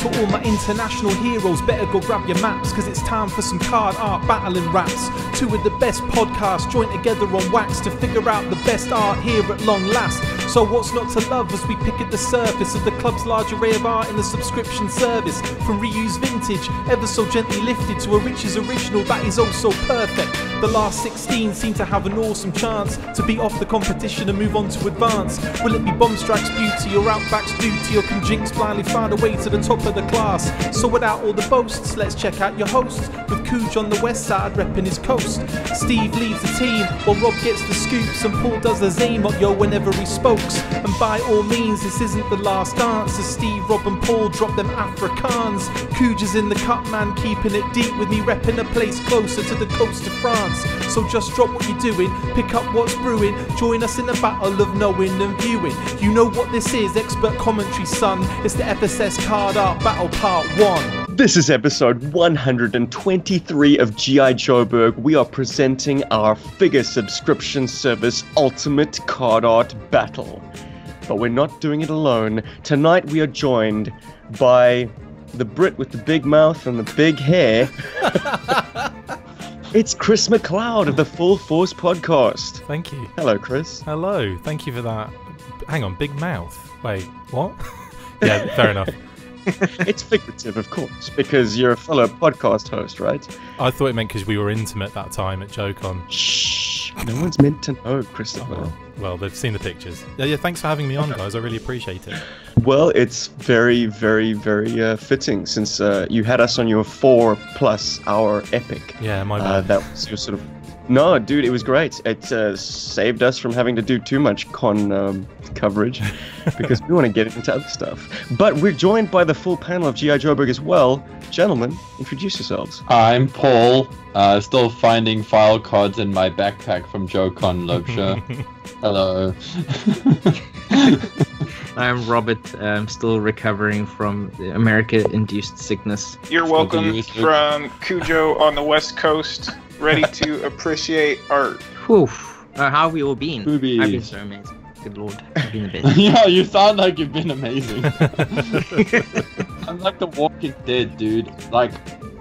to all my international heroes, better go grab your maps, cause it's time for some card art battling raps. Two of the best podcasts joined together on wax to figure out the best art here at long last. So what's not to love as we pick at the surface of the club's large array of art in the subscription service. From reused vintage, ever so gently lifted, to a Rich's original that is oh so perfect. The last 16 seem to have an awesome chance to beat off the competition and move on to advance. Will it be Bombstrack's beauty or Outback's duty, or can Jinx blindly find a way to the top of the class? So without all the boasts, let's check out your hosts. With Cooge on the west side repping his coast, Steve leads the team while Rob gets the scoops, and Paul does the zame up yo whenever he spokes. And by all means, this isn't the last dance as Steve, Rob and Paul drop them Afrikaans. Cooge is in the cup, man, keeping it deep with me, repping a place closer to the coast of France. So just drop what you're doing, pick up what's brewing, join us in the battle of knowing and viewing. You know what this is, expert commentary, son. It's the FSS Card Art Battle Part 1. This is episode 123 of G.I. Joburg. We are presenting our figure subscription service Ultimate Card Art Battle. But we're not doing it alone. Tonight we are joined by the Brit with the big mouth and the big hair. It's Chris McLeod of the Full Force Podcast. Thank you. Hello, Chris. Hello. Thank you for that. Hang on, big mouth. Wait, what? Yeah, fair enough. It's figurative, of course, because you're a fellow podcast host, right? I thought it meant because we were intimate that time at JoeCon. Shh. No one's meant to know, Christopher. Oh, well, they've seen the pictures. Yeah, thanks for having me on, guys. I really appreciate it. Well, it's very, very, very fitting since you had us on your 4+ hour epic. Yeah, my bad. That was your sort of... No, dude, it was great. It saved us from having to do too much con coverage because we want to get into other stuff. But we're joined by the full panel of G.I. Joburg as well. Gentlemen, introduce yourselves. I'm Paul, still finding file cards in my backpack from JoeCon Lobsha. Hello. I'm Robert. I'm still recovering from the America-induced sickness. You're welcome from Cujo on the West Coast, ready to appreciate art. Whew. How have we all been? Boobies. I've been so amazing. Good lord. I've been a bit. Yeah, you sound like you've been amazing. I'm like the Walking Dead, dude. Like,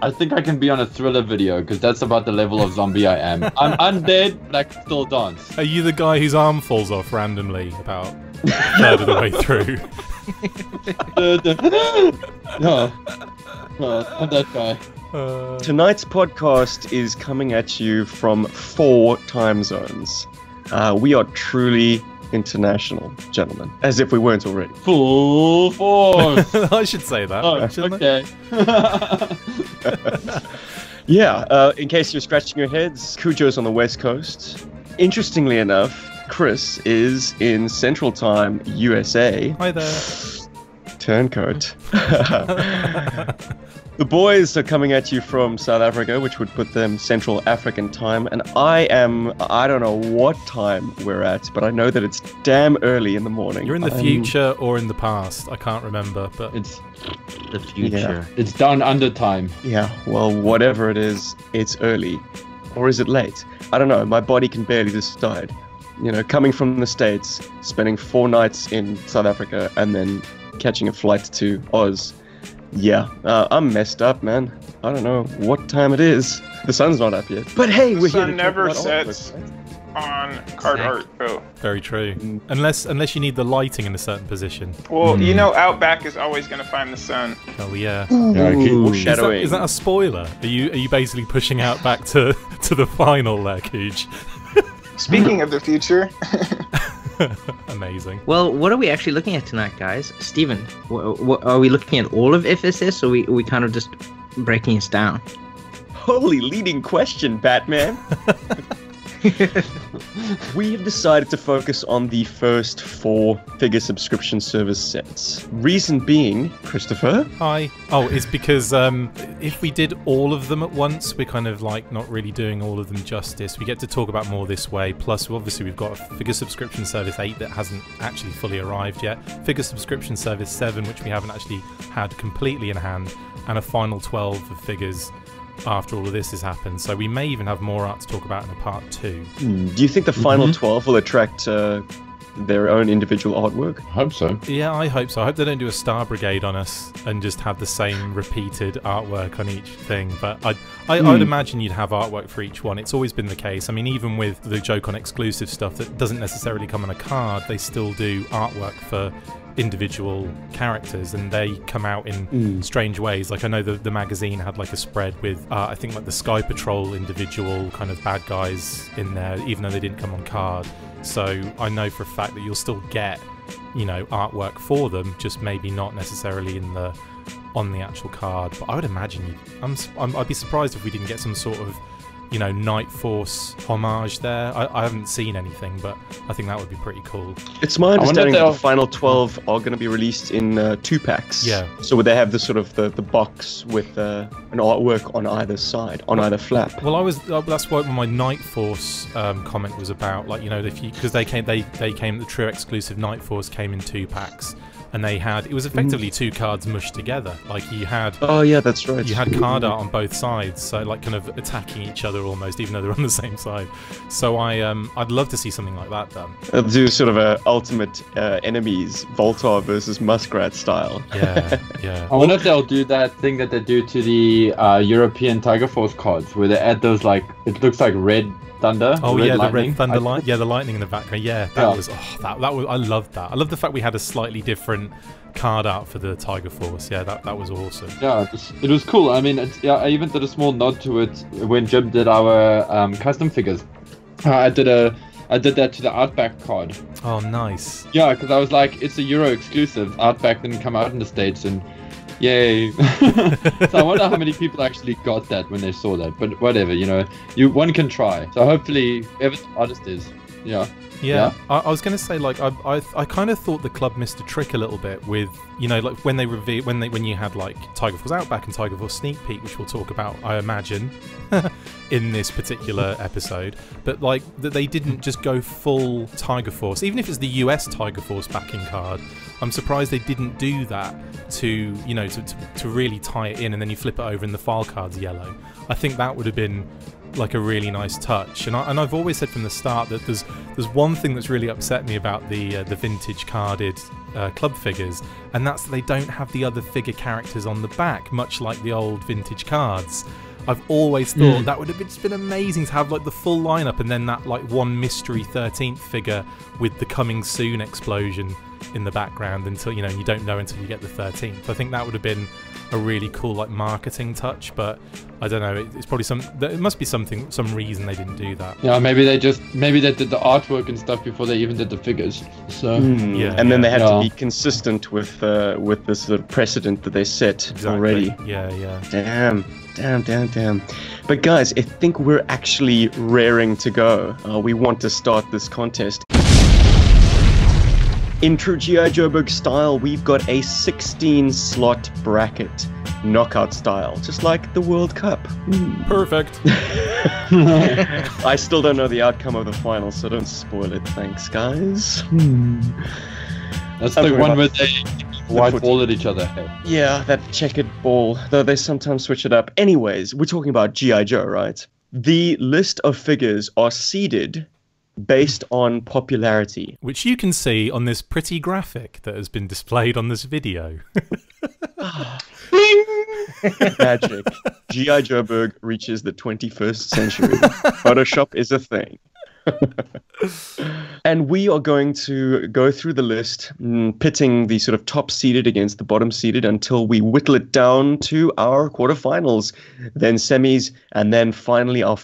I think I can be on a Thriller video, because that's about the level of zombie I am. I'm undead, but I can still dance. Are you the guy whose arm falls off randomly about a third of the way through? No, I'm that guy. Tonight's podcast is coming at you from 4 time zones. We are truly international, gentlemen, as if we weren't already. Full force! I should say that. Oh, shouldn't okay. Yeah, in case you're scratching your heads, Cujo's on the West Coast. Interestingly enough, Chris is in Central Time, USA. Hi there. Turncoat. The boys are coming at you from South Africa, which would put them Central African time, and I don't know what time we're at, but I know that it's damn early in the morning. You're in the future or in the past, I can't remember, but It's The future. Yeah. it's down under time. Yeah, well, whatever it is, it's early. Or is it late? I don't know, my body can barely decide. You know, coming from the States, spending 4 nights in South Africa, and then catching a flight to Oz. Yeah, I'm messed up, man. I don't know what time it is. The sun's not up yet. But hey, we're here to Sun talk never about sets on card art, though. very true. Unless you need the lighting in a certain position. Well, you know, Outback is always going to find the sun. Oh yeah. Yeah, I keep Ooh, Is shadowing. that a spoiler? Are you basically pushing out back to the final there, Cooge? Speaking of the future, Amazing. Well, what are we actually looking at tonight, guys? Steven, are we looking at all of FSS, or are we kind of just breaking this down? Holy leading question, Batman. We have decided to focus on the first 4 figure subscription service sets. Reason being, Christopher? Hi. Oh, it's because if we did all of them at once, we're kind of like not really doing all of them justice. We get to talk about more this way. Plus, obviously, we've got a figure subscription service 8 that hasn't actually fully arrived yet. Figure subscription service 7, which we haven't actually had completely in hand. And a final 12 of figures after all of this has happened. So we may even have more art to talk about in a part 2. Do you think the final 12 will attract their own individual artwork? I hope so. Yeah, I hope so. I hope they don't do a Star Brigade on us and just have the same repeated artwork on each thing. But I'd imagine you'd have artwork for each one. It's always been the case. I mean, even with the Joke-On exclusive stuff that doesn't necessarily come on a card, they still do artwork for individual characters, and they come out in strange ways. Like, I know the magazine had like a spread with I think like the Sky Patrol individual kind of bad guys in there, even though they didn't come on card. So I know for a fact that you'll still get, you know, artwork for them, just maybe not necessarily on the actual card. But I would imagine I'd be surprised if we didn't get some sort of, you know, Night Force homage there. I haven't seen anything, but I think that would be pretty cool. It's my understanding that the final 12 are going to be released in 2-packs. Yeah. So would they have the sort of the box with an artwork on either side, on either flap? Well, that's what my Night Force comment was about. Like, you know, because they came, the true exclusive Night Force came in 2-packs. And it was effectively 2 cards mushed together. Like, you had... Oh, yeah, that's right. You had card art on both sides, so like kind of attacking each other almost, even though they're on the same side. So I'd love to see something like that done. They'll do sort of a ultimate enemies, Voltar versus Muskrat style. Yeah, yeah. I wonder if they'll do that thing that they do to the European Tiger Force cards, where they add those, like, it looks like red thunder. Oh yeah, the red thunder light. Yeah, the lightning in the background. Yeah, that was that was. I loved that. I love the fact we had a slightly different card art for the Tiger Force. Yeah, that was awesome. Yeah, it was cool. I mean, I even did a small nod to it when Jim did our custom figures. I did that to the Outback card. Oh, nice. Yeah, because I was like, it's a Euro exclusive. Outback didn't come out in the States, and yay. So I wonder how many people actually got that when they saw that. But whatever, you know, one can try. So hopefully, whoever the artist is, yeah. I was going to say, like, I kind of thought the club missed a trick a little bit with, you know, like when you had like Tiger Force Outback and Tiger Force Sneak Peek, which we'll talk about, I imagine, in this particular episode. But like that they didn't just go full Tiger Force, even if it's the US Tiger Force backing card. I'm surprised they didn't do that to, you know, to really tie it in, and then you flip it over and the file card's yellow. I think that would have been like a really nice touch. And I've always said from the start that there's one thing that's really upset me about the vintage carded club figures, and that's that they don't have the other figure characters on the back, much like the old vintage cards. I've always thought that would have just been amazing to have like the full lineup, and then that like one mystery 13th figure with the coming soon explosion in the background until, you know, you don't know until you get the 13th. I think that would have been a really cool like marketing touch, but I don't know, it's probably it must be some reason they didn't do that. Yeah, maybe they did the artwork and stuff before they even did the figures. So and then they had to be consistent with this sort of precedent that they set already. Yeah. Damn. But guys, I think we're actually raring to go. We want to start this contest. In true G.I. Joburg style, we've got a 16-slot bracket, knockout style, just like the World Cup. Perfect. I still don't know the outcome of the final, so don't spoil it. Thanks, guys. That's the one where they white ball at each other. Yeah, that checkered ball, though they sometimes switch it up. Anyways, we're talking about G.I. Joe, right? The list of figures are seeded based on popularity, which you can see on this pretty graphic that has been displayed on this video. Magic. G.I. Joburg reaches the 21st century. Photoshop is a thing. And we are going to go through the list, pitting the sort of top seeded against the bottom seeded until we whittle it down to our quarterfinals, then semis, and then finally our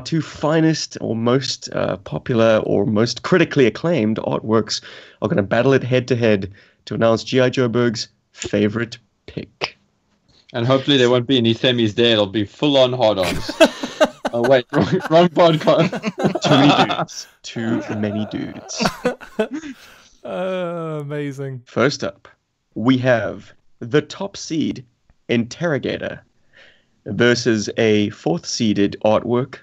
two finest or most popular or most critically acclaimed artworks are going to battle it head to head to announce G.I. Joburg's favorite pick. And hopefully there won't be any semis there. It'll be full-on hard-ons. Oh, wait, wrong podcast. Too many dudes. Amazing. First up, we have the top seed, Interrogator, versus a fourth seeded artwork,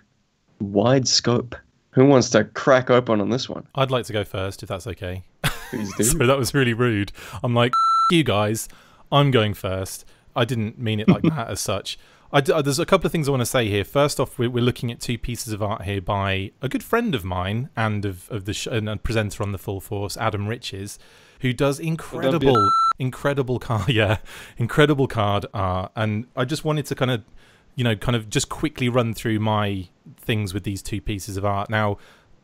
Wide Scope. Who wants to crack open on this one? I'd like to go first, if that's okay. Please do. So that was really rude. I'm like, you guys, I'm going first. I didn't mean it like that as such. There's a couple of things I want to say here. First off, we're looking at two pieces of art here by a good friend of mine and of the and a presenter on the Full Force, Adam Riches, who does incredible card art. And I just wanted to kind of just quickly run through my things with these two pieces of art. Now,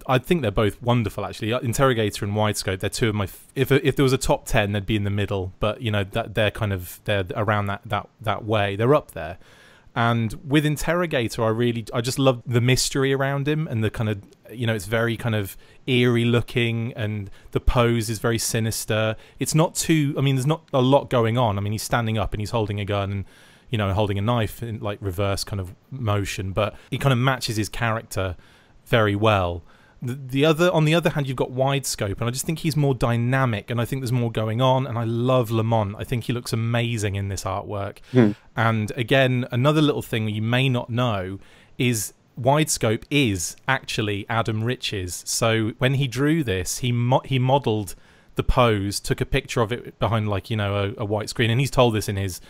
I think they're both wonderful, actually. Interrogator and Widescope, they're two of my... If there was a top 10, they'd be in the middle. But, you know, they're around that way. They're up there. And with Interrogator, I just love the mystery around him and the kind of, you know, it's very kind of eerie looking and the pose is very sinister. It's not too... I mean, there's not a lot going on. I mean, he's standing up and he's holding a gun and, you know, holding a knife in, like, reverse kind of motion. But he kind of matches his character very well. On the other hand, you've got Widescope, and I just think he's more dynamic, and I think there's more going on, and I love Lamont. I think he looks amazing in this artwork. And again, another little thing you may not know is Widescope is actually Adam Riches. So when he drew this, he modelled the pose, took a picture of it behind, like, you know, a white screen, and he's told this in his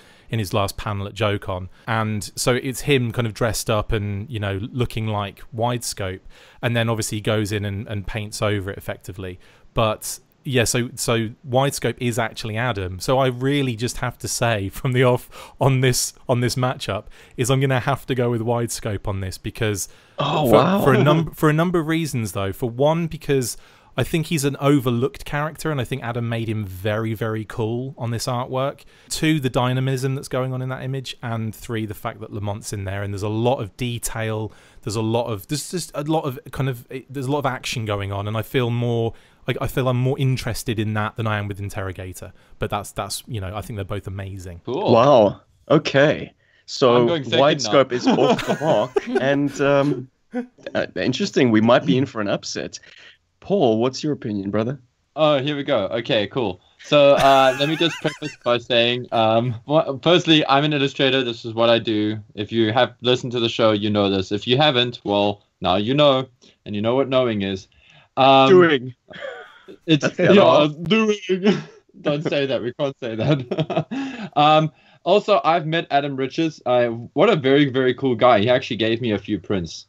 last panel at JoeCon. And so it's him kind of dressed up and, you know, looking like Widescope, and then obviously he goes in and paints over it effectively. But yeah, so Widescope is actually Adam. So I really just have to say from the off on this matchup is I'm gonna have to go with Widescope on this, because for a number of reasons though. For one, because I think he's an overlooked character, and I think Adam made him very, very cool on this artwork. 2, the dynamism that's going on in that image, and 3, the fact that Lamont's in there, and there's a lot of detail. There's just a lot of action going on, and I feel I'm more interested in that than I am with Interrogator. But that's you know, I think they're both amazing. Cool. Wow. Okay. So Widescope is off the mark, and interesting. We might be in for an upset. Paul, what's your opinion, brother? Oh, here we go. Okay, cool. So let me just preface by saying, firstly, I'm an illustrator. This is what I do. If you have listened to the show, you know this. If you haven't, well, now you know, and you know what knowing is. Doing. It's doing. Don't say that. We can't say that. Also, I've met Adam Riches. What a very, very cool guy. He actually gave me a few prints.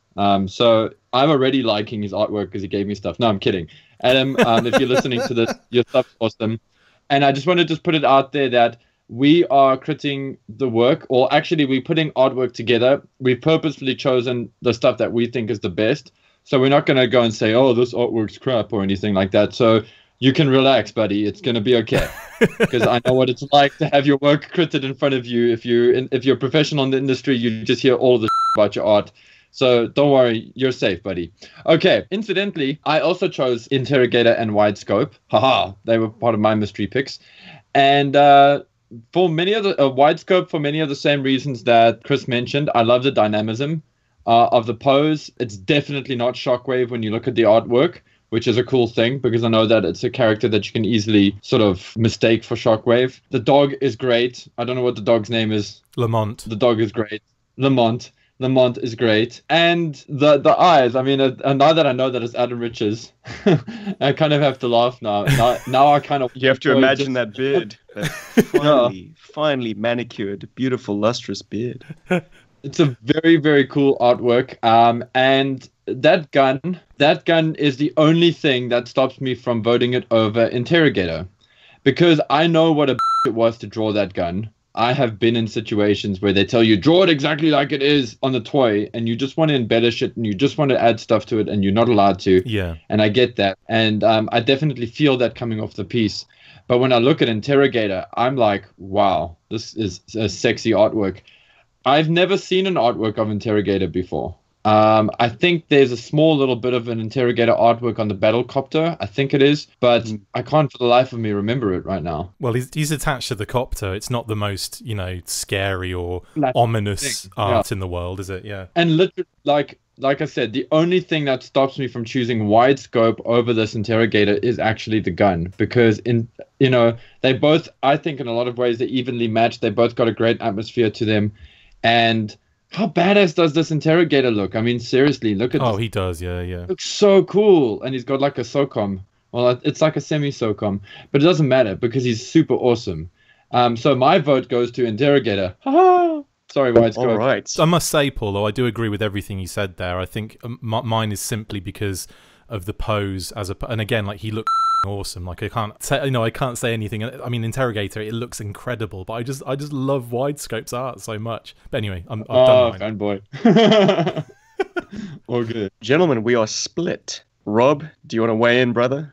So I'm already liking his artwork because he gave me stuff. No, I'm kidding. Adam, if you're listening to this, your stuff's awesome. And I just want to just put it out there that we are critting the work, or actually we're putting artwork together. We've purposefully chosen the stuff that we think is the best. So we're not going to go and say, oh, this artwork's crap or anything like that. So you can relax, buddy. It's going to be okay. Because I know what it's like to have your work critted in front of you. If you're a professional in the industry, you just hear all the about your art. So don't worry, you're safe, buddy. Okay, incidentally, I also chose Interrogator and Widescope. Haha, they were part of my mystery picks. And for many of the Widescope, for many of the same reasons that Chris mentioned, I love the dynamism of the pose. It's definitely not Shockwave when you look at the artwork, which is a cool thing because I know that it's a character that you can easily sort of mistake for Shockwave. The dog is great. I don't know what the dog's name is. Lamont. The dog is great. Lamont is great. And the eyes, I mean, now that I know that it's Adam Riches, I kind of have to laugh now. Now I kind of... You have to imagine that beard. That finely manicured, beautiful, lustrous beard. It's a very, very cool artwork. And that gun is the only thing that stops me from voting it over Interrogator. Because I know what a it was to draw that gun. I have been in situations where they tell you, draw it exactly like it is on the toy, and you just want to embellish it, and you just want to add stuff to it, and you're not allowed to. Yeah. And I get that. And I definitely feel that coming off the piece. But when I look at Interrogator, I'm like, wow, this is a sexy artwork. I've never seen an artwork of Interrogator before. I think there's a small little bit of an Interrogator artwork on the Battlecopter. I think it is, but I can't for the life of me remember it right now. Well, he's attached to the copter. It's not the most, scary or ominous art in the world, is it? Yeah. And literally, like I said, the only thing that stops me from choosing Widescope over this Interrogator is actually the gun, because they both, I think, in a lot of ways, they evenly match. They both got a great atmosphere to them, and how badass does this Interrogator look? I mean, seriously, look at this. Oh, he does, yeah. Looks so cool. And he's got like a SOCOM. Well, it's like a semi-SOCOM. But it doesn't matter because he's super awesome. So my vote goes to Interrogator. Ha-ha! Sorry, White. All right. I must say, Paul, though, I do agree with everything you said there. I think mine is simply because of the pose and again, like, he looked awesome. Like, I can't say anything. I mean, Interrogator, it looks incredible, but I just love Widescope's art so much. But anyway, I've done mine. Fanboy. All good. Gentlemen, we are split. Rob, do you want to weigh in, brother?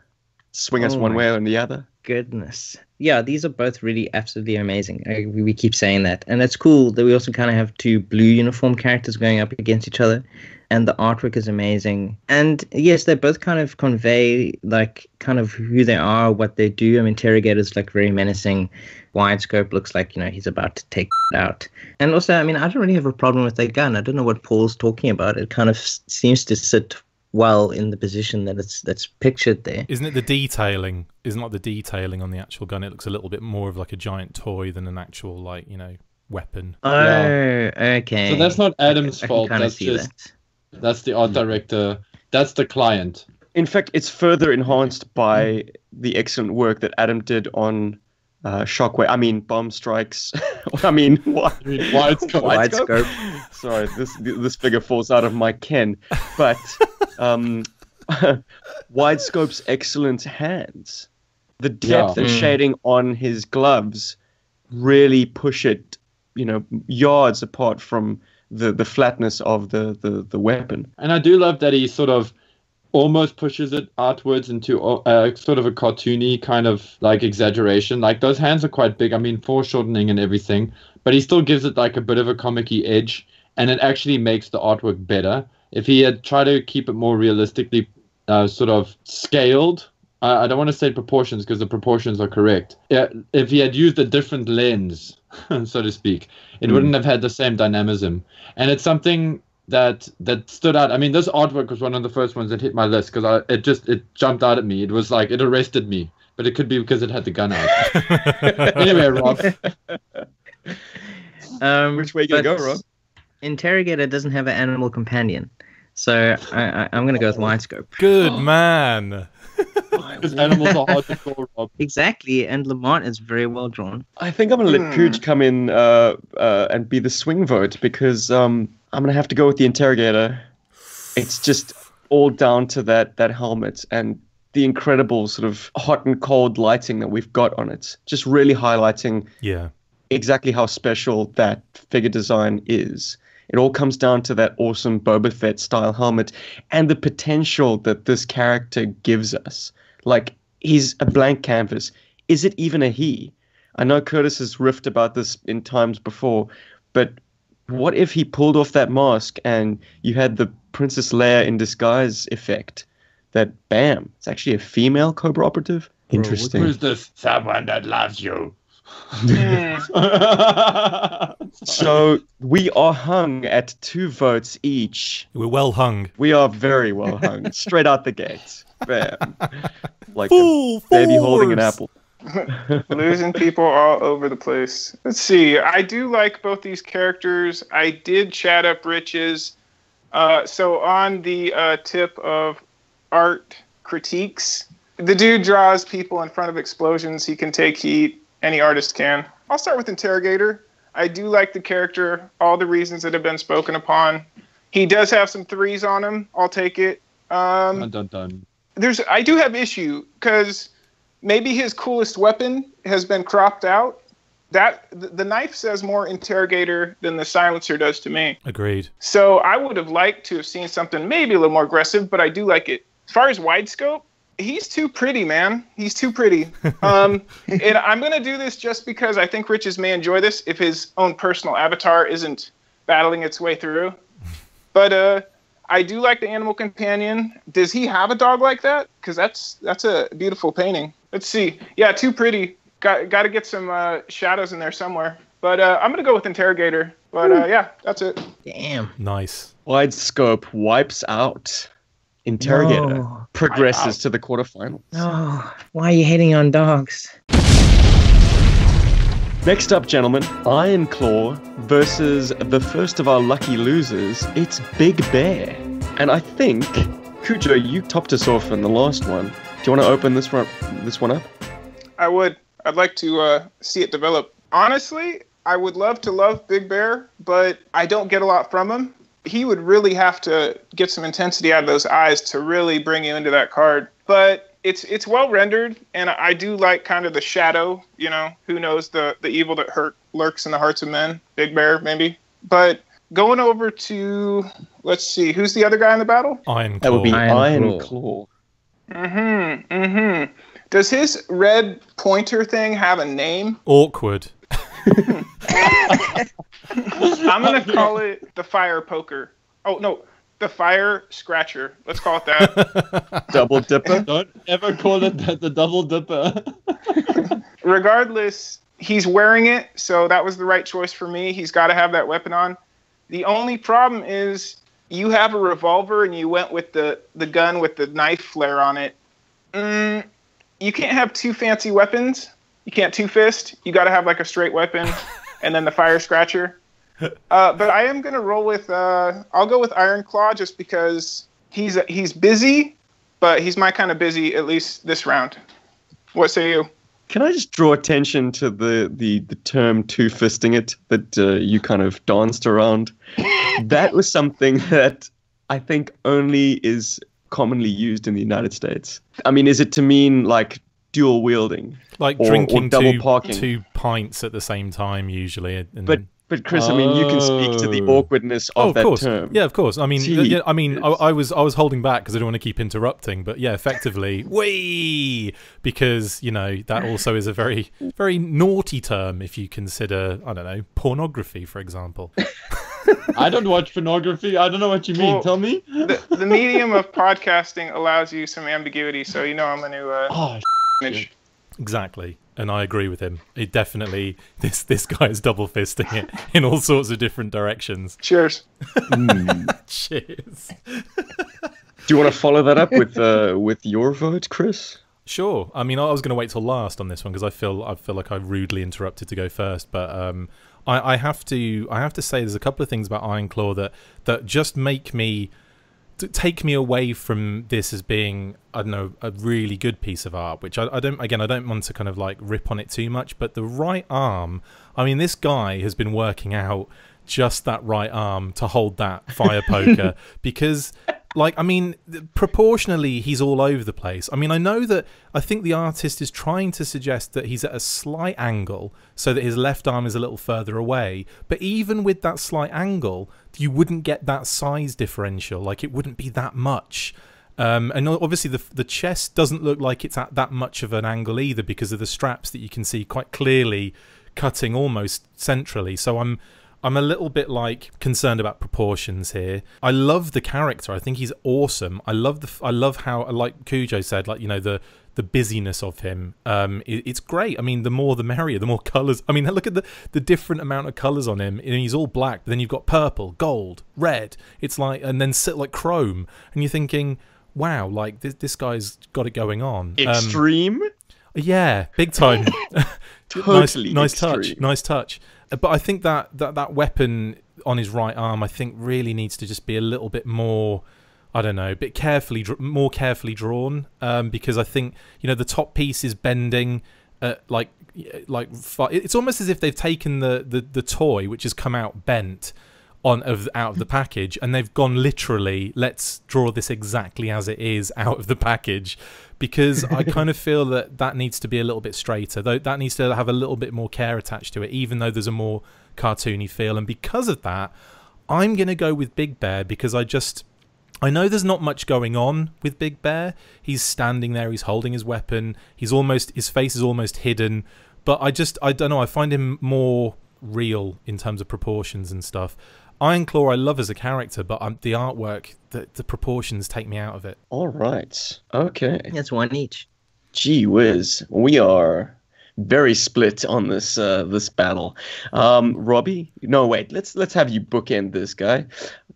Swing us one way or the other. Goodness. Yeah, these are both really absolutely amazing. We keep saying that. And it's cool that we also kind of have two blue uniform characters going up against each other. And the artwork is amazing. And yes, they both kind of convey like kind of who they are, what they do. I mean, Interrogator's like very menacing. Widescope looks like, he's about to take it out. And also, I mean, I don't really have a problem with that gun. I don't know what Paul's talking about. It kind of seems to sit well in the position that's pictured there. Isn't it the detailing? Isn't like the detailing on the actual gun? It looks a little bit more of like a giant toy than an actual weapon. Oh, okay. So that's not Adam's fault. That's just that's the art director. That's the client. In fact, it's further enhanced by the excellent work that Adam did on Shockwave. I mean, Bomb Strikes. I mean, what? Widescope. Sorry, this figure falls out of my ken. But Widescope's excellent hands, the depth and shading on his gloves really push it, yards apart from the flatness of the weapon. And I do love that he sort of almost pushes it outwards into sort of a cartoony kind of like exaggeration. Like, those hands are quite big. I mean, foreshortening and everything, but he still gives it like a bit of a comic-y edge, and it actually makes the artwork better. If he had tried to keep it more realistically sort of scaled, I don't want to say proportions because the proportions are correct. Yeah, if he had used a different lens, so to speak, it wouldn't have had the same dynamism. And it's something that stood out. I mean, this artwork was one of the first ones that hit my list because it jumped out at me. It was like, it arrested me, but it could be because it had the gun out. Anyway, Rob. Which way you gonna go, Rob? Interrogator doesn't have an animal companion, so I'm gonna go with Widescope. Good man. Because animals are hard to draw, Rob. Exactly, and Lamont is very well drawn. I think I'm going to let Pooch come in and be the swing vote because I'm going to have to go with the Interrogator. It's just all down to that helmet and the incredible sort of hot and cold lighting that we've got on it. Just really highlighting exactly how special that figure design is. It all comes down to that awesome Boba Fett style helmet and the potential that this character gives us. Like, he's a blank canvas. Is it even a he? I know Curtis has riffed about this in times before, but what if he pulled off that mask and you had the Princess Leia in disguise effect? That, bam, it's actually a female Cobra operative? Interesting. Who's this? Someone that loves you. So we are hung at 2 votes each. We're well hung. We are very well hung. Straight out the gate. Bam. Like Full a baby force. holding an apple. Losing people all over the place. Let's see. I do like both these characters. I did chat up Rich's. So on the tip of art critiques, the dude draws people in front of explosions. He can take heat. Any artist can. I'll start with Interrogator. I do like the character, all the reasons that have been spoken upon. He does have some 3s on him. I'll take it. Dun, dun, dun. I do have issue because maybe his coolest weapon has been cropped out. The knife says more Interrogator than the silencer does to me. Agreed. So I would have liked to have seen something maybe a little more aggressive, but I do like it. As far as Widescope, he's too pretty, man. He's too pretty. And I'm going to do this just because I think Riches may enjoy this if his own personal avatar isn't battling its way through. But I do like the animal companion. Does he have a dog like that? Because that's a beautiful painting. Let's see. Yeah, too pretty. Got to get some shadows in there somewhere. But I'm going to go with Interrogator. But yeah, that's it. Damn. Nice. Widescope wipes out. Interrogator progresses to the quarterfinals. No, why are you hating on dogs? Next up, gentlemen, Iron Claw versus the first of our lucky losers. It's Big Bear. And I think, Cujo, you topped us off in the last one. Do you want to open this one up? I would. I'd like to see it develop. Honestly, I would love to love Big Bear, but I don't get a lot from him. He would really have to get some intensity out of those eyes to really bring you into that card. But it's well rendered, and I do like kind of the shadow, you know, who knows the evil that lurks in the hearts of men. Big Bear, maybe. But going over to, let's see, who's the other guy in the battle? Iron Claw. That would be Iron Claw. Does his red pointer thing have a name? Awkward. I'm going to call it the Fire Poker. Oh, no, the Fire Scratcher. Let's call it that. Double Dipper? Don't ever call it the Double Dipper. Regardless, he's wearing it, so that was the right choice for me. He's got to have that weapon on. The only problem is you have a revolver and you went with the gun with the knife flare on it. You can't have two fancy weapons. You can't two-fist. You got to have like a straight weapon and then the Fire Scratcher. But I am going to roll with, I'll go with Iron Claw just because he's busy, but he's my kind of busy, at least this round. What say you? Can I just draw attention to the term two-fisting it that you kind of danced around? That was something that I think only is commonly used in the United States. I mean, is it to mean like dual wielding? Like or drinking double parking? 2 pints at the same time, usually. And... But Chris, I mean, you can speak to the awkwardness of that term. Yeah, of course. I mean, I was holding back because I don't want to keep interrupting. But yeah, effectively, wee, because you know that also is a very, very naughty term if you consider, I don't know, pornography, for example. I don't watch pornography. I don't know what you mean. Well, tell me. The medium of podcasting allows you some ambiguity, so you know I'm going to image. Exactly. And I agree with him. It definitely, this guy is double fisting it in all sorts of different directions. Cheers. Cheers. Do you want to follow that up with your vote, Chris? Sure. I mean, I was going to wait till last on this one because I feel like I rudely interrupted to go first. But I have to say there's a couple of things about Iron Claw that just take me away from this as being, I don't know, a really good piece of art, which I don't want to kind of like rip on it too much, but the right arm, I mean, this guy has been working out just that right arm to hold that fire poker because, like, I mean, proportionally, he's all over the place. I mean, I think the artist is trying to suggest that he's at a slight angle so that his left arm is a little further away. But even with that slight angle, you wouldn't get that size differential. Like, it wouldn't be that much. And obviously, the chest doesn't look like it's at that much of an angle either because of the straps that you can see quite clearly cutting almost centrally. So I'm a little bit like concerned about proportions here. I love the character. I think he's awesome. I love how, like Cujo said, like, you know, the busyness of him. It's great. I mean, the more the merrier, the more colors. I mean, look at the different amount of colors on him. And he's all black, but then you've got purple, gold, red. It's like, and then like chrome. And you're thinking, wow, like this guy's got it going on. Extreme? Yeah, big time. Totally nice extreme. Nice touch. But I think that weapon on his right arm, I think, really needs to just be a little bit more, I don't know, a bit more carefully drawn. Because I think, you know, the top piece is bending, it's almost as if they've taken the toy, which has come out bent, out of the package, and they've gone literally, let's draw this exactly as it is out of the package, because I kind of feel that needs to be a little bit straighter, though that needs to have a little bit more care attached to it, even though there's a more cartoony feel. And because of that, I'm going to go with Big Bear, because I know there's not much going on with Big Bear. He's standing there, he's holding his weapon, his face is almost hidden, but I don't know, I find him more real in terms of proportions and stuff. Iron Claw I love as a character, but the artwork, the proportions take me out of it. All right. Okay. That's one each. Gee whiz. We are very split on this battle. Robbie? No, wait. Let's have you bookend this guy.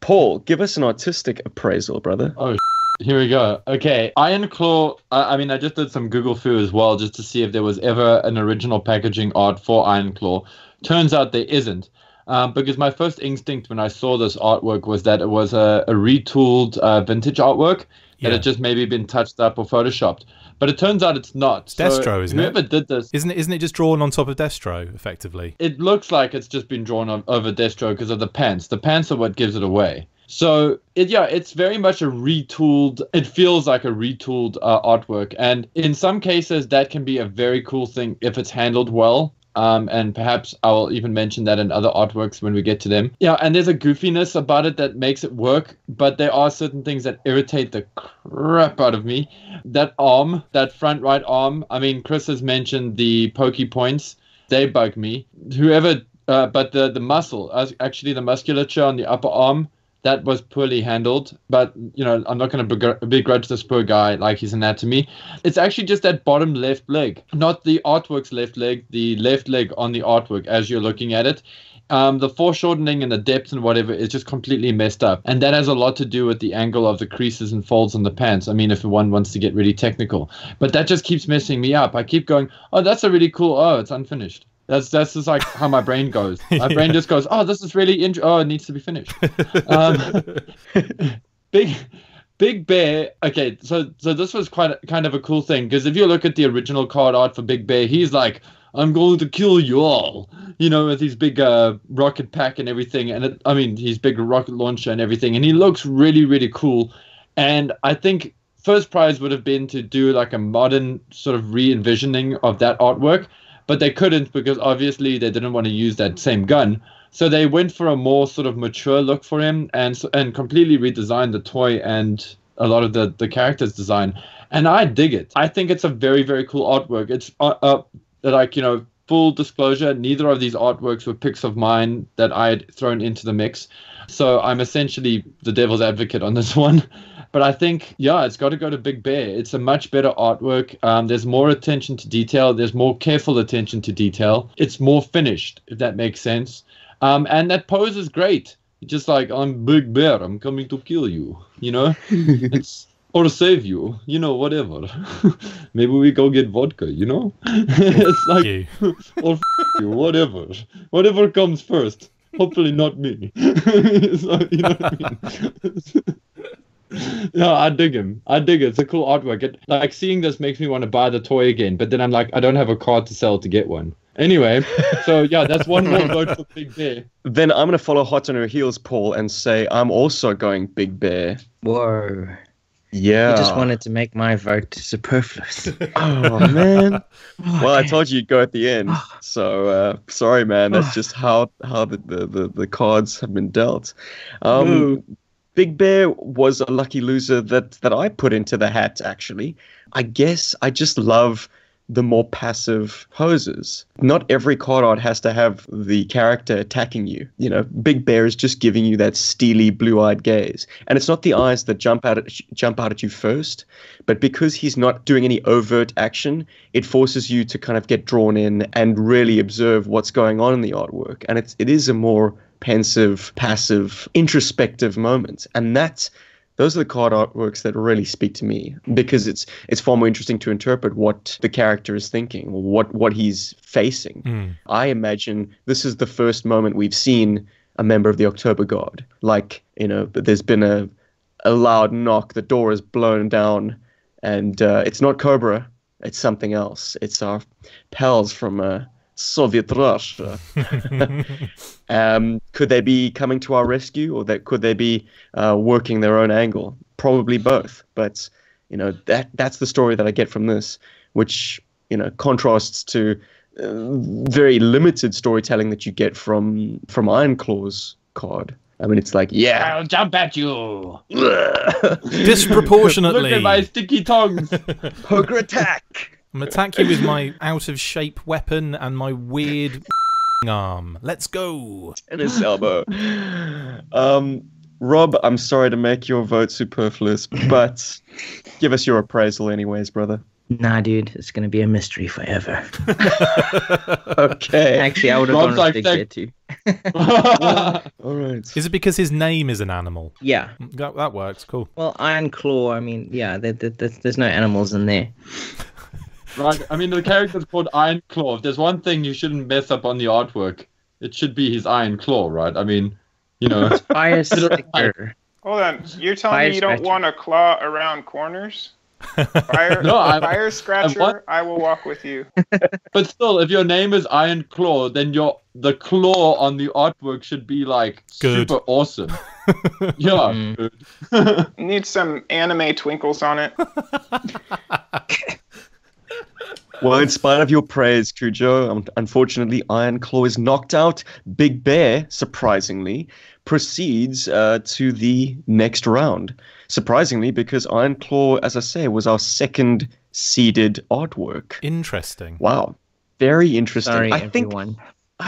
Paul, give us an artistic appraisal, brother. Oh, here we go. Okay. Iron Claw, I mean, I just did some Google foo as well, just to see if there was ever an original packaging art for Iron Claw. Turns out there isn't. Because my first instinct when I saw this artwork was that it was a retooled vintage artwork. that had just maybe been touched up or photoshopped. But it turns out it's not. It's Destro, isn't it? Whoever did this... Isn't it just drawn on top of Destro, effectively? It looks like it's just been drawn over Destro because of the pants. The pants are what gives it away. So, it's very much a retooled... It feels like a retooled artwork. And in some cases, that can be a very cool thing if it's handled well. And perhaps I'll even mention that in other artworks when we get to them. Yeah, and there's a goofiness about it that makes it work, but there are certain things that irritate the crap out of me. That arm, that front right arm, I mean, Chris has mentioned the pokey points. They bug me. But the muscle, actually the musculature on the upper arm, that was poorly handled, but, I'm not going to begrudge this poor guy like his anatomy. It's actually just that bottom left leg, not the artwork's left leg, the left leg on the artwork as you're looking at it. The foreshortening and the depth and whatever is just completely messed up. And that has a lot to do with the angle of the creases and folds on the pants. I mean, if one wants to get really technical. But that just keeps messing me up. I keep going, oh, that's a really cool, oh, it's unfinished. That's just like how my brain goes. My brain just goes, oh, this is really interesting. Oh, it needs to be finished. Big Bear. Okay, so this was kind of a cool thing, because if you look at the original card art for Big Bear, he's like, I'm going to kill you all, with his big rocket pack and everything, and his big rocket launcher and everything, and he looks really, really cool. And I think first prize would have been to do like a modern sort of re-envisioning of that artwork. But they couldn't, because obviously they didn't want to use that same gun. So they went for a more sort of mature look for him and completely redesigned the toy and a lot of the character's design. And I dig it. I think it's a very, very cool artwork. It's full disclosure, neither of these artworks were picks of mine that I had thrown into the mix. So I'm essentially the devil's advocate on this one. But I think, it's got to go to Big Bear. It's a much better artwork. There's more attention to detail. There's more careful attention to detail. It's more finished, if that makes sense. And that pose is great. It's just like, I'm Big Bear. I'm coming to kill you, It's or save you, whatever. Maybe we go get vodka, It's like, or you, whatever. Whatever comes first. Hopefully not me. So, you know what I mean? No, I dig him. I dig it. It's a cool artwork. Seeing this makes me want to buy the toy again, but then I'm like, I don't have a card to sell to get one. Anyway, so that's one more vote for Big Bear. Then I'm going to follow hot on her heels, Paul, and say I'm also going Big Bear. Whoa. Yeah. You just wanted to make my vote superfluous. Oh, man. Well, I told you you'd go at the end. So, sorry, man. That's just how the cards have been dealt. Big Bear was a lucky loser that I put into the hat, actually. I guess I just love the more passive poses. Not every card art has to have the character attacking you. Big Bear is just giving you that steely, blue-eyed gaze. And it's not the eyes that jump out at you first, but because he's not doing any overt action, it forces you to kind of get drawn in and really observe what's going on in the artwork. And it is a more pensive, passive, introspective moment. And those are the card artworks that really speak to me, because it's far more interesting to interpret what the character is thinking, what he's facing. I imagine this is the first moment we've seen a member of the October Guard. There's been a loud knock, the door is blown down, and it's not Cobra, it's something else. It's our pals from Soviet Russia. Could they be coming to our rescue, or could they be working their own angle? Probably both. But that's the story that I get from this, which contrasts to very limited storytelling that you get from Iron Claw's card. I mean, it's like, I'll jump at you. Disproportionately. Look at my sticky tongues. Poker attack. I'm going to attack you with my out-of-shape weapon and my weird arm. Let's go. And his elbow. Rob, I'm sorry to make your vote superfluous, but give us your appraisal anyways, brother. Nah, dude, it's going to be a mystery forever. Okay. Actually, I would have gone with Big Bear too. All right. Is it because his name is an animal? Yeah. That works. Cool. Well, Iron Claw, I mean, yeah, there's no animals in there. Right, I mean, the character's called Iron Claw. If there's one thing you shouldn't mess up on the artwork, it should be his Iron Claw, right? I mean, Fire sticker. Hold on. You're telling Fire me you don't scratcher. want to claw around corners? Fire, No, fire scratcher, I will walk with you. But still, if your name is Iron Claw, then the claw on the artwork should be like Good. super awesome. Yeah, good. Need some anime twinkles on it. Well, in spite of your praise, Cujo, unfortunately, Iron Claw is knocked out. Big Bear, surprisingly, proceeds to the next round. Surprisingly, because Iron Claw, as I say, was our second seeded artwork. Interesting. Wow. Very interesting. Sorry, I everyone.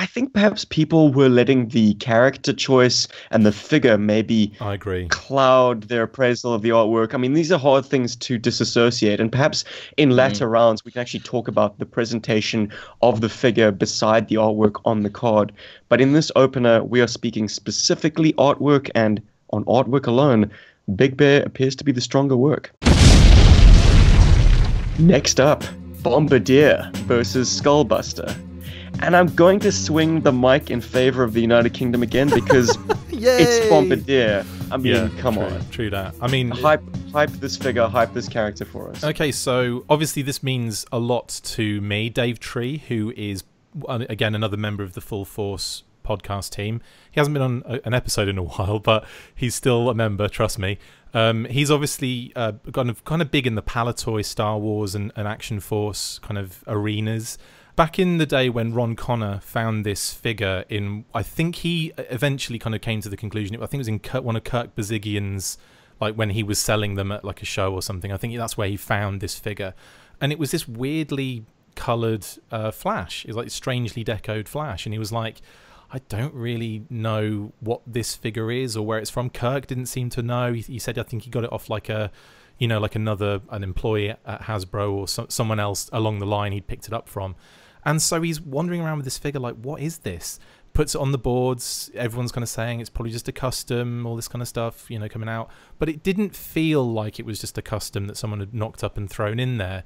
think perhaps people were letting the character choice and the figure maybe I agree. cloud their appraisal of the artwork. I mean, these are hard things to disassociate, and perhaps in latter rounds we can actually talk about the presentation of the figure beside the artwork on the card. But in this opener, we are speaking specifically artwork, and on artwork alone, Big Bear appears to be the stronger work. Next up, Bombardier versus Skullbuster. And I'm going to swing the mic in favor of the United Kingdom again because it's Bombardier. I mean, come on. True that. I mean, Hype this figure, hype this character for us. okay, so obviously this means a lot to me, Dave Tree, who is, again, another member of the Full Force podcast team. He hasn't been on an episode in a while, but he's still a member, trust me. He's obviously kind of big in the Palatoy, Star Wars and Action Force kind of arenas. Back in the day when Ron Connor found this figure in, I think he eventually kind of came to the conclusion, I think it was in one of Kirk Bazigian's, like when he was selling them at like a show or something. I think that's where he found this figure. And it was this weirdly coloured Flash. It was like a strangely decoed Flash. And he was like, I don't really know what this figure is or where it's from. Kirk didn't seem to know. He said, I think he got it off like a, you know, like an employee at Hasbro or someone else along the line he'd picked it up from. And so he's wandering around with this figure like, what is this? Puts it on the boards. Everyone's kind of saying it's probably just a custom, all this kind of stuff, you know, coming out. But it didn't feel like it was just a custom that someone had knocked up and thrown in there.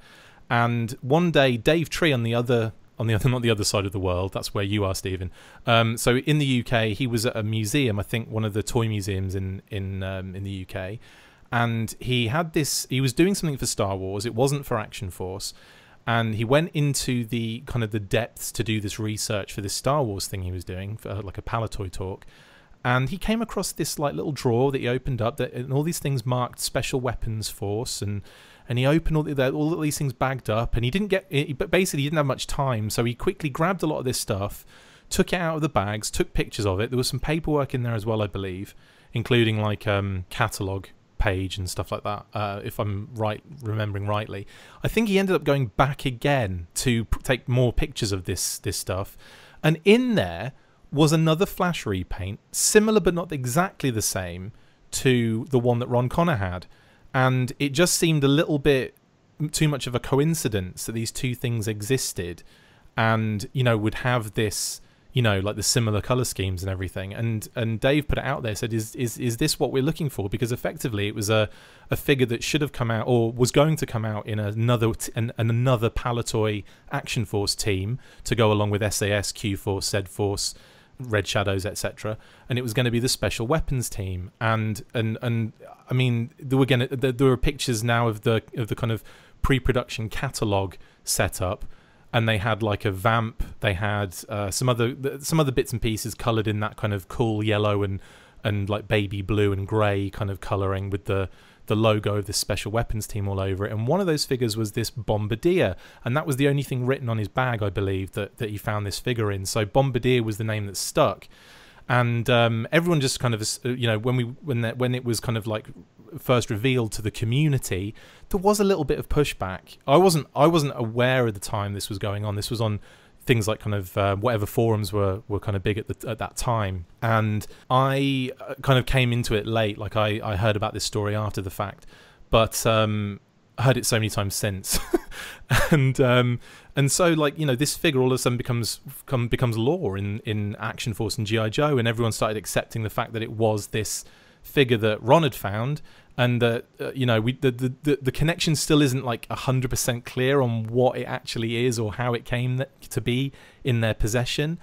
And one day, Dave Tree on the other, not the other side of the world, that's where you are, Stephen. So in the UK, he was at a museum, I think one of the toy museums in the UK. And he was doing something for Star Wars. It wasn't for Action Force. And he went into the kind of the depths to do this research for this Star Wars thing he was doing, for like a Palatoy talk. And he came across this like little drawer that he opened up, and all these things marked Special Weapons Force, and he opened all these things bagged up, and but basically he didn't have much time, so he quickly grabbed a lot of this stuff, took it out of the bags, took pictures of it. There was some paperwork in there as well, I believe, including like catalogue page and stuff like that, if I'm remembering rightly. I think he ended up going back again to take more pictures of this stuff, and in there was another Flash repaint, similar but not exactly the same to the one that Ron Connor had, and it just seemed a little bit too much of a coincidence that these two things existed and, you know, would have this, you know, like the similar color schemes and everything. And Dave put it out there, said, is this what we're looking for? Because effectively it was a figure that should have come out, or was going to come out, in another Palatoy Action Force team to go along with SAS, Q-Force, Z Force, Red Shadows, etc. And it was going to be the Special Weapons team. And I mean, there were pictures now of the kind of pre-production catalog setup. And they had like a vamp. They had some other bits and pieces coloured in that kind of cool yellow and like baby blue and grey kind of colouring with the logo of this Special Weapons team all over it. And one of those figures was this Bombardier, and that was the only thing written on his bag, I believe, that he found this figure in. So Bombardier was the name that stuck. And everyone just kind of, you know, when it was kind of like first revealed to the community, there was a little bit of pushback. I wasn't aware at the time this was going on. This was on things like kind of whatever forums were kind of big at that time, and I kind of came into it late. Like I heard about this story after the fact, but I heard it so many times since. and so, like, you know, this figure all of a sudden becomes law in Action Force and G.I. Joe, and everyone started accepting the fact that it was this figure that Ron had found, and that you know, the connection still isn't like 100% clear on what it actually is or how it came to be in their possession,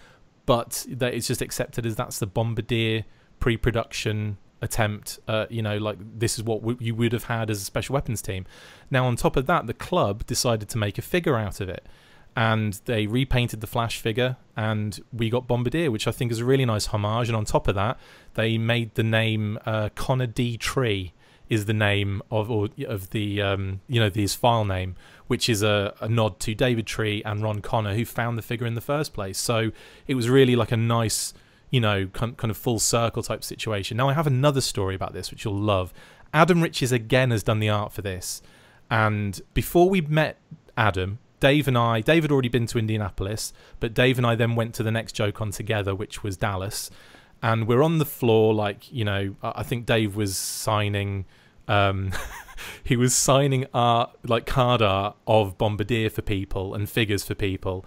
but that it's just accepted as that's the Bombardier pre-production attempt, you know, like this is what you would have had as a special weapons team. Now on top of that, the club decided to make a figure out of it, and they repainted the Flash figure, and we got Bombardier, which I think is a really nice homage. And on top of that, they made the name Connor D. Tree is the name of the you know, his file name, which is a nod to David Tree and Ron Connor, who found the figure in the first place. So it was really like a nice, you know, kind of full circle type situation. Now I have another story about this, which you'll love. Adam Riches again has done the art for this, and before we met Adam, Dave had already been to Indianapolis, but Dave and I then went to the next JoeCon together, which was Dallas, and we're on the floor, like, you know, I think Dave was signing, he was signing art, like card art of Bombardier for people and figures for people,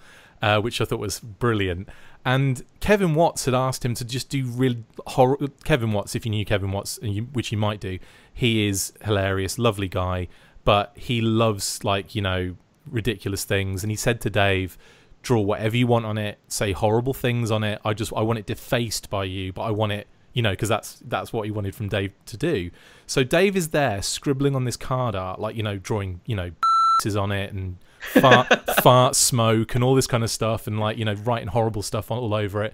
which I thought was brilliant. And Kevin Watts had asked him to just do real horror. Kevin Watts, if you knew Kevin Watts, which you might do, he is hilarious, lovely guy, but he loves, like, you know, ridiculous things. And he said to Dave, draw whatever you want on it, say horrible things on it. I want it defaced by you, but I want it, you know, because that's what he wanted from Dave to do. So Dave is there scribbling on this card art, like, you know, drawing, you know, on it and fart smoke and all this kind of stuff, and, like, you know, writing horrible stuff all over it.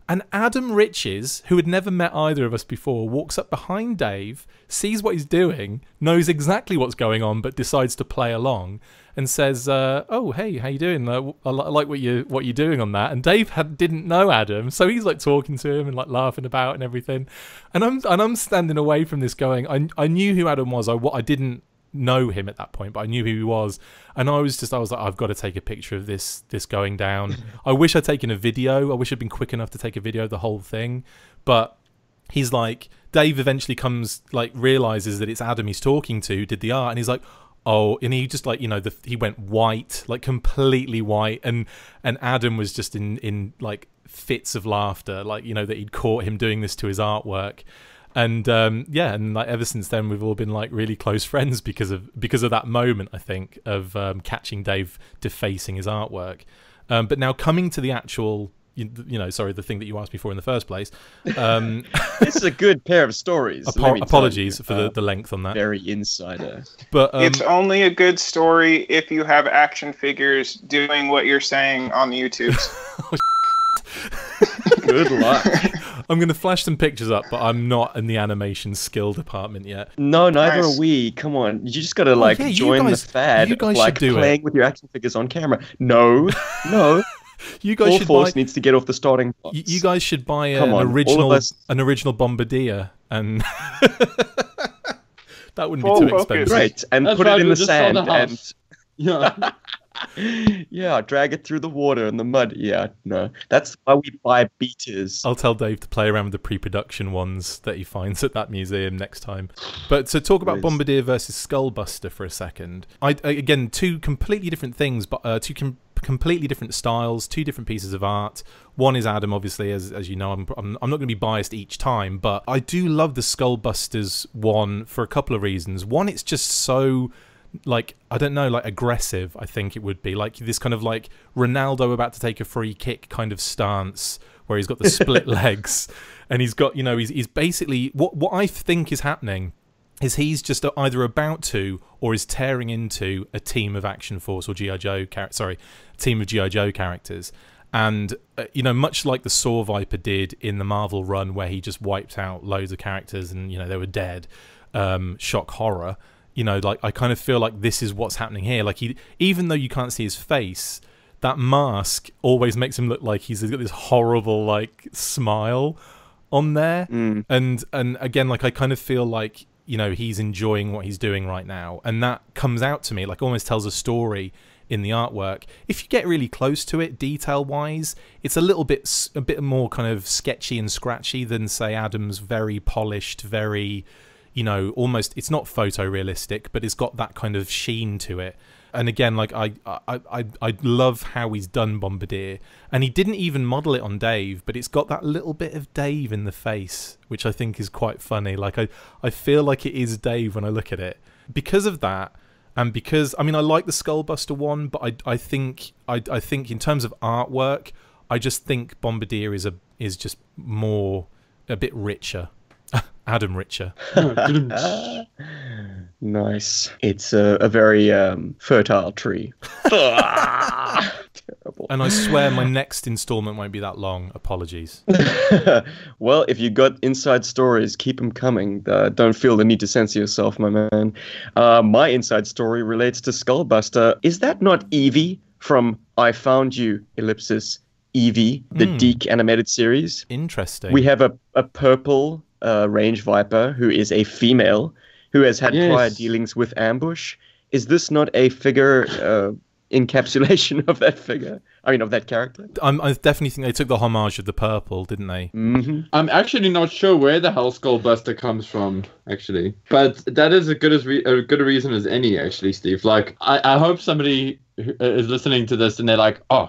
And Adam Riches, who had never met either of us before, walks up behind Dave, sees what he's doing, knows exactly what's going on, but decides to play along, and says, "Oh, hey, how you doing? I like what you're doing on that." And Dave didn't know Adam, so he's like talking to him and like laughing about and everything. And I'm standing away from this, going, I knew who Adam was. I didn't know him at that point, but I knew who he was, and I was like, I've got to take a picture of this going down. I wish I'd taken a video. I wish I'd been quick enough to take a video of the whole thing. But he's like, Dave eventually comes, like, realizes that it's Adam he's talking to, who did the art, and he's like, oh, and he just, like, you know, he went white, like completely white, and Adam was just in like fits of laughter, like, you know, that he'd caught him doing this to his artwork. And yeah, and like ever since then we've all been like really close friends because of that moment, I think, of catching Dave defacing his artwork. But now coming to the actual, you know, sorry, the thing that you asked me for in the first place. This is a good pair of stories. Apologies for the length on that. Very insider. But it's only a good story if you have action figures doing what you're saying on the YouTubes. Good luck. I'm going to flash some pictures up, but I'm not in the animation skill department yet. No, neither are we. Come on. You just got to, like, join the fad of, like, playing with your action figures on camera. No. You guys should Force needs to get off the starting box. You guys should buy an original Bombardier, and that wouldn't be too expensive. Great, and put it in the sand, and yeah, drag it through the water and the mud. Yeah, no, that's why we buy beaters. I'll tell Dave to play around with the pre-production ones that he finds at that museum next time. But to talk about Bombardier versus Skullbuster for a second, again, two completely different things, but completely different styles, two different pieces of art. One is Adam, obviously, as you know. I'm not going to be biased each time, but I do love the Skullbusters one for a couple of reasons. One, it's just so, like, I don't know, like aggressive, I think it would be. Like this kind of like Ronaldo about to take a free kick kind of stance where he's got the split legs, and he's got, you know, he's basically, what I think is happening is he's just either about to or is tearing into a team of Action Force or G.I. Joe, team of G.I. Joe characters. And, you know, much like the Saw Viper did in the Marvel run where he just wiped out loads of characters and, you know, they were dead, shock horror, you know, like, I kind of feel like this is what's happening here. Like, even though you can't see his face, that mask always makes him look like he's got this horrible, like, smile on there. And again, like, I kind of feel like, you know, he's enjoying what he's doing right now, and that comes out to me, like, almost tells a story in the artwork. If you get really close to it, detail-wise, it's a bit more kind of sketchy and scratchy than, say, Adam's very polished, very, you know, almost, it's not photorealistic, but it's got that kind of sheen to it. And again, like, I love how he's done Bombardier, and he didn't even model it on Dave, but it's got that little bit of Dave in the face, which I think is quite funny. Like, I feel like it is Dave when I look at it because of that, and because, I mean, I like the Skullbuster one, but I think in terms of artwork, I just think Bombardier is just more, a bit richer. Adam Richer. Nice. It's a very fertile tree. Terrible. And I swear my next installment won't be that long. Apologies. Well, if you got inside stories, keep them coming. Don't feel the need to censor yourself, my man. My inside story relates to Skullbuster. Is that not Eevee from I Found You, ellipsis, Eevee, the Deke animated series? Interesting. We have a purple range viper who is a female who has had prior dealings with Ambush. Is this not a figure encapsulation of that figure? I mean, of that character? I definitely think they took the homage of the purple, didn't they? Mm-hmm. I'm actually not sure where the hell Skullbuster comes from, actually. But that is a good a reason as any, actually, Steve. Like, I hope somebody is listening to this and they're like, oh,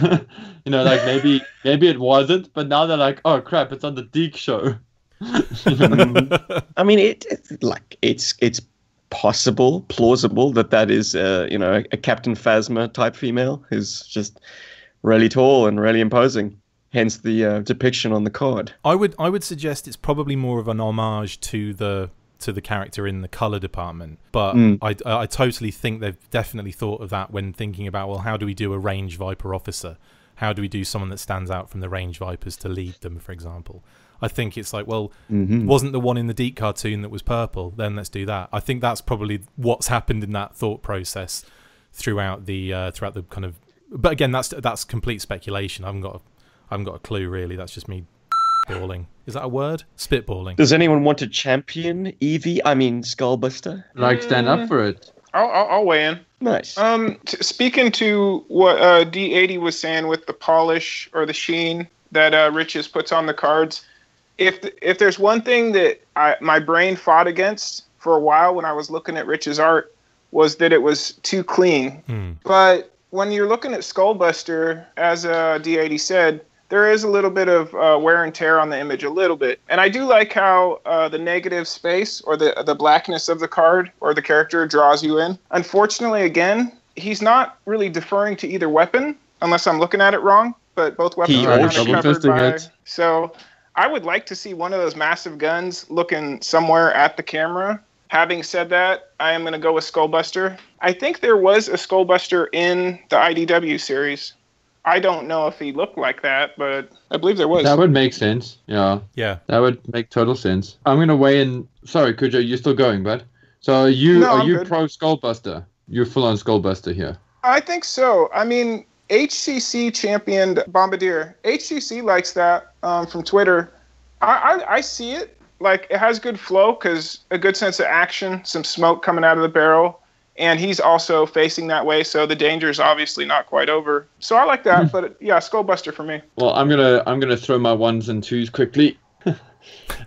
you know, like maybe it wasn't, but now they're like, oh crap, it's on the Deke show. I mean, it's possible, plausible that is, a Captain Phasma type female who's just really tall and really imposing. Hence the depiction on the card. I would suggest it's probably more of an homage to the character in the color department, but I totally think they've definitely thought of that when thinking about, well, how do we do a range viper officer? How do we do someone that stands out from the range vipers to lead them, for example? I think it's like, well, wasn't the one in the Deke cartoon that was purple? Then let's do that. I think that's probably what's happened in that thought process throughout the kind of. But again, that's complete speculation. I haven't got a clue really. That's just me spitballing. Is that a word? Spitballing. Does anyone want to champion Eevee? I mean, Skullbuster? Like, stand up for it. I'll weigh in. Nice. Speaking to what D80 was saying with the polish or the sheen that Riches puts on the cards, if there's one thing that my brain fought against for a while when I was looking at Rich's art, was that it was too clean. But when you're looking at Skullbuster, as D80 said, there is a little bit of wear and tear on the image, a little bit. And I do like how the negative space or the blackness of the card or the character draws you in. Unfortunately, again, he's not really deferring to either weapon, unless I'm looking at it wrong. But both weapons are kind of covered by. So I would like to see one of those massive guns looking somewhere at the camera. Having said that, I am going to go with Skullbuster. I think there was a Skullbuster in the IDW series. I don't know if he looked like that, but I believe there was. That would make sense. Yeah. Yeah. That would make total sense. I'm going to weigh in. Sorry, Kujo, you're still going, bud? So are you good. pro Skullbuster? You're full on Skullbuster here. I think so. I mean, HCC championed Bombardier. HCC likes that from Twitter. I see it. Like, it has good flow because a good sense of action, some smoke coming out of the barrel. And he's also facing that way, so the danger is obviously not quite over. So I like that, but yeah, Skullbuster for me. Well, I'm gonna throw my ones and twos quickly.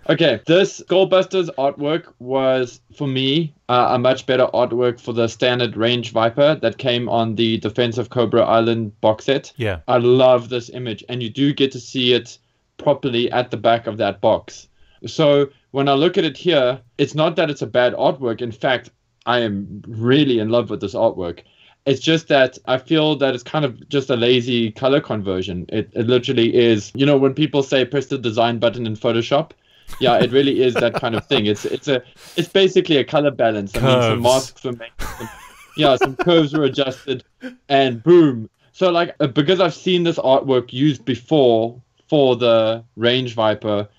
Okay, this Skullbuster's artwork was, for me, a much better artwork for the standard Range Viper that came on the Defensive Cobra Island box set. Yeah. I love this image, and you do get to see it properly at the back of that box. So when I look at it here, it's not that it's a bad artwork. In fact, I am really in love with this artwork. It's just that I feel that it's kind of just a lazy color conversion. It literally is, you know, when people say press the design button in Photoshop, yeah, it really is that kind of thing. It's basically a color balance. I mean, some masks were made, some curves were adjusted, and boom. So like, because I've seen this artwork used before for the Range Viper,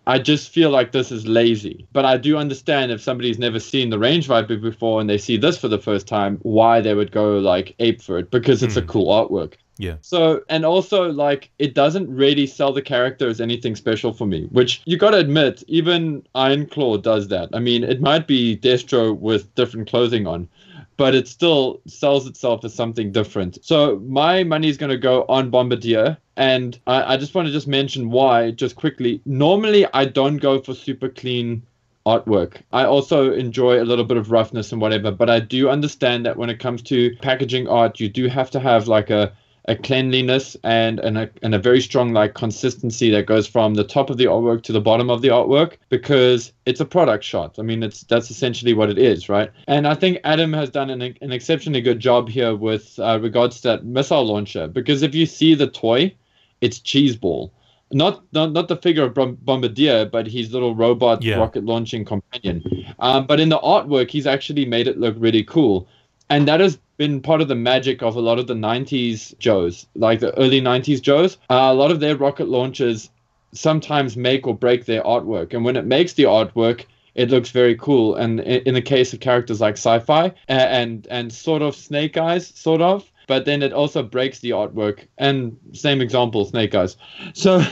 I just feel like this is lazy. But I do understand if somebody's never seen the Range Viper before and they see this for the first time, why they would go like ape for it, because it's a cool artwork. Yeah. So, and also like, it doesn't really sell the character as anything special for me, which you got to admit, even Ironclaw does that. I mean, it might be Destro with different clothing on, but it still sells itself as something different. So my money is going to go on Bombardier. And I just want to mention why, just quickly. Normally, I don't go for super clean artwork. I also enjoy a little bit of roughness and whatever, but I do understand that when it comes to packaging art, you do have to have like a cleanliness and a very strong like consistency that goes from the top of the artwork to the bottom of the artwork, because it's a product shot. I mean, that's essentially what it is, right? And I think Adam has done an exceptionally good job here with regards to that missile launcher, because if you see the toy, it's cheeseball. not the figure of Bombardier, but his little robot rocket launching companion. But in the artwork, he's actually made it look really cool. And that has been part of the magic of a lot of the 90s Joes, like the early 90s Joes. A lot of their rocket launchers sometimes make or break their artwork. And when it makes the artwork, it looks very cool. And in the case of characters like Sci-Fi and sort of Snake Eyes, sort of. But then it also breaks the artwork. And same example, Snake Eyes. So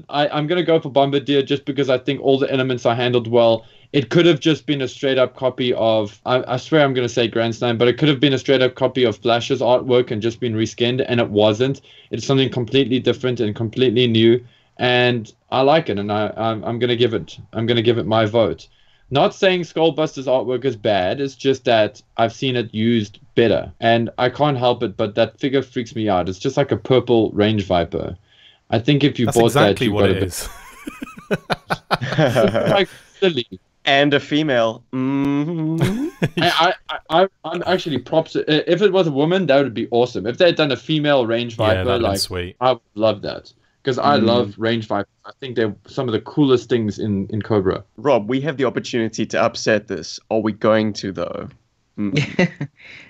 I'm going to go for Bombardier just because I think all the elements are handled well. It could have just been a straight-up copy of... I swear I'm going to say Grand Slam, but it could have been a straight-up copy of Flash's artwork and just been reskinned, and it wasn't. It's something completely different and completely new. And I like it, and I'm gonna give it my vote. Not saying Skullbuster's artwork is bad, it's just that I've seen it used better, and I can't help it, but that figure freaks me out. It's just like a purple range viper. I think if you bought exactly that, you what got it is. It's like silly. And a female. Mm-hmm. I'm actually props. If it was a woman, that would be awesome. If they had done a female range viper, like sweet. I would love that. Because I love range vipers. I think they're some of the coolest things in Cobra. Rob, we have the opportunity to upset this. Are we going to, though?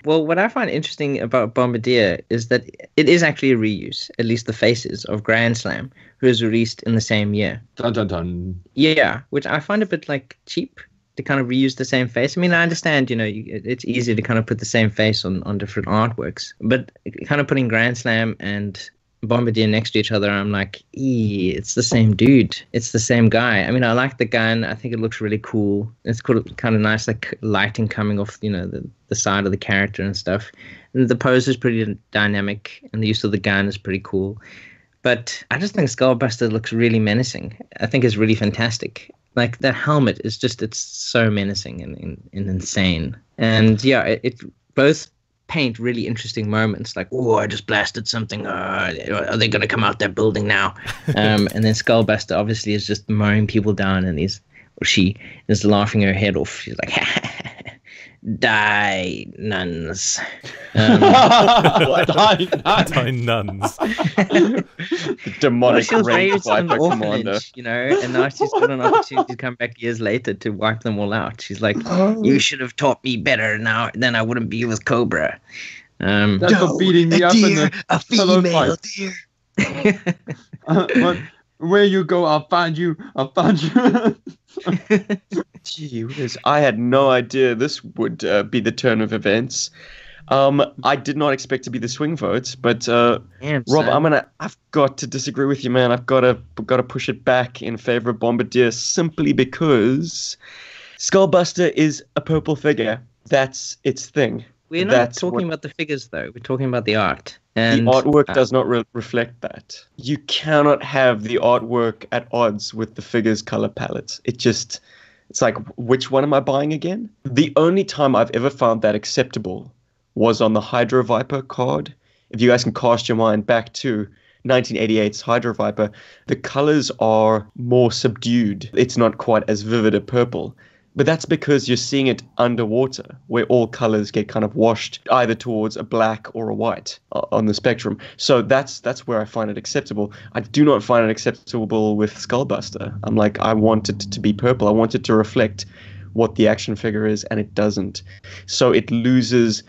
Well, what I find interesting about Bombardier is that it is actually a reuse, at least the faces, of Grand Slam, who was released in the same year. Dun, dun, dun. Yeah, which I find a bit like cheap to kind of reuse the same face. I mean, I understand, it's easy to kind of put the same face on different artworks, but kind of putting Grand Slam and Bombardier next to each other, I'm like, it's the same dude. It's the same guy. I mean, I like the gun. I think it looks really cool. It's kind of nice, like lighting coming off, the side of the character and stuff. And the pose is pretty dynamic, and the use of the gun is pretty cool. But I just think Skullbuster looks really menacing. I think it's really fantastic. Like, that helmet is just, it's so menacing and insane. And yeah, it both paint really interesting moments, like, oh, I just blasted something, are they going to come out that building now? And then Skullbuster obviously is just mowing people down, and she is laughing her head off. She's like, die nuns. Die nuns. The demonic she was range raised in an viper commander. orphanage, and now she's got an opportunity to come back years later to wipe them all out. She's like, you should have taught me better, now then I wouldn't be with Cobra. That's for beating me up in a female deer. Where you go, I'll find you. Gee whiz, I had no idea this would be the turn of events. I did not expect to be the swing votes, but Damn, Rob, son. I've got to disagree with you, man. I've got to push it back in favor of Bombardier simply because Skullbuster is a purple figure. That's its thing. We're not talking about the figures, though. We're talking about the art. And the artwork does not reflect that. You cannot have the artwork at odds with the figure's color palette. It's like, which one am I buying again? The only time I've ever found that acceptable was on the Hydro Viper card. If you guys can cast your mind back to 1988's Hydro Viper, the colors are more subdued. It's not quite as vivid a purple. But that's because you're seeing it underwater, where all colors get kind of washed either towards a black or a white on the spectrum. So that's where I find it acceptable. I do not find it acceptable with Skullbuster. I'm like, I want it to be purple. I want it to reflect what the action figure is, and it doesn't. So it loses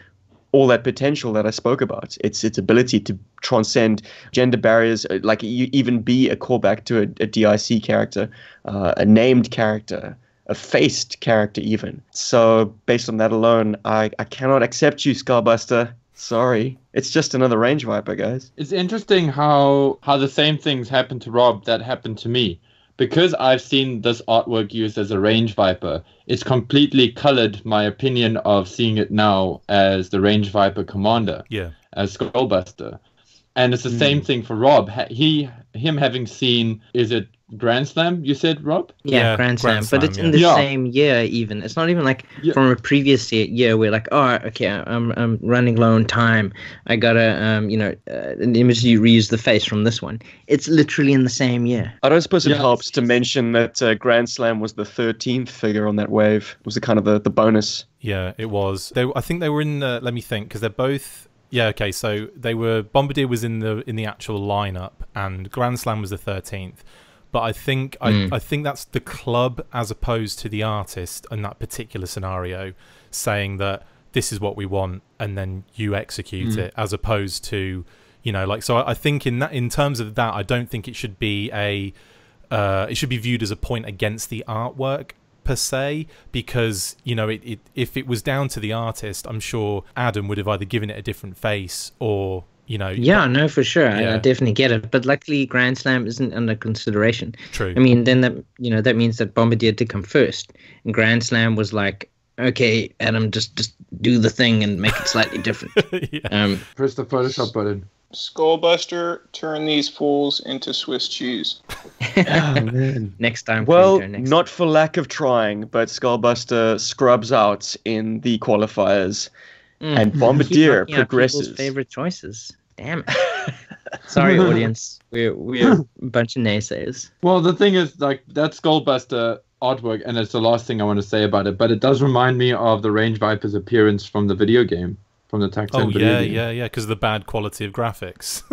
all that potential that I spoke about. Its ability to transcend gender barriers, like even be a callback to a DIC character, a named character, a faced character even. So based on that alone, I cannot accept you, Skullbuster. Sorry. It's just another range viper, guys. It's interesting how the same things happen to Rob that happened to me. Because I've seen this artwork used as a range viper, it's completely colored my opinion of seeing it now as the range viper commander, as Skullbuster. And it's the same thing for Rob. Him having seen, is it Grand Slam, you said, Rob? Yeah, Grand Slam. But it's in the same year even. It's not even like from a previous year where like, oh, okay, I'm running low on time. I gotta, immediately reuse the face from this one. It's literally in the same year. I don't suppose it helps to mention that Grand Slam was the 13th figure on that wave. It was the kind of the bonus. Yeah, it was. I think they were in, let me think, because they're both Yeah, okay. So Bombardier was in the actual lineup, and Grand Slam was the 13th. But I think I think that's the club as opposed to the artist in that particular scenario, saying that this is what we want, and then you execute it, as opposed to, you know, like. So I think in terms of that, I don't think it should be it should be viewed as a point against the artwork per se, because, you know, if it was down to the artist, I'm sure Adam would have either given it a different face or, you know. Yeah, no, for sure. Yeah. I definitely get it. But luckily, Grand Slam isn't under consideration. True. I mean, then that means that Bombardier did come first, and Grand Slam was like, okay, Adam, just do the thing and make it slightly different. Yeah. Press the Photoshop button. Skullbuster, turn these fools into Swiss cheese. Oh, man. Next time. Well, Next time. not for lack of trying, but Skullbuster scrubs out in the qualifiers, and Bombardier Keep knocking out progresses. people's favorite choices. Damn it. Sorry, audience. We're a bunch of naysayers. Well, the thing is, like, that's Skullbuster artwork, and it's the last thing I want to say about it, but it does remind me of the Range Viper's appearance from the video game, from the Tactile video game. Yeah, because of the bad quality of graphics.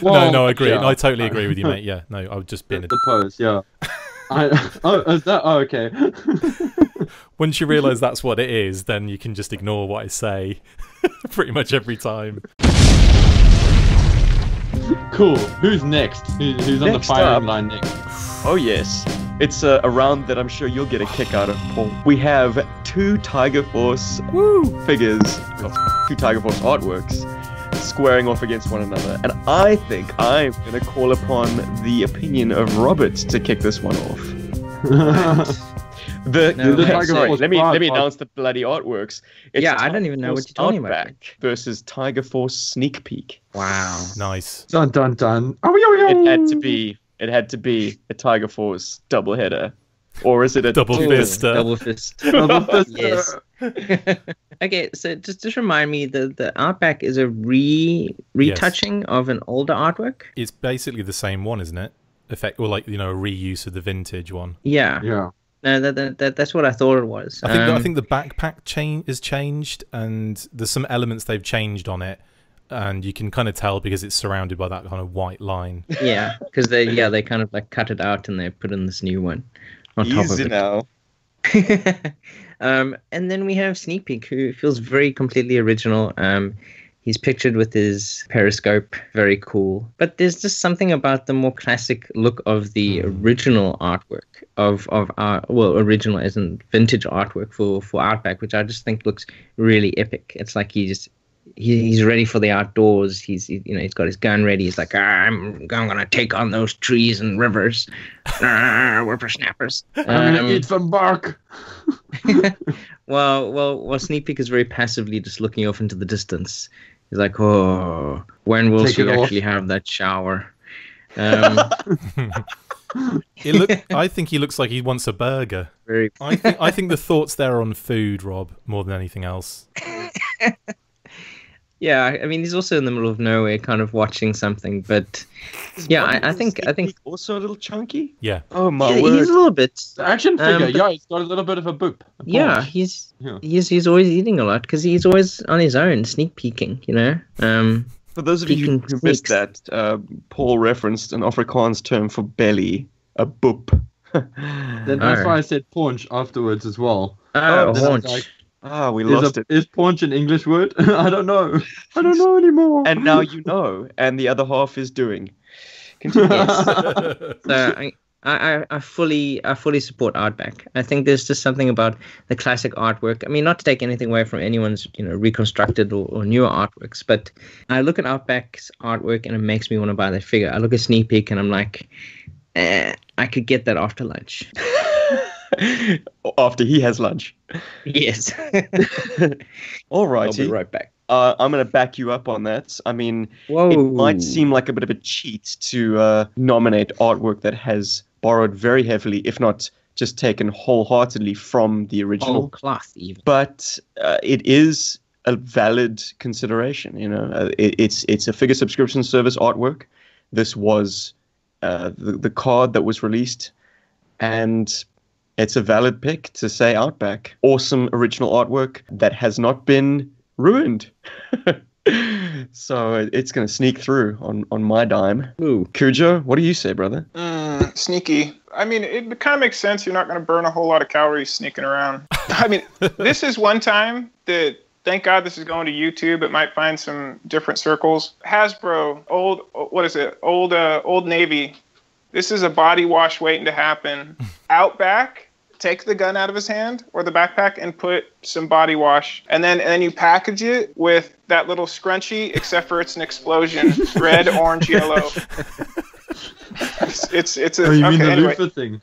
Well, no, I agree. yeah. I totally agree with you, mate. Yeah, no, I would just be The pose, yeah. Is that? Oh, okay. Once you realise that's what it is, then you can just ignore what I say pretty much every time. Cool. Who's next? Who's on the Next firing up. line next? Oh yes, it's a round that I'm sure you'll get a kick out of, Paul. We have two Tiger Force figures, two Tiger Force artworks, squaring off against one another, and I think I'm going to call upon the opinion of Robert to kick this one off. Let me announce the bloody artworks. It's I don't even know what you're talking about. Outback versus Tiger Force Sneak Peek. Wow. Nice. Dun dun dun. It had to be a Tiger Force doubleheader, or is it a Double fist? Double fist. Double fist. Yes. Okay, so just remind me, the Outback is a retouching of an older artwork? It's basically the same one, isn't it? Or like, you know, a reuse of the vintage one. Yeah. Yeah. No, that's what I thought it was. I think the backpack is changed, and there's some elements they've changed on it, and you can kind of tell because it's surrounded by that kind of white line. Yeah, because they kind of like cut it out and they put in this new one on top of Easy it. now. And then we have Sneak Peek, who feels very completely original. He's pictured with his periscope, very cool. But there's just something about the more classic look of the original artwork original as in vintage artwork for Outback, which I just think looks really epic. It's like he's ready for the outdoors. He's got his gun ready. He's like, I'm gonna take on those trees and rivers, whippersnappers. I'm gonna eat some bark. Well, Sneak Peek is very passively just looking off into the distance. He's like, oh, when will she actually have that shower? I think he looks like he wants a burger. I think the thoughts there are on food, Rob, more than anything else. Yeah, I mean, he's also in the middle of nowhere, kind of watching something. But yeah, I think also a little chunky. Yeah. Oh my word! He's a little bit. The action figure, he's got a little bit of a boop. Yeah, he's always eating a lot because he's always on his own, sneak peeking. You know. For those of you who missed that, Paul referenced an Afrikaans term for belly, a boop. That's why I said paunch afterwards as well. Oh, haunch. We lost it. Is paunch an English word? I don't know. I don't know anymore. And now you know, and the other half is doing. Continue. So I fully support Outback. I think there's just something about the classic artwork. I mean, not to take anything away from anyone's reconstructed or newer artworks, but I look at Outback's artwork and it makes me want to buy that figure. I look at Sneak Peek and I'm like, I could get that after lunch. After he has lunch. Yes. All right. I'll be right back. I'm going to back you up on that. I mean, It might seem like a bit of a cheat to nominate artwork that has borrowed very heavily, if not just taken wholeheartedly from the original. Whole cloth, even. But it is a valid consideration. It's a figure subscription service artwork. This was the card that was released, and it's a valid pick to say Outback. Awesome original artwork that has not been ruined. So it's going to sneak through on my dime. Ooh. Cujo, what do you say, brother? Sneaky. I mean, it kind of makes sense. You're not going to burn a whole lot of calories sneaking around. I mean, this is one time that, thank God this is going to YouTube. It might find some different circles. Hasbro, Old Navy. This is a body wash waiting to happen. Outback. Take the gun out of his hand or the backpack and put some body wash, and then you package it with that little scrunchie, except for it's an explosion, red, orange, yellow. It's a. Oh, you mean the anyway. loofah thing?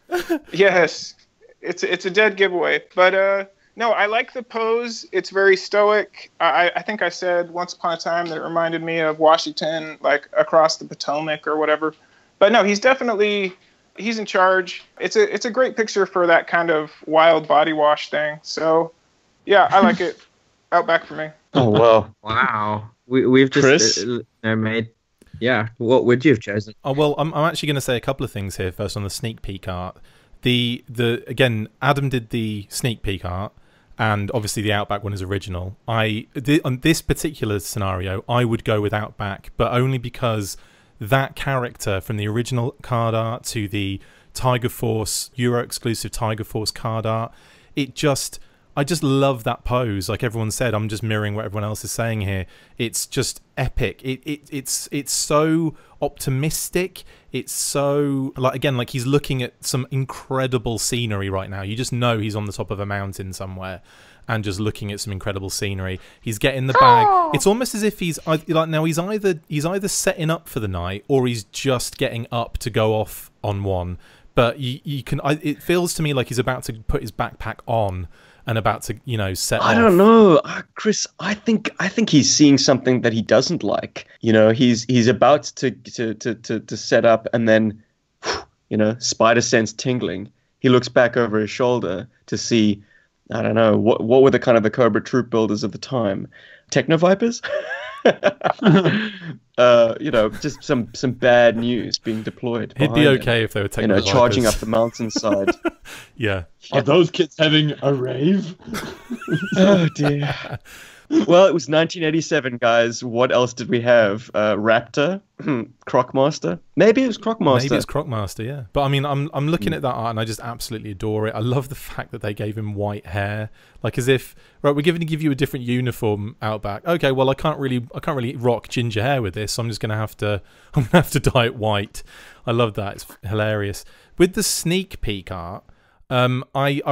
Yes, it's a dead giveaway, but no, I like the pose. It's very stoic. I think I said once upon a time that it reminded me of Washington, like across the Potomac or whatever. But no, he's in charge. It's a great picture for that kind of wild body wash thing. So, yeah, I like it. Outback for me. Oh, wow. Wow. We've just made... Yeah, what would you have chosen? Oh, well, I'm actually going to say a couple of things here. First, on the sneak peek art. Again, Adam did the sneak peek art, and obviously the Outback one is original. On this particular scenario, I would go with Outback, but only because that character from the original card art to the Tiger Force Euro exclusive Tiger Force card art, I just love that pose. Like everyone said, I'm just mirroring what everyone else is saying here. It's just epic. It's so optimistic. It's so like he's looking at some incredible scenery right now. You just know he's on the top of a mountain somewhere and just looking at some incredible scenery. He's getting the bag. It's almost as if he's either setting up for the night or he's just getting up to go off on one. But it feels to me like he's about to put his backpack on and about to, set off. I don't know, Chris. I think he's seeing something that he doesn't like. He's about to set up, and then, spider sense tingling. He looks back over his shoulder to see, I don't know, what were the kind of the Cobra troop builders of the time? Techno Vipers? Just some bad news being deployed. It'd be okay if they were Techno Vipers. Charging up the mountainside. Yeah. Are those kids having a rave? Oh dear. Well, it was 1987, guys. What else did we have? Raptor, Crocmaster. Maybe it was Crocmaster. Maybe it's Crocmaster, yeah. But I mean, I'm looking at that art and I just absolutely adore it. I love the fact that they gave him white hair, like as if right, we're going to give you a different uniform, Outback. Okay, well, I can't really rock ginger hair with this, so I'm gonna have to dye it white. I love that. It's hilarious. With the sneak peek art. I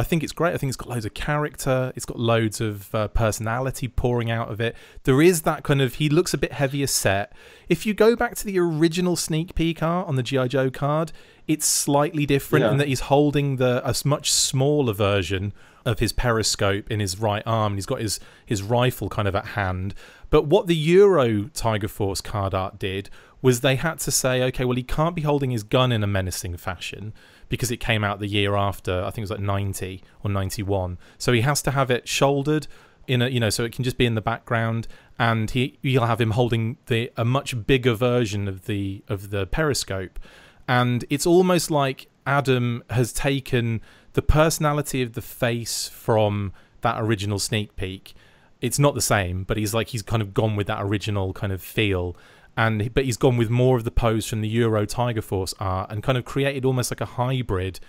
think it's great. I think it's got loads of character. It's got loads of personality pouring out of it. There is that kind of, he looks a bit heavier set. If you go back to the original sneak peek art on the G.I. Joe card, it's slightly different in that he's holding a much smaller version of his periscope in his right arm. And he's got his rifle kind of at hand. But what the Euro Tiger Force card art did was they had to say, okay, well, he can't be holding his gun in a menacing fashion, because it came out the year after. I think it was like 90 or 91. So he has to have it shouldered in a, so it can just be in the background, and you'll have him holding a much bigger version of the periscope. And it's almost like Adam has taken the personality of the face from that original sneak peek. It's not the same, but he's kind of gone with that original kind of feel. But he's gone with more of the pose from the Euro Tiger Force art and kind of created almost like a hybrid.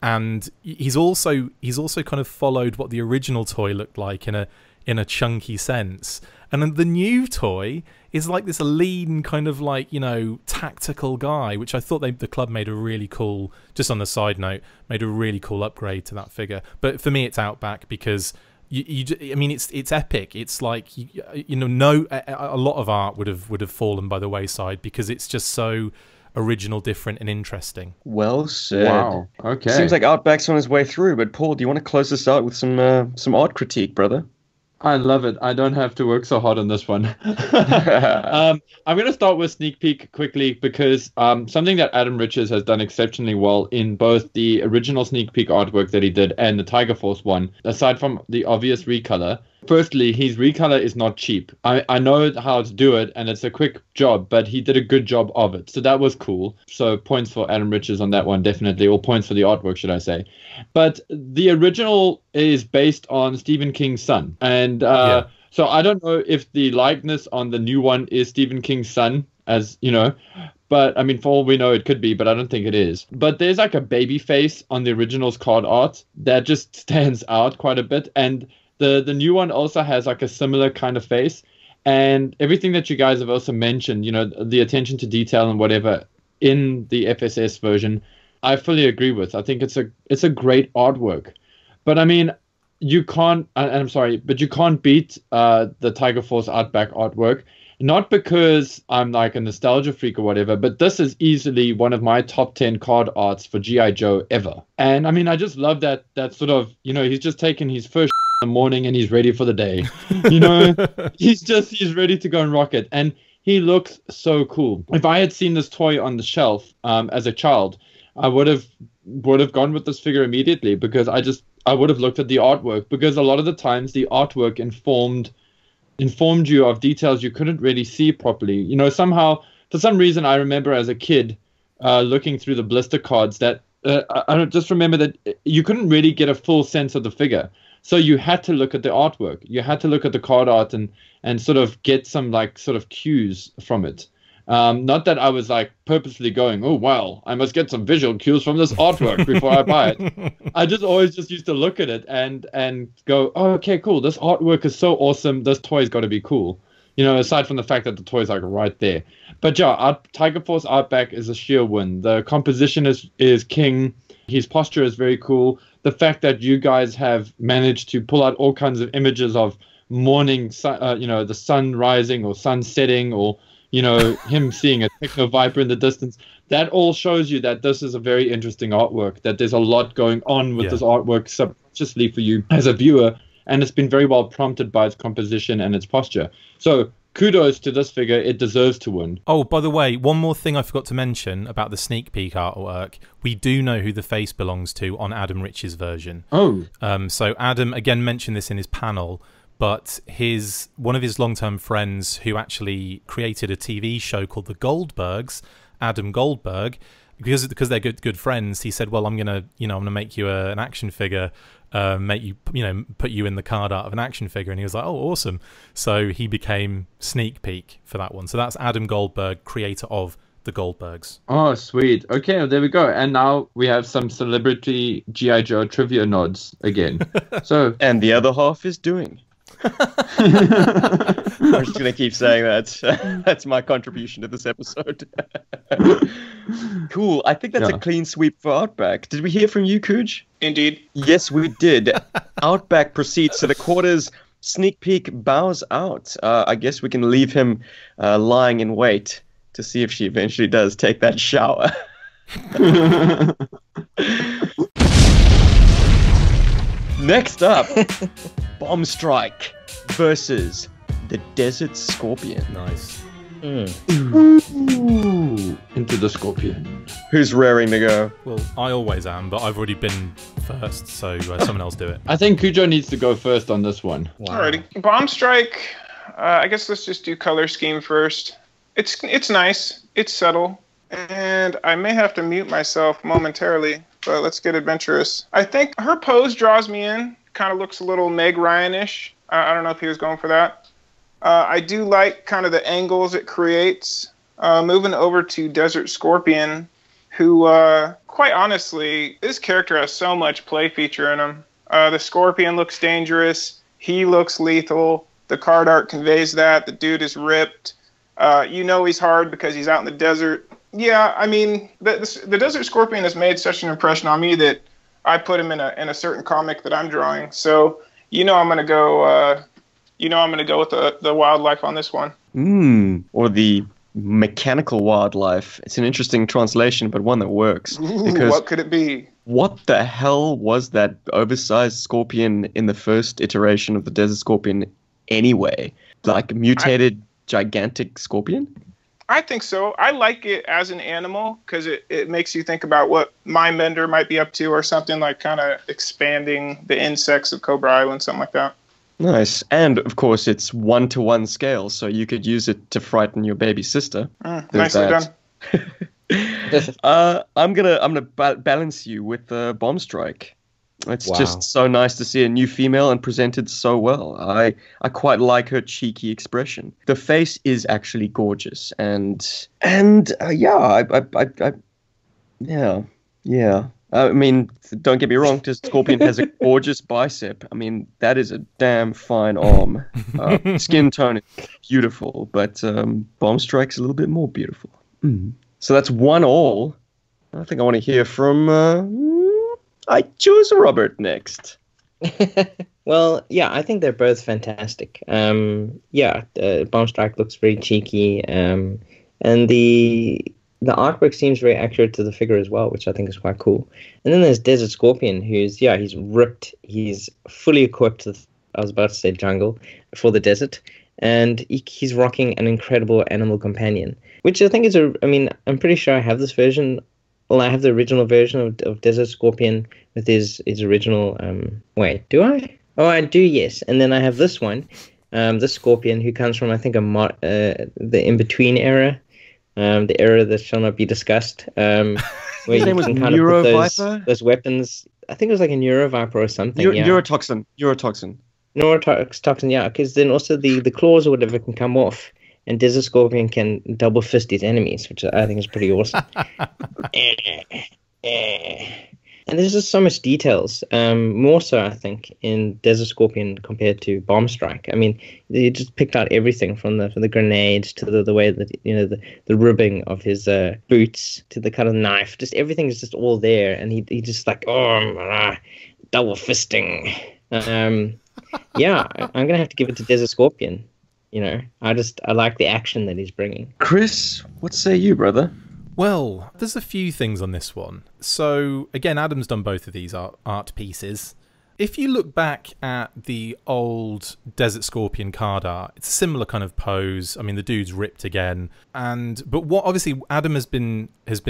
And he's also kind of followed what the original toy looked like in a chunky sense. And then the new toy is like this lean kind of like, tactical guy, which I thought the club made a really cool, just on the side note, made a really cool upgrade to that figure. But for me, it's Outback because it's epic. It's like a lot of art would have fallen by the wayside because it's just so original, different, and interesting. Well said. Wow. Okay. Seems like Outback's on his way through. But Paul, do you want to close this out with some art critique, brother? I love it. I don't have to work so hard on this one. I'm going to start with Sneak Peek quickly because something that Adam Richards has done exceptionally well in both the original Sneak Peek artwork that he did and the Tiger Force one, aside from the obvious recolor. Firstly, his recolor is not cheap. I know how to do it, and it's a quick job, but he did a good job of it. So that was cool. So points for Adam Richards on that one, definitely, or points for the artwork, should I say. But the original is based on Stephen King's son. And So I don't know if the likeness on the new one is Stephen King's son, as you know, but I mean, for all we know, it could be, but I don't think it is. But there's like a baby face on the original's card art that just stands out quite a bit, and the new one also has like a similar kind of face, and everything that you guys have also mentioned, you know, the attention to detail and whatever in the FSS version, I fully agree with. I think it's a great artwork, but I mean, you can't, and I'm sorry, but you can't beat the Tiger Force Outback artwork. Not because I'm like a nostalgia freak or whatever, but this is easily one of my top 10 card arts for G.I. Joe ever. And I mean, I just love that sort of, you know, he's just taken his first in the morning and he's ready for the day. You know, he's ready to go and rock it. And he looks so cool. If I had seen this toy on the shelf as a child, I would have gone with this figure immediately, because I would have looked at the artwork, because a lot of the times the artwork informed you of details you couldn't really see properly. You know, somehow, for some reason, I remember as a kid looking through the blister cards that I don't just remember that you couldn't really get a full sense of the figure. So you had to look at the artwork. You had to look at the card art and sort of get some like sort of cues from it. Not that I was like purposely going, oh, wow, I must get some visual cues from this artwork before I buy it. I just always just used to look at it and go, oh, okay, cool. This artwork is so awesome. This toy's got to be cool. You know, aside from the fact that the toy's like right there. But yeah, Tiger Force Outback is a sheer win. The composition is king. His posture is very cool. The fact that you guys have managed to pull out all kinds of images of morning, you know, the sun rising or sun setting, or you know, him seeing a techno viper in the distance, that all shows you that this is a very interesting artwork, that there's a lot going on with this artwork subconsciously for you as a viewer, and it's been very well prompted by its composition and its posture. So kudos to this figure. It deserves to win. Oh, by the way, one more thing I forgot to mention about the sneak peek artwork. We do know who the face belongs to on Adam Rich's version. Oh. So Adam, again, mentioned this in his panel, but one of his long-term friends who actually created a TV show called The Goldbergs, Adam Goldberg, because they're good friends, he said, well, I'm gonna make you an action figure, put you in the card art of an action figure. And he was like, oh, awesome. So he became Sneak Peek for that one. So that's Adam Goldberg, creator of The Goldbergs. Oh, sweet. Okay, well, there we go. And now we have some celebrity G.I. Joe trivia nods again. So, and the other half is doing. I'm just going to keep saying that. That's my contribution to this episode. Cool. I think that's a clean sweep for Outback. Did we hear from you, Cooge? Indeed. Yes, we did. Outback proceeds to the quarters. Sneak Peek bows out. I guess we can leave him lying in wait to see if she eventually does take that shower. Next up, Bomb Strike versus the Desert Scorpion. Nice. Ooh, into the Scorpion. Who's raring to go? Well, I always am, but I've already been first, so someone else do it. I think Cujo needs to go first on this one. Wow. Alrighty. Bomb Strike, I guess let's just do color scheme first. It's nice. It's subtle. And I may have to mute myself momentarily, but let's get adventurous. I think her pose draws me in. Kind of looks a little Meg Ryan-ish. I don't know if he was going for that. I do like kind of the angles it creates. Moving over to Desert Scorpion, who, quite honestly, this character has so much play feature in him. The Scorpion looks dangerous. He looks lethal. The card art conveys that. The dude is ripped. You know he's hard because he's out in the desert. Yeah, I mean, the Desert Scorpion has made such an impression on me that I put him in a certain comic that I'm drawing. So I'm gonna go. I'm gonna go with the wildlife on this one. Or the mechanical wildlife. It's an interesting translation, but one that works. Ooh, what could it be? What the hell was that oversized scorpion in the first iteration of the Desert Scorpion anyway? Like mutated gigantic scorpion? I think so. I like it as an animal because it makes you think about what Mindbender might be up to, or something like kind of expanding the insects of Cobra Island, something like that. Nice. And of course it's 1-to-1 scale, so you could use it to frighten your baby sister. Nicely done. I'm gonna balance you with Bomb Strike. It's Wow. just so nice to see a new female and presented so well. I quite like her cheeky expression. The face is actually gorgeous, and yeah. I mean, don't get me wrong. Desert Scorpion has a gorgeous bicep. I mean, that is a damn fine arm. Skin tone is beautiful, but Bomb Strike's a little bit more beautiful. So that's 1-1. I think I want to hear from. I choose Robert next. Well, yeah, I think they're both fantastic. Bomb Strike looks very cheeky, and the artwork seems very accurate to the figure as well, which I think is quite cool. And then there's Desert Scorpion, he's ripped, he's fully equipped. I was about to say jungle for the desert, and he's rocking an incredible animal companion, which I think is I'm pretty sure I have this version. Well, I have the original version of Desert Scorpion with his original. Wait, do I? Oh, I do. Yes, and then I have this one, this Scorpion who comes from, I think, the in between era, the era that shall not be discussed. Where you can kind of put those weapons. I think it was like a Neuroviper or something. Neurotoxin. Neurotoxin, yeah, because then also the claws or whatever can come off. And Desert Scorpion can double fist his enemies, which I think is pretty awesome. And there's just so much details, more so I think in Desert Scorpion compared to Bomb Strike. I mean, they just picked out everything from the grenades to the way that the ribbing of his boots to the kind of knife. Just everything is just all there, and he just like double fisting. I'm gonna have to give it to Desert Scorpion. I like the action that he's bringing. Chris, what say you, brother? Well, there's a few things on this one. So, again, Adam's done both of these art pieces. If you look back at the old Desert Scorpion card art, it's a similar kind of pose. I mean, the dude's ripped again. But what obviously Adam has been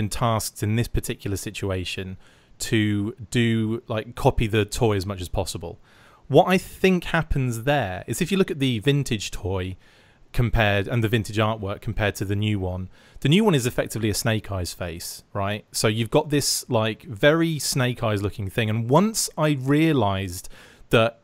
tasked in this particular situation to do, like, copy the toy as much as possible. What I think happens there is if you look at the vintage toy and the vintage artwork compared to the new one is effectively a Snake Eyes face, right? So you've got this like very Snake Eyes looking thing. And once I realized that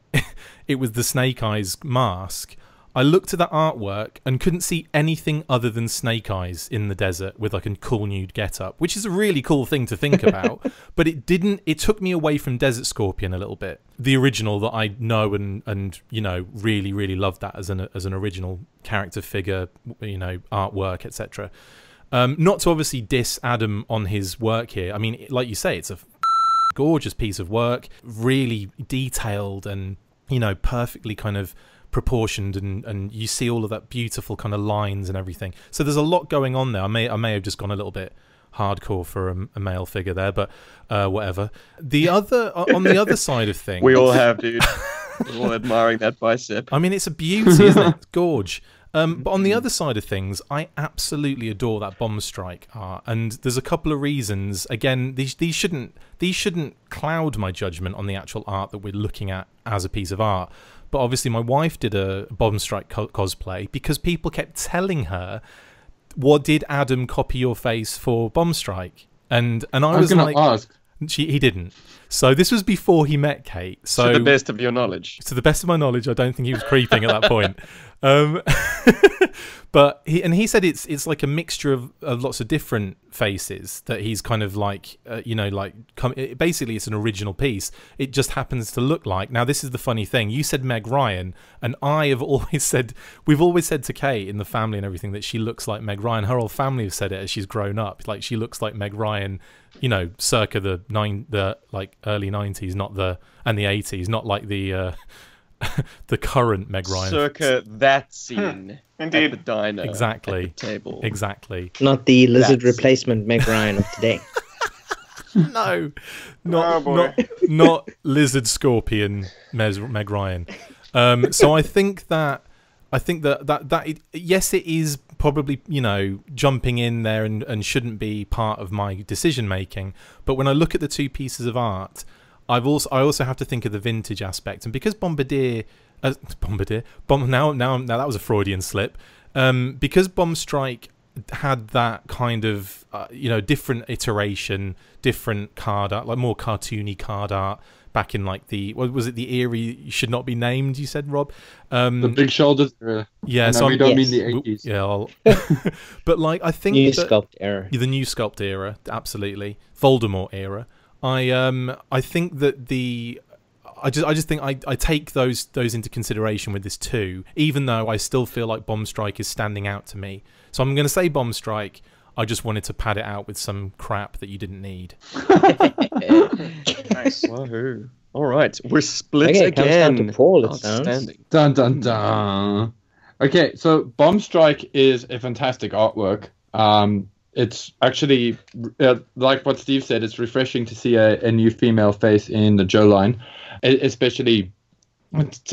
it was the Snake Eyes mask, I looked at that artwork and couldn't see anything other than Snake Eyes in the desert with like a cool nude getup, which is a really cool thing to think about. But it took me away from Desert Scorpion a little bit. The original that I know and really, really loved that as an original character figure, artwork, etc. Not to obviously diss Adam on his work here. I mean, like you say, it's a gorgeous piece of work, really detailed and, perfectly kind of proportioned, and you see all of that beautiful kind of lines and everything. So there's a lot going on there. I may have just gone a little bit hardcore for a male figure there, but whatever. On the other side of things, we all have, dude. We're all admiring that bicep. I mean, it's a beauty, isn't it? It's gorge. But on the other side of things, I absolutely adore that Bomb Strike art, and there's a couple of reasons. Again, these shouldn't cloud my judgment on the actual art that we're looking at as a piece of art. But obviously, my wife did a Bomb Strike cosplay because people kept telling her, "What did Adam copy your face for Bomb Strike?" And I was like, ask. He didn't. So this was before he met Kate. So to the best of your knowledge. To the best of my knowledge, I don't think he was creeping at that point. But he said it's like a mixture of lots of different faces that he's kind of like, basically it's an original piece. It just happens to look like. Now, this is the funny thing. You said Meg Ryan, and we've always said to Kate in the family and everything that she looks like Meg Ryan. Her whole family have said it as she's grown up. Like, she looks like Meg Ryan, circa the early 90s, and the 80s, not like the the current Meg Ryan. Circa that scene. Indeed. At the diner. Exactly. At the table. Exactly. Not the lizard replacement Meg Ryan of today. No. Not lizard scorpion Meg Ryan. So I think that yes, it is probably, jumping in there and shouldn't be part of my decision making. But when I look at the two pieces of art, I also have to think of the vintage aspect, and because now that was a Freudian slip. Because Bomb Strike had that kind of different iteration, different card art, like more cartoony card art, back in like what was it, the era you should not be named, you said, Rob? The big shoulders era. Yeah, so we don't mean the 80s. Yeah, but like I think new sculpt era. The new sculpt era, absolutely. Voldemort era. I think that I just think I take those into consideration with this too, even though I still feel like Bomb Strike is standing out to me. So I'm going to say Bomb Strike. I just wanted to pad it out with some crap that you didn't need. Nice. Wahoo. All right, we're split again. It comes down to Paul, it sounds. Outstanding. Dun dun dun. Okay, so Bomb Strike is a fantastic artwork. It's actually, like what Steve said, it's refreshing to see a new female face in the Joe line, especially.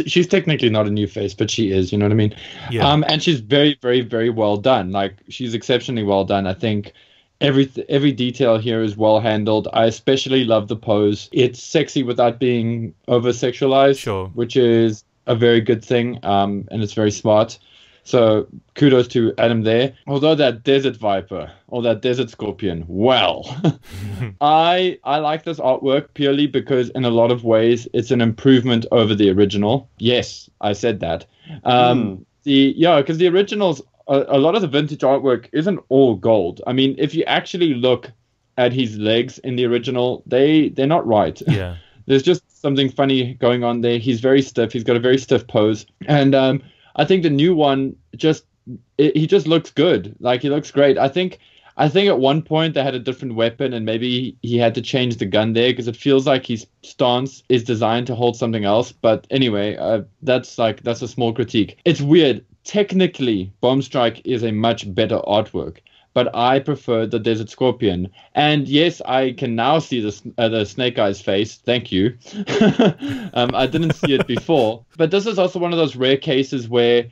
She's technically not a new face, but she is, you know what I mean? Yeah. And she's very, very, very well done. Like, she's exceptionally well done. I think every detail here is well handled. I especially love the pose. It's sexy without being over-sexualized, Sure. which is a very good thing, and it's very smart. So kudos to Adam there. Although that desert viper or that desert scorpion, well, I like this artwork purely because in a lot of ways it's an improvement over the original. Yes, I said that. Because the originals, a lot of the vintage artwork isn't all gold. I mean, if you actually look at his legs in the original, they're not right. Yeah. There's just something funny going on there. He's very stiff. He's got a very stiff pose. And I think the new one he just looks good. Like, he looks great. I think at one point they had a different weapon and maybe he had to change the gun there because it feels like his stance is designed to hold something else. But anyway, that's a small critique. It's weird. Technically, Bomb Strike is a much better artwork, but I prefer the Desert Scorpion. And yes, I can now see the Snake Eyes face. Thank you. I didn't see it before. But this is also one of those rare cases where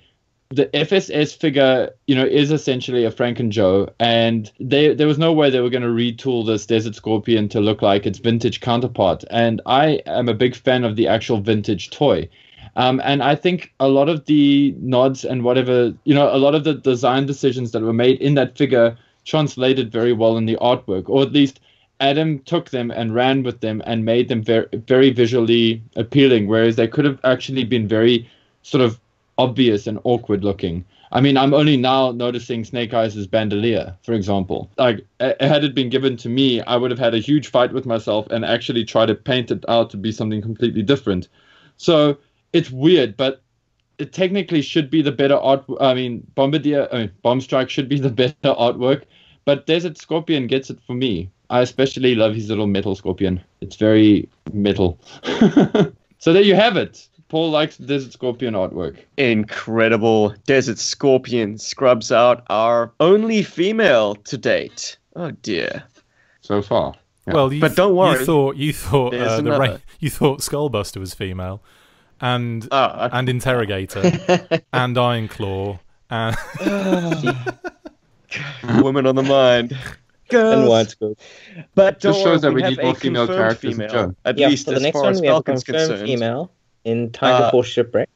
the FSS figure, is essentially a Frank and Joe, and there was no way they were going to retool this Desert Scorpion to look like its vintage counterpart. And I am a big fan of the actual vintage toy. And I think a lot of the nods and whatever, a lot of the design decisions that were made in that figure translated very well in the artwork, or at least Adam took them and ran with them and made them very, very visually appealing, whereas they could have actually been very sort of obvious and awkward looking. I mean, I'm only now noticing Snake Eyes' bandolier, for example. Like, had it been given to me, I would have had a huge fight with myself and actually try to paint it out to be something completely different. So it's weird, but it technically should be the better art. I mean, Bomb Strike should be the better artwork, but Desert Scorpion gets it for me. I especially love his little metal scorpion. It's very metal. So there you have it. Paul likes Desert Scorpion artwork. Incredible. Desert Scorpion scrubs out our only female to date. Oh dear. So far. Yeah. Well, but don't worry. You thought Skullbuster was female, and Interrogator, and Iron Claw, and woman on the mind. Girls. And wide scope. But just shows that we have need more female characters. Female, at yeah, least for the as next far one as we have a Falcon's confirmed concerned. female in Tiger Force Shipwreck.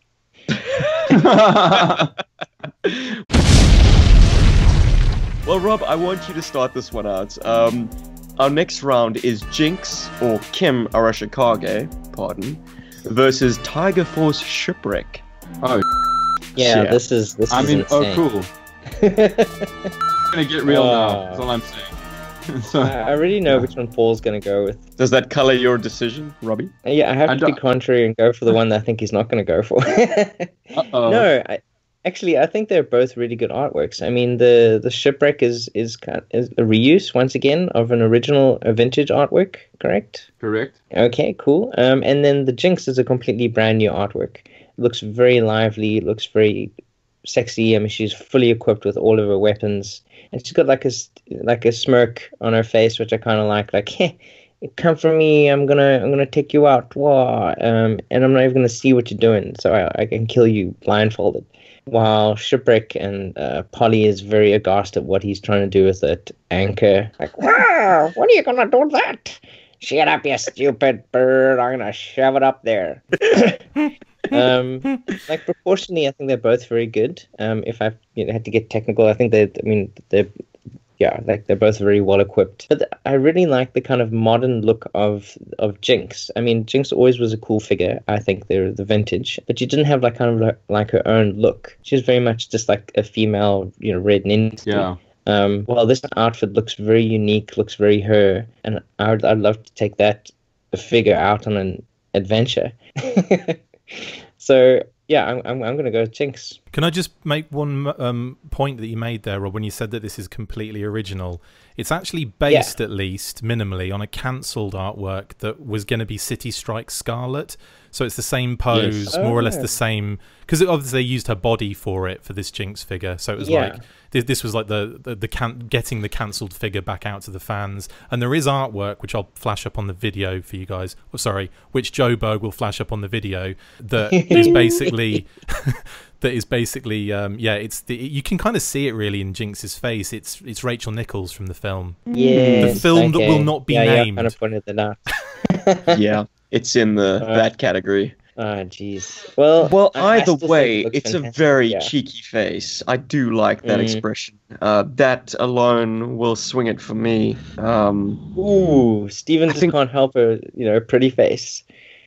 Well, Rob, I want you to start this one out. Our next round is Jinx, or Kim Arashikage, versus Tiger Force Shipwreck. Oh, yeah, this is insane. cool. Gonna get real now. That's all I'm saying. So, I already know which one Paul's going to go with. Does that color your decision, Robbie? Yeah, I have to be contrary and go for the one that I think he's not going to go for. No, I think they're both really good artworks. I mean, the Shipwreck is a reuse, once again, of an original vintage artwork, correct? Correct. Okay, cool. And then the Jinx is a completely brand new artwork. It looks very lively, looks very sexy. I mean, she's fully equipped with all of her weapons. And she's got like a smirk on her face, which I kind of like, hey, come for me, I'm gonna take you out, and I'm not even gonna see what you're doing, so I can kill you blindfolded. While Shipwreck and Polly is very aghast at what he's trying to do with that anchor. Like, wow, what are you gonna do with that? Shut up, you stupid bird! I'm gonna shove it up there. Like, proportionally, I think they're both very good. If I had to get technical, I think they're yeah, like they're both very well equipped. But I really like the kind of modern look of Jinx. I mean, Jinx always was a cool figure. I think they're the vintage, but she didn't have like kind of like her own look. She was very much just like a female, red ninja. Yeah. Well, this outfit looks very unique, looks very her, and I'd love to take that figure out on an adventure. So yeah, I'm going to go with Jinx. Can I just make one point that you made there, Rob, when you said that this is completely original? It's actually based, at least minimally, on a cancelled artwork that was going to be City Strike Scarlet. So it's the same pose, more or less the same, because obviously they used her body for it, for this Jinx figure. So it was like this was like getting the cancelled figure back out to the fans. And there is artwork which I'll flash up on the video for you guys. Oh, sorry, which Joburg will flash up on the video that is basically. You can kind of see it really in Jinx's face. It's Rachel Nichols from the film. Yeah, the film that will not be named. Kind of pointed that out. Yeah, it's in that category. Oh, jeez. Well, either way, it's fantastic. a very cheeky face. I do like that expression. That alone will swing it for me. Ooh, Steven just can't help a pretty face.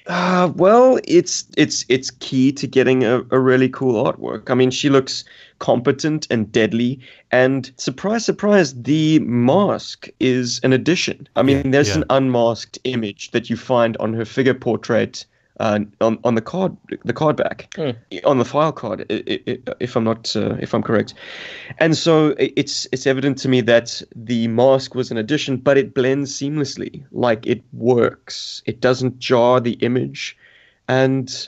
Well, it's key to getting a really cool artwork. I mean, she looks competent and deadly, and surprise, surprise, the mask is an addition. I mean, there's an unmasked image that you find on her figure portrait on the card back, on the file card, if I'm correct. And so it's evident to me that the mask was an addition, but it blends seamlessly. Like, it works. It doesn't jar the image, and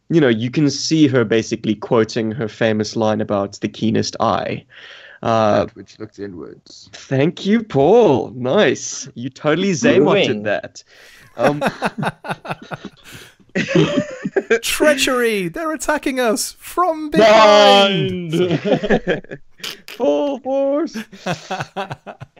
you can see her basically quoting her famous line about the keenest eye. Which looks inwards. Thank you, Paul. Nice. You totally Zaymotted that. Treachery! They're attacking us from behind. Full force.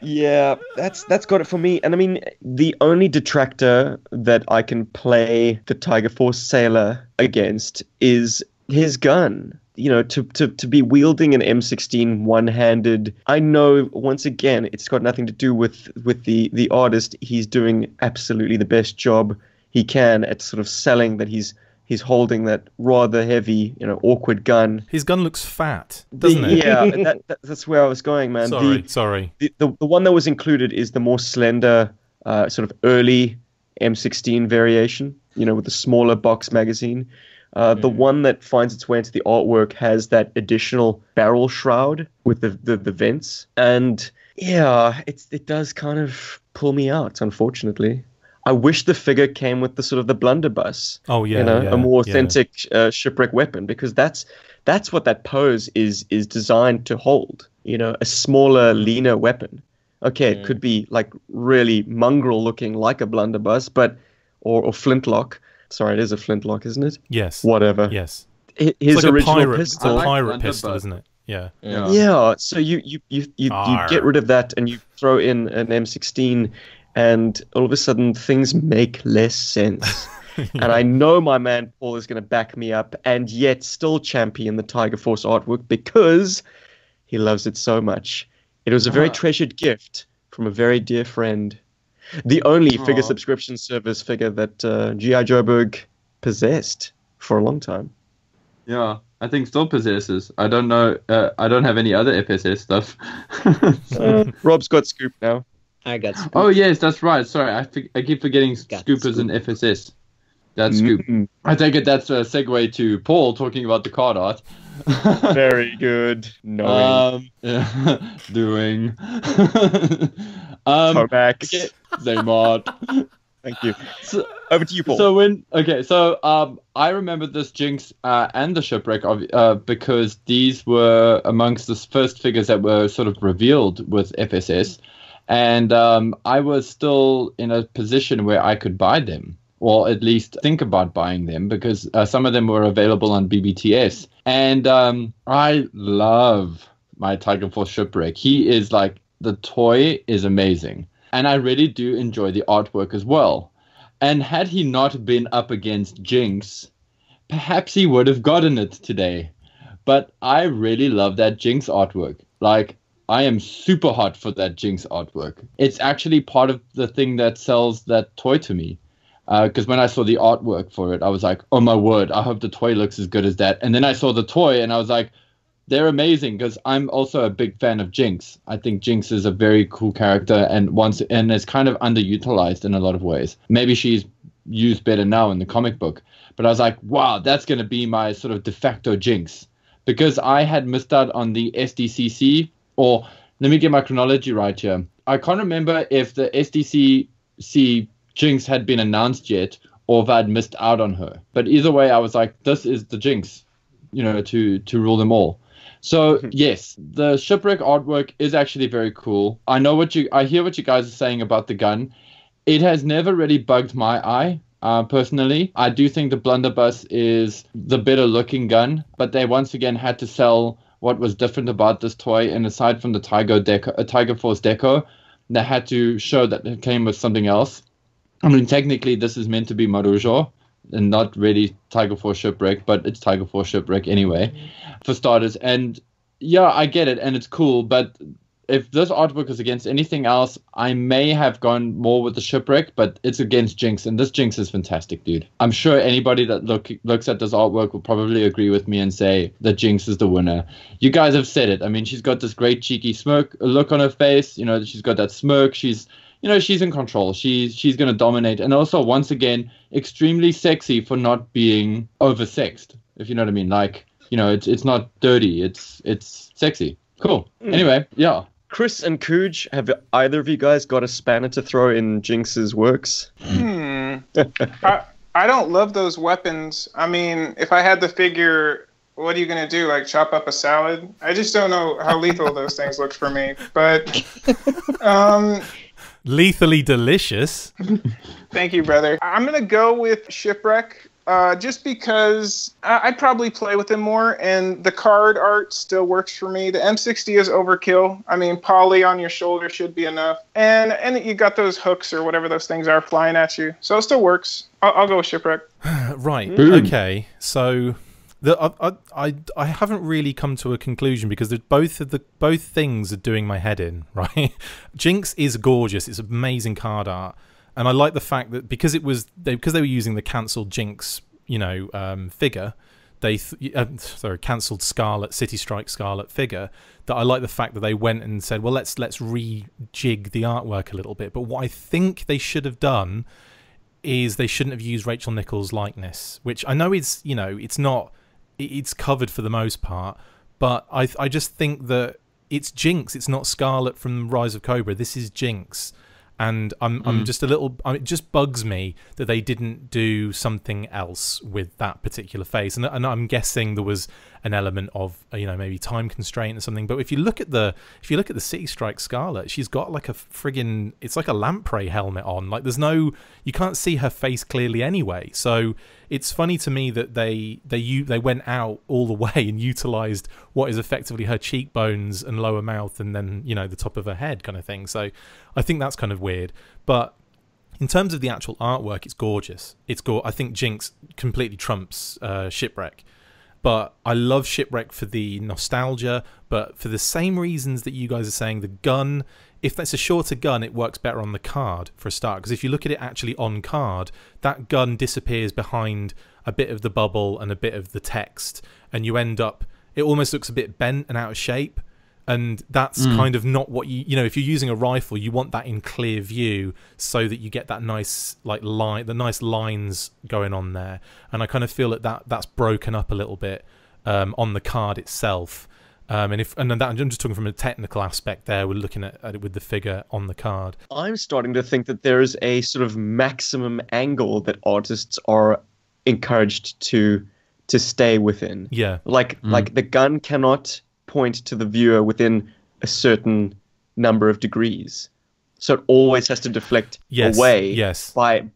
Yeah, that's got it for me. And I mean, the only detractor that I can play the Tiger Force sailor against is his gun. To be wielding an M16 one-handed. I know, once again, it's got nothing to do with the artist. He's doing absolutely the best job he can at sort of selling that he's holding that rather heavy, awkward gun. His gun looks fat, doesn't it? Yeah, that's where I was going, man. Sorry. The one that was included is the more slender, sort of early M16 variation, with the smaller box magazine. The one that finds its way into the artwork has that additional barrel shroud with the vents. And yeah, it does kind of pull me out, unfortunately. I wish the figure came with the sort of the blunderbuss. Oh yeah, a more authentic shipwreck weapon, because that's what that pose is designed to hold. A smaller, leaner weapon. Okay, it could be like really mongrel looking like a blunderbuss, but or flintlock. Sorry, it is a flintlock, isn't it? Yes. Whatever. Yes. His like original pistol. It's a pirate pistol, isn't it? Yeah. Yeah. So you get rid of that and you throw in an M16. And all of a sudden, things make less sense. And I know my man Paul is going to back me up and yet still champion the Tiger Force artwork because he loves it so much. It was a very treasured gift from a very dear friend. The only figure subscription service figure that G.I. Joburg possessed for a long time. Yeah, I think still possesses. I don't know. I don't have any other FSS stuff. Rob's got Scoop now. I got Scoop. Oh yes, that's right. Sorry, I keep forgetting Scoopers and FSS. That's Scoop. I take it that's a segue to Paul talking about the card art. Very good. Knowing. Doing. Tomax. Okay. Zaymot. Thank you. So, over to you, Paul. So I remember this Jinx and the Shipwreck because these were amongst the first figures that were sort of revealed with FSS. And I was still in a position where I could buy them, or at least think about buying them, because some of them were available on BBTS. And I love my Tiger Force Shipwreck. He is like, the toy is amazing. And I really do enjoy the artwork as well. And had he not been up against Jinx, perhaps he would have gotten it today. But I really love that Jinx artwork. Like, I am super hot for that Jinx artwork. It's actually part of the thing that sells that toy to me. Because when I saw the artwork for it, I was like, oh my word, I hope the toy looks as good as that. And then I saw the toy and I was like, they're amazing, because I'm also a big fan of Jinx. I think Jinx is a very cool character and is kind of underutilized in a lot of ways. Maybe she's used better now in the comic book. But I was like, wow, that's going to be my sort of de facto Jinx. Because I had missed out on the SDCC, or let me get my chronology right here. I can't remember if the SDCC Jinx had been announced yet, or if I'd missed out on her. But either way, I was like, this is the Jinx, to rule them all. So yes, the shipwreck artwork is actually very cool. I hear what you guys are saying about the gun. It has never really bugged my eye. Personally, I do think the blunderbuss is the better looking gun, but they once again had to sell what was different about this toy. And aside from the Tiger Force deco, they had to show that it came with something else. I mean, technically, this is meant to be Marujo and not really Tiger Force Shipwreck, but it's Tiger Force Shipwreck anyway, for starters. And yeah, I get it, and it's cool, but if this artwork is against anything else, I may have gone more with the Shipwreck, but it's against Jinx, and this Jinx is fantastic, dude. I'm sure anybody that looks at this artwork will probably agree with me and say that Jinx is the winner. You guys have said it. I mean, she's got this great cheeky look on her face. She's got that smirk. She's in control. She's going to dominate. And also, once again, extremely sexy for not being oversexed, if you know what I mean. Like, it's not dirty. It's sexy. Cool. Anyway, yeah. Chris and Cooge, have either of you guys got a spanner to throw in Jinx's works? I don't love those weapons. I mean, if I had the figure, what are you going to do? Like, chop up a salad? I just don't know how lethal those things look for me. But, lethally delicious. Thank you, brother. I'm going to go with Shipwreck. Just because I'd probably play with him more, and the card art still works for me. The M60 is overkill. I mean, poly on your shoulder should be enough. And you got those hooks or whatever those things are flying at you. So it still works. I'll go with Shipwreck. Right. Okay. So I haven't really come to a conclusion, because both things are doing my head in, right? Jinx is gorgeous. It's amazing card art. And I like the fact that because they were using the cancelled Jinx, figure, cancelled City Strike Scarlet figure, that I like the fact that they went and said, well, let's rejig the artwork a little bit. But what I think they should have done is they shouldn't have used Rachel Nichols' likeness, which I know it's it's covered for the most part, but I just think that it's Jinx. It's not Scarlet from Rise of Cobra. This is Jinx. And I'm just a little. It just bugs me that they didn't do something else with that particular face. And I'm guessing there was an element of maybe time constraint or something. But if you look at the City Strike Scarlet, she's got like a friggin'. It's like a lamprey helmet on. Like you can't see her face clearly anyway. So it's funny to me that they went out all the way and utilized what is effectively her cheekbones and lower mouth, and then the top of her head kind of thing. So I think that's kind of weird. But in terms of the actual artwork, it's gorgeous. I think Jinx completely trumps Shipwreck. But I love Shipwreck for the nostalgia, but for the same reasons that you guys are saying, the gun, if that's a shorter gun, it works better on the card for a start. Because if you look at it actually on card, that gun disappears behind a bit of the bubble and a bit of the text, and you end up, it almost looks a bit bent and out of shape. And that's kind of not what if you're using a rifle, you want that in clear view so that you get that nice the nice lines going on there. And I kind of feel that's broken up a little bit on the card itself. I'm just talking from a technical aspect there. We're looking at it with the figure on the card. I'm starting to think that there is a sort of maximum angle that artists are encouraged to stay within. Yeah. Like the gun cannot point to the viewer within a certain number of degrees, so it always has to deflect away by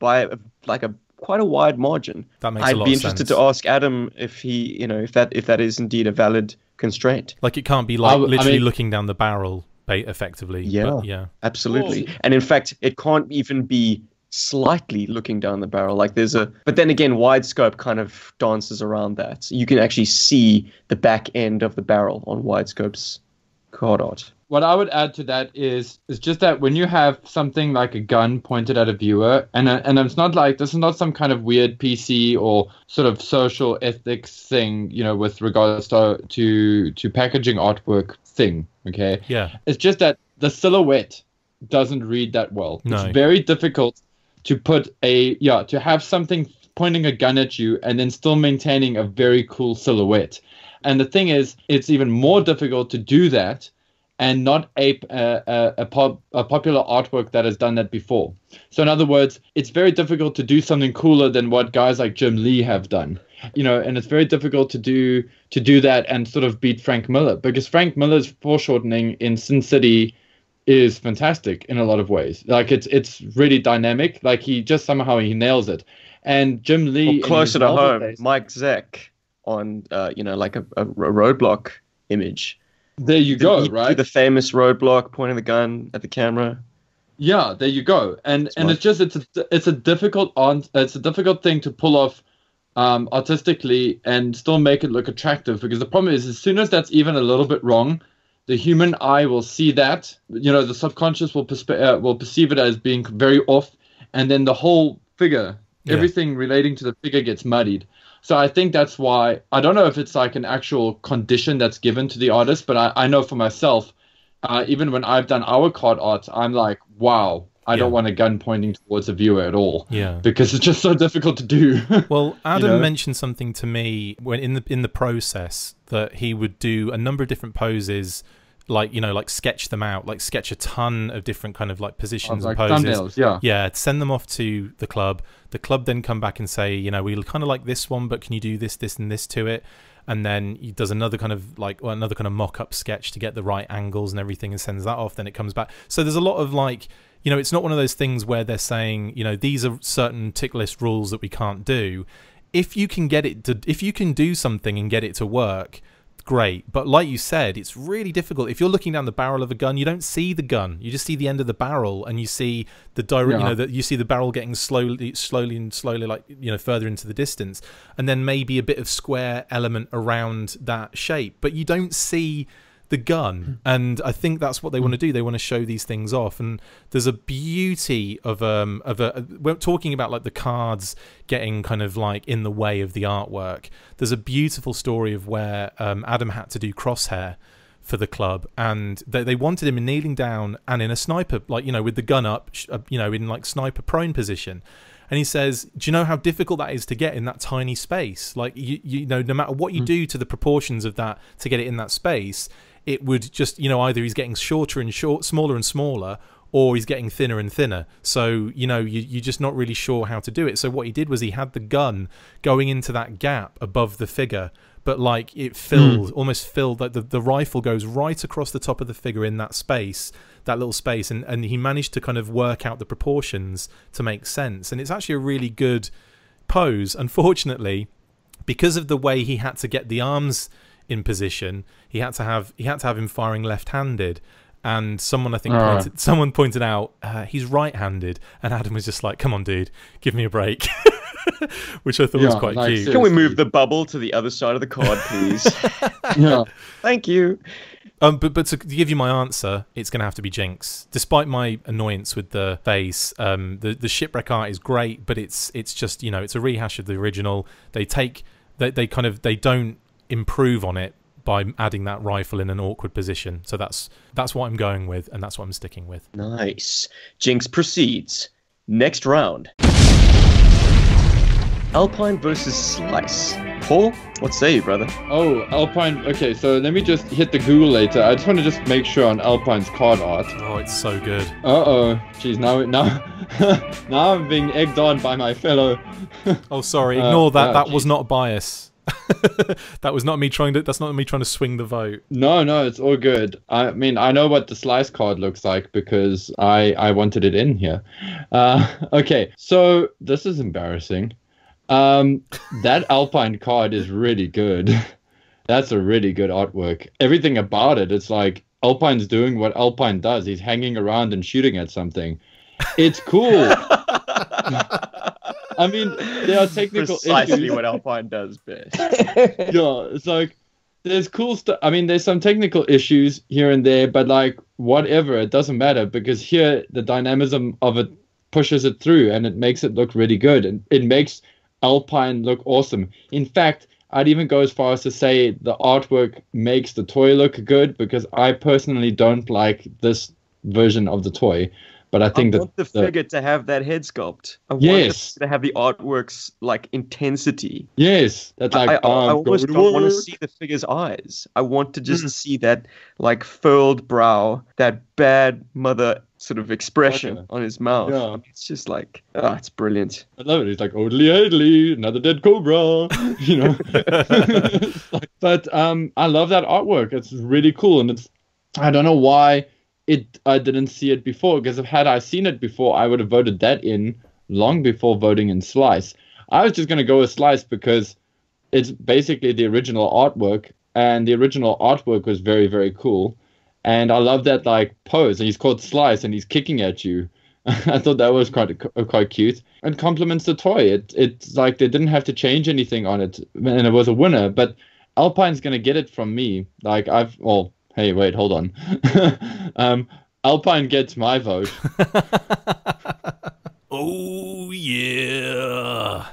quite a wide margin. That makes a lot of sense. I'd be interested to ask Adam if he if that is indeed a valid constraint. Like, it can't be literally looking down the barrel effectively. Yeah, absolutely. And in fact, it can't even be slightly looking down the barrel. Like, but then again, wide scope kind of dances around that. So you can actually see the back end of the barrel on wide scope's card art. what I would add to that is just that when you have something like a gun pointed at a viewer, and it's not like, this is not some kind of weird PC or sort of social ethics thing, you know, with regards to packaging artwork thing. Okay. Yeah. It's just that the silhouette doesn't read that well. No. It's very difficult to to have something pointing a gun at you and then still maintaining a very cool silhouette. And the thing is, it's even more difficult to do that and not ape a popular artwork that has done that before. So in other words, it's very difficult to do something cooler than what guys like Jim Lee have done. You know, and it's very difficult to do that and sort of beat Frank Miller, because Frank Miller's foreshortening in Sin City is fantastic in a lot of ways. Like it's really dynamic. Like he nails it. And Jim Lee, well, closer to home, Mike Zeck on like a roadblock image. There you go, right? The famous roadblock pointing the gun at the camera. Yeah, there you go. And it's a difficult thing to pull off artistically and still make it look attractive, because the problem is, as soon as that's even a little bit wrong, the human eye will see that, you know, the subconscious will perceive it as being very off, and then the whole figure, everything relating to the figure gets muddied. So I think that's why, I don't know if it's like an actual condition that's given to the artist, but I know for myself, even when I've done our card art, I'm like, wow, I don't want a gun pointing towards a viewer at all. Yeah. Because it's just so difficult to do. Well, Adam mentioned something to me when in the process, that he would do a number of different poses, like, you know, like sketch them out, like sketch a ton of different kind of like positions and poses. Thumbnails, yeah, send them off to the club. The club then come back and say, you know, we kind of like this one, but can you do this, this, and this to it? And then he does another kind of mock-up sketch to get the right angles and everything, and sends that off. Then it comes back. So there's a lot of like, you know, it's not one of those things where they're saying, you know, these are certain tick list rules that we can't do. If you can if you can do something and get it to work, great. But like you said, it's really difficult. If you're looking down the barrel of a gun, you don't see the gun. You just see the end of the barrel, and you see the direct, you know, you see the barrel getting slowly, like, you know, further into the distance, and then maybe a bit of square element around that shape, but you don't see the gun. And I think that's what they want to do. They want to show these things off. And there's a beauty of we're talking about like the cards getting kind of like in the way of the artwork. There's a beautiful story of where Adam had to do crosshair for the club, and they wanted him kneeling down and in a sniper, like, you know, with the gun up, you know, in like sniper prone position. And he says, do you know how difficult that is to get in that tiny space? Like, you know, no matter what you do to the proportions of that to get it in that space, it would just, you know, either he's getting smaller and smaller, or he's getting thinner and thinner. So, you know, you're just not really sure how to do it. So what he did was he had the gun going into that gap above the figure, but like it almost filled, like the rifle goes right across the top of the figure in that space, that little space, and he managed to kind of work out the proportions to make sense. And it's actually a really good pose. Unfortunately, because of the way he had to get the arms in position, he had to have him firing left-handed, and someone, I think, someone pointed out he's right-handed, and Adam was just like, come on dude, give me a break. Which I thought was quite cute. Seriously. Can we move the bubble to the other side of the card, please? Thank you. But to give you my answer, it's going to have to be Jinx. Despite my annoyance with the face, the shipwreck art is great, but it's just, you know, it's a rehash of the original. They don't improve on it by adding that rifle in an awkward position. So that's what I'm going with, and that's what I'm sticking with. Nice. Jinx proceeds. Next round. Alpine versus Slice. Paul, what say you, brother? Oh, Alpine. Okay, so let me just hit the Google later. I just want to just make sure on Alpine's card art. Oh, it's so good. Uh-oh. Jeez, now now I'm being egged on by my fellow. Oh, sorry. Ignore that. That was not bias. That's not me trying to swing the vote. No, it's all good. I mean, I know what the Slice card looks like because I wanted it in here. Okay, so this is embarrassing. That Alpine card is really good. That's a really good artwork. Everything about it, it's like Alpine's doing what Alpine does. He's hanging around and shooting at something. It's cool. I mean, there are technical Precisely issues. what Alpine does best. Yeah, it's like there's cool stuff. I mean, there's some technical issues here and there, but like whatever, it doesn't matter because here the dynamism of it pushes it through and it makes it look really good and it makes Alpine look awesome. In fact, I'd even go as far as to say the artwork makes the toy look good because I personally don't like this version of the toy. But I think want the figure to have that head sculpt. I want it to have the artwork's like intensity. Yes, that's like I almost don't want to see the figure's eyes. I want to just see that like furled brow, that bad mother sort of expression on his mouth. Yeah. It's just like, it's brilliant. I love it. It's like, odely odely, another dead cobra, you know. But I love that artwork. It's really cool, and it's I don't know why I didn't see it before, because had I seen it before, I would have voted that in long before voting in Slice. I was just going to go with Slice because it's basically the original artwork, and the original artwork was very, very cool. And I love that like pose, and he's called Slice, and he's kicking at you. I thought that was quite cute, and compliments the toy. It's like they didn't have to change anything on it, and it was a winner. But Alpine's going to get it from me. Like hey, wait, hold on. Alpine gets my vote. Oh, yeah.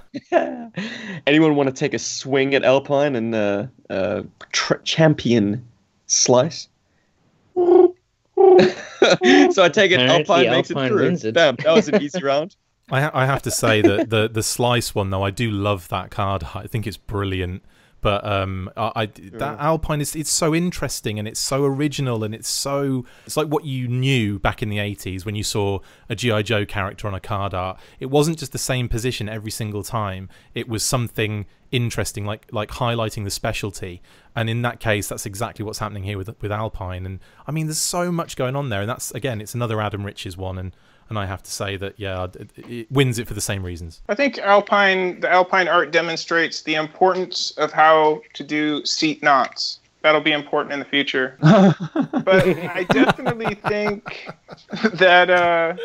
Anyone want to take a swing at Alpine and champion Slice? So I take it Alpine makes it through. Bam, that was an easy round. I have to say that the Slice one, though, I do love that card. I think it's brilliant. But that Alpine it's so interesting and it's so original and it's like what you knew back in the 80s when you saw a G.I. Joe character on a card art. It wasn't just the same position every single time. It was something interesting, like highlighting the specialty. And in that case, that's exactly what's happening here with Alpine. And I mean, there's so much going on there, and that's again, it's another Adam Riches one, and I have to say that, yeah, it wins it for the same reasons. I think the Alpine art demonstrates the importance of how to do seat knots. That'll be important in the future. But I definitely think that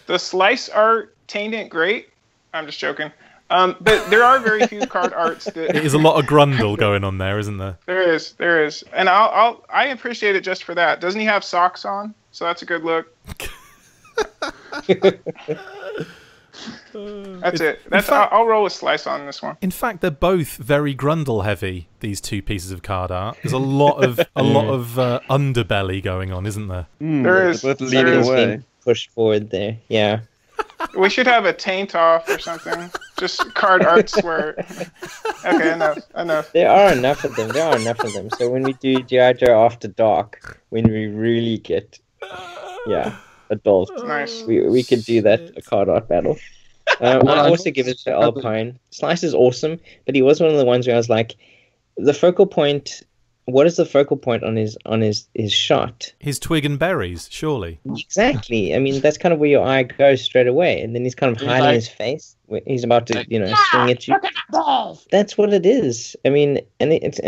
the Slice art ain't great. I'm just joking. But there are very few card arts that... It is a lot of grundle going on there, isn't there? There is. And I appreciate it just for that. Doesn't he have socks on? So that's a good look. That's it. I'll roll with Slice on this one. In fact, they're both very grundle heavy. These two pieces of card art. There's a lot of underbelly going on, isn't there? There is. Both leading away. Pushed forward there. Yeah. We should have a taint off or something. Just card arts where. Okay, enough. There are enough of them. So when we do G.I. Joe After Dark, when we really get, adult, nice. We could do that, a card art battle. I also give it to Alpine. Slice is awesome, but he was one of the ones where I was like, the focal point. What is the focal point on his shot? His twig and berries, surely. Exactly. I mean, that's kind of where your eye goes straight away, and then he's kind of hiding his face. He's about to, swing at you. That's what it is. I mean, and it's.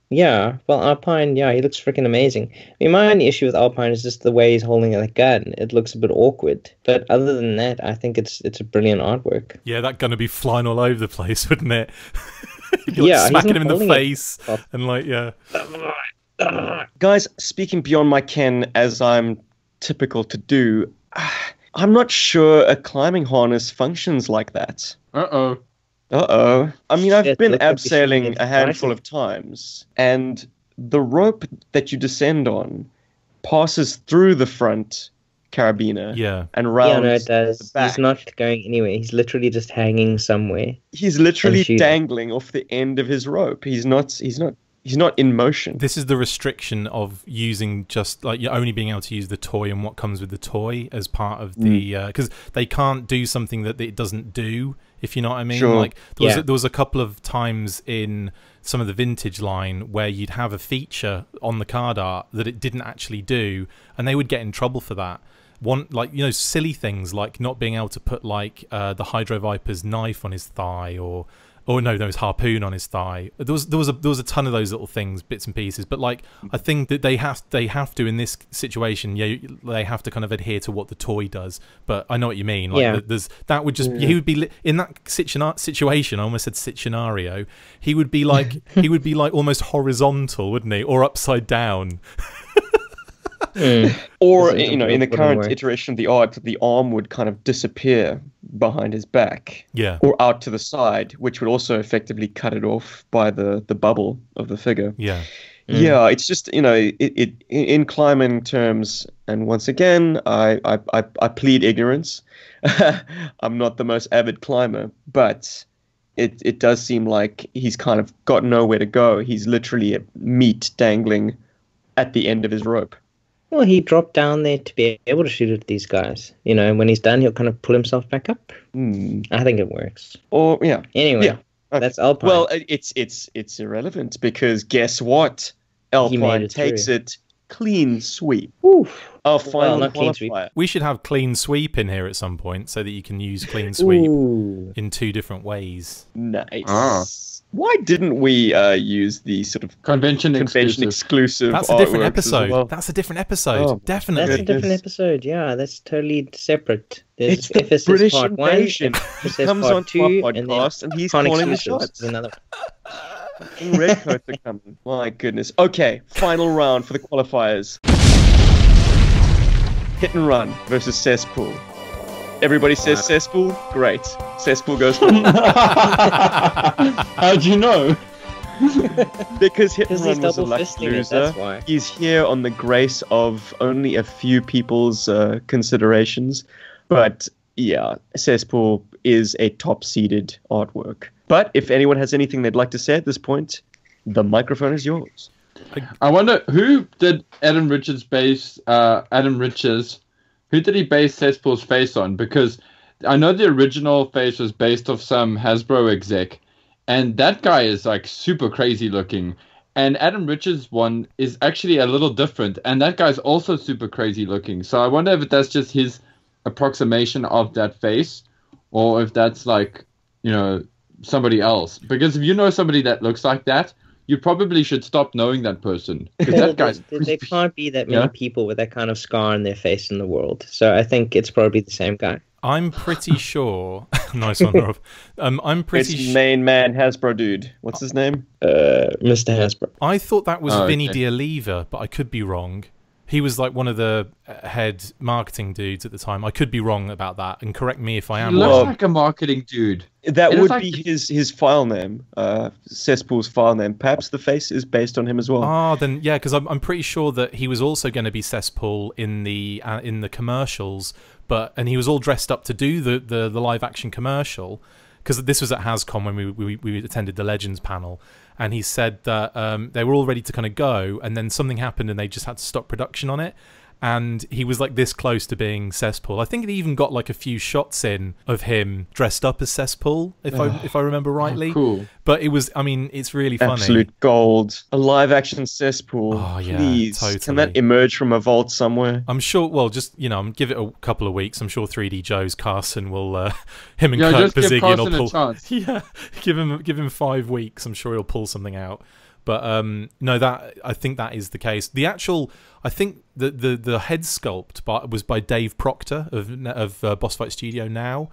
Yeah, well, Alpine, he looks freaking amazing. I mean, my only issue with Alpine is just the way he's holding the gun. It looks a bit awkward. But other than that, I think it's a brilliant artwork. Yeah, that gun would be flying all over the place, wouldn't it? Smacking him in the face. And Guys, speaking beyond my ken, as I'm typical to do, I'm not sure a climbing harness functions like that. Uh-oh. I mean, I've been abseiling a handful of times, and the rope that you descend on passes through the front carabiner and round it does. the back. He's not going anywhere. He's literally just hanging somewhere. He's literally dangling off the end of his rope. He's not in motion. This is the restriction of using just like you're only being able to use the toy and what comes with the toy as part of the because they can't do something that it doesn't do, if you know what I mean. Sure. Like there was a couple of times in some of the vintage line where you'd have a feature on the card art that it didn't actually do, and they would get in trouble for that. One, like, silly things like not being able to put like the Hydro Viper's knife on his thigh, or Oh no, there was harpoon on his thigh. There was a ton of those little things, bits and pieces. But like, I think that they have to in this situation. Yeah, they have to kind of adhere to what the toy does. But I know what you mean. Like, that would just he would be in that situation. I almost said scenario. He would be like almost horizontal, wouldn't he, or upside down? Or in the current iteration of the art, the arm would kind of disappear behind his back, or out to the side, which would also effectively cut it off by the bubble of the figure. Yeah, it's just it in climbing terms, and once again, I plead ignorance. I'm not the most avid climber, but it does seem like he's kind of got nowhere to go. He's literally meat dangling at the end of his rope. Well, he dropped down there to be able to shoot at these guys. And when he's done, he'll kind of pull himself back up. I think it works. Or Anyway, okay. That's Alpine. Well, it's irrelevant because guess what? Alpine takes it clean sweep. Oof. Our final not clean qualifier. sweep. We should have clean sweep in here at some point so that you can use clean sweep in 2 different ways. Nice. Why didn't we use the sort of convention exclusive? That's a different artworks as episode. well? That's a different episode. Oh, definitely. That's a different episode. Yeah, that's totally separate. There's It's the FSS British Part 1, invasion. FSS He comes Part on 2, our and then podcast and he's Con calling the Exclusives shots. is another. Redcoats are coming. My goodness. Okay, final round for the qualifiers. Hit and run versus cesspool. Everybody says cesspool. Great. Cesspool goes first. How'd you know? Because Hit and Because he's Run was a double lucky fisting it, loser. that's why. He's here on the grace of only a few people's considerations. But yeah, Cesspool is a top-seeded artwork. But if anyone has anything they'd like to say at this point, the microphone is yours. I wonder, who did Adam Richards base who did he base Cesspool's face on? Because I know the original face was based off some Hasbro exec, and that guy is like super crazy looking. And Adam Richards' one is actually a little different, and that guy's also super crazy looking. So I wonder if that's just his approximation of that face, or if that's like, somebody else. Because if you know somebody that looks like that, you probably should stop knowing that person. Because that guy's there can't be that many people with that kind of scar on their face in the world. So I think it's probably the same guy. I'm pretty sure. Nice one, Rob. I'm pretty It's main man Hasbro dude. What's his name? Mr. Hasbro. I thought that was Vinny okay. D'Oliva, but I could be wrong. He was like one of the head marketing dudes at the time. I could be wrong about that, and correct me if I He am looks wrong. like a marketing dude. That It would is be like- his file name, Cesspool's file name. Perhaps the face is based on him as well. Then yeah, because I'm pretty sure that he was also going to be Cesspool in the commercials, and he was all dressed up to do the live action commercial, because this was at HasCon when we attended the Legends panel, and he said that they were all ready to kind of go, and then something happened and they just had to stop production on it. And he was like this close to being Cesspool. I think it even got like a few shots in of him dressed up as Cesspool, if I remember rightly. Cool. But it's really funny. Absolute gold. A live action Cesspool. Oh, yeah, Please. totally. Can that emerge from a vault somewhere? I'm sure. Well, just give it a couple of weeks. I'm sure 3D Joe's Carson will him and Yeah, Kurt just give Bazzigian Carson will a pull. chance. Yeah, give him 5 weeks. I'm sure he'll pull something out. But no, I think that is the case. The actual, I think the head sculpt was by Dave Proctor of Boss Fight Studio now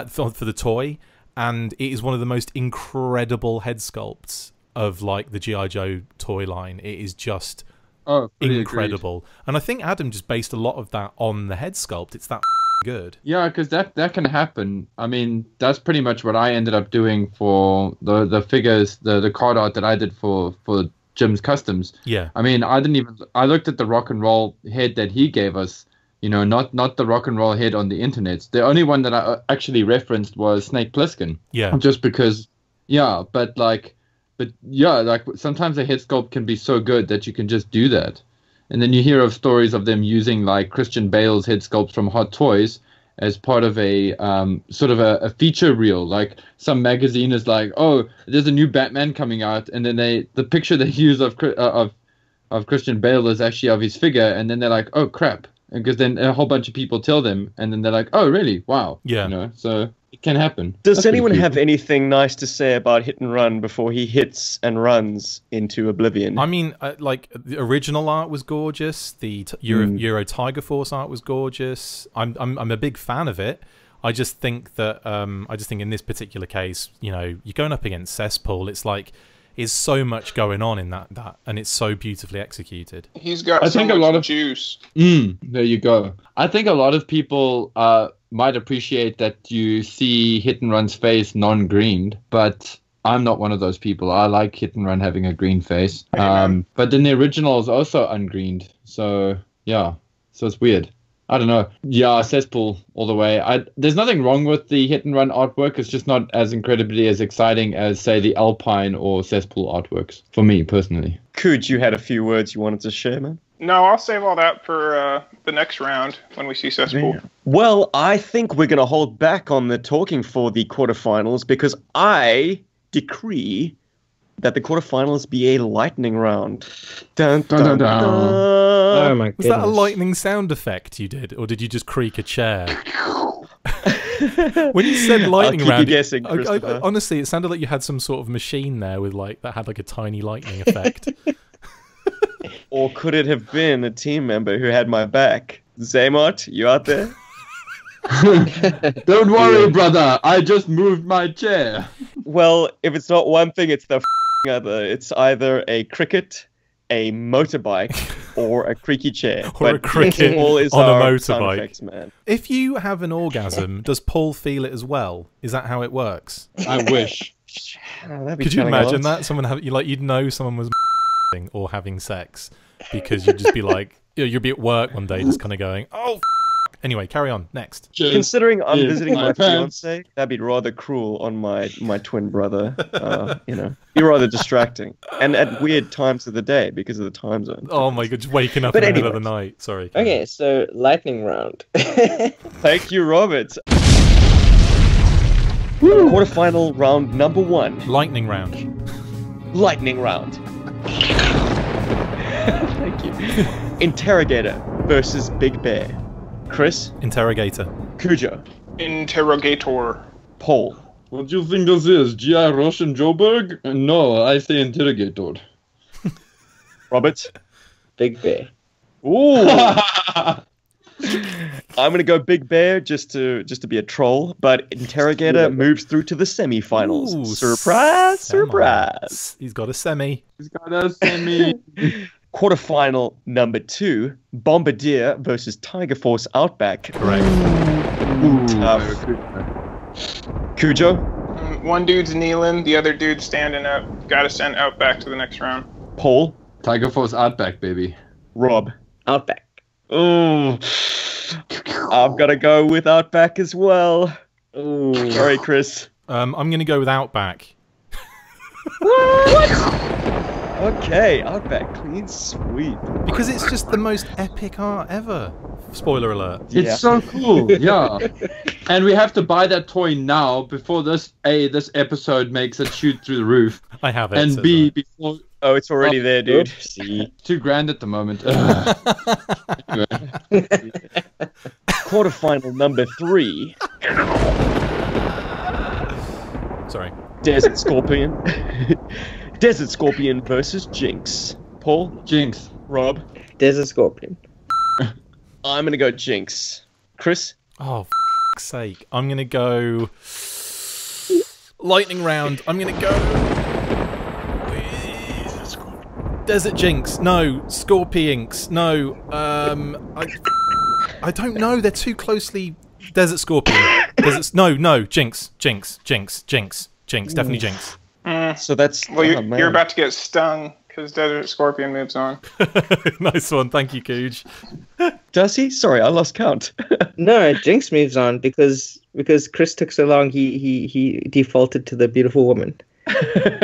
for the toy, and it is one of the most incredible head sculpts of like the G.I. Joe toy line. It is just pretty incredible, and I think Adam just based a lot of that on the head sculpt. It's that good. Yeah, because that can happen. I mean, that's pretty much what I ended up doing for the figures, the card art that I did for Jim's Customs. Yeah. I mean, I looked at the rock and roll head that he gave us, not the rock and roll head on the internet. The only one that I actually referenced was Snake Plissken. Yeah. Just because, but sometimes a head sculpt can be so good that you can just do that. And then you hear of stories of them using like Christian Bale's head sculpts from Hot Toys as part of a sort of a feature reel. Like some magazine is like, oh, there's a new Batman coming out, and then the picture they use of Christian Bale is actually of his figure, and then they're like, oh crap, because then a whole bunch of people tell them, and then they're like, "Oh, really? Wow." Yeah. You know, so it can happen. Does That's pretty anyone cool. have anything nice to say about Hit and Run before he hits and runs into oblivion? I mean, like the original art was gorgeous. The Euro Tiger Force art was gorgeous. I'm a big fan of it. I just think that in this particular case, you know, you're going up against Cesspool. It's like there's so much going on in that, and it's so beautifully executed. He's got I so think a much lot of- juice. There you go. I think a lot of people might appreciate that you see Hit and Run's face non-greened, but I'm not one of those people. I like Hit and Run having a green face. But then the original is also ungreened. So, yeah. So it's weird. I don't know. Yeah, Cesspool all the way. There's nothing wrong with the Hit and Run artwork. It's just not as incredibly as exciting as, say, the Alpine or Cesspool artworks, for me, personally. Cooj, you had a few words you wanted to share, man? No, I'll save all that for the next round when we see Cesspool. Yeah. Well, I think we're going to hold back on the talking for the quarterfinals because I decree that the quarterfinals be a lightning round. Dun, dun, dun, dun. Oh my Was goodness. that a lightning sound effect you did, or did you just creak a chair? When you said lightning I'll keep round, you guessing, Christopher. honestly, it sounded like you had some sort of machine there with that had like a tiny lightning effect. Or could it have been a team member who had my back? Zaymot, you out there? Don't worry, brother. I just moved my chair. Well, if it's not one thing, it's the other. It's either a cricket, a motorbike, or a creaky chair. Or a cricket Paul is on a our sound motorbike. effects man. If you have an orgasm, does Paul feel it as well? Is that how it works? I wish. Oh, that'd be Could you kinda imagine odd. that? you'd know someone was or having sex because you'd just be like, you'd be at work one day just kind of going, oh. Anyway, carry on. Next. Considering I'm visiting my pants. fiance, that'd be rather cruel on my twin brother. You know, be rather distracting, and at weird times of the day because of the time zone. Oh my god, just waking up But in the middle of anyways. the night. Sorry. Okay, so lightning round. Thank you, Robert. Quarterfinal round number 1. Lightning round. Lightning round. Thank you. Interrogator versus Big Bear. Chris, Interrogator. Cujo, Interrogator. Paul. What do you think this is? G.I. Rush in Joburg? No, I say interrogator. Robert. Big Bear. Ooh. I'm gonna go Big Bear just to be a troll, but Interrogator moves through to the semifinals. Ooh, Surprise! semi. Surprise! He's got a semi. He's got a semi. Quarterfinal number 2: Bombardier versus Tiger Force Outback. Correct. Tough. Cujo, One dude's kneeling, the other dude's standing up. Gotta send Outback to the next round. Paul, Tiger Force Outback, baby. Rob. Outback. Ooh. I've got to go with Outback as well. Ooh. Sorry, Chris. I'm going to go with Outback. Okay, Outback, clean sweep. Because it's just the most epic art ever. Spoiler alert. Yeah. It's so cool, yeah. And we have to buy that toy now before this episode makes it shoot through the roof. I have it. And so B, it's before Oh, it's already there, dude. Oopsie. $2,000 at the moment. Anyway. Quarterfinal number 3: Sorry. Desert Scorpion. Desert Scorpion versus Jinx. Paul, Jinx. Rob. Desert Scorpion. I'm gonna go Jinx. Chris. Oh, f***'s sake. I'm going to go... Lightning round. I'm going to go... Desert Jinx. No. Scorpionx. No. I don't know. They're too closely... Desert Scorpion. No. Jinx. Definitely Jinx. So that's. Well, man. you're about to get stung because Desert Scorpion moves on. Nice one. Thank you, Cooj. Does he? Sorry, I lost count. No, Jinx moves on because Chris took so long. He defaulted to the beautiful woman.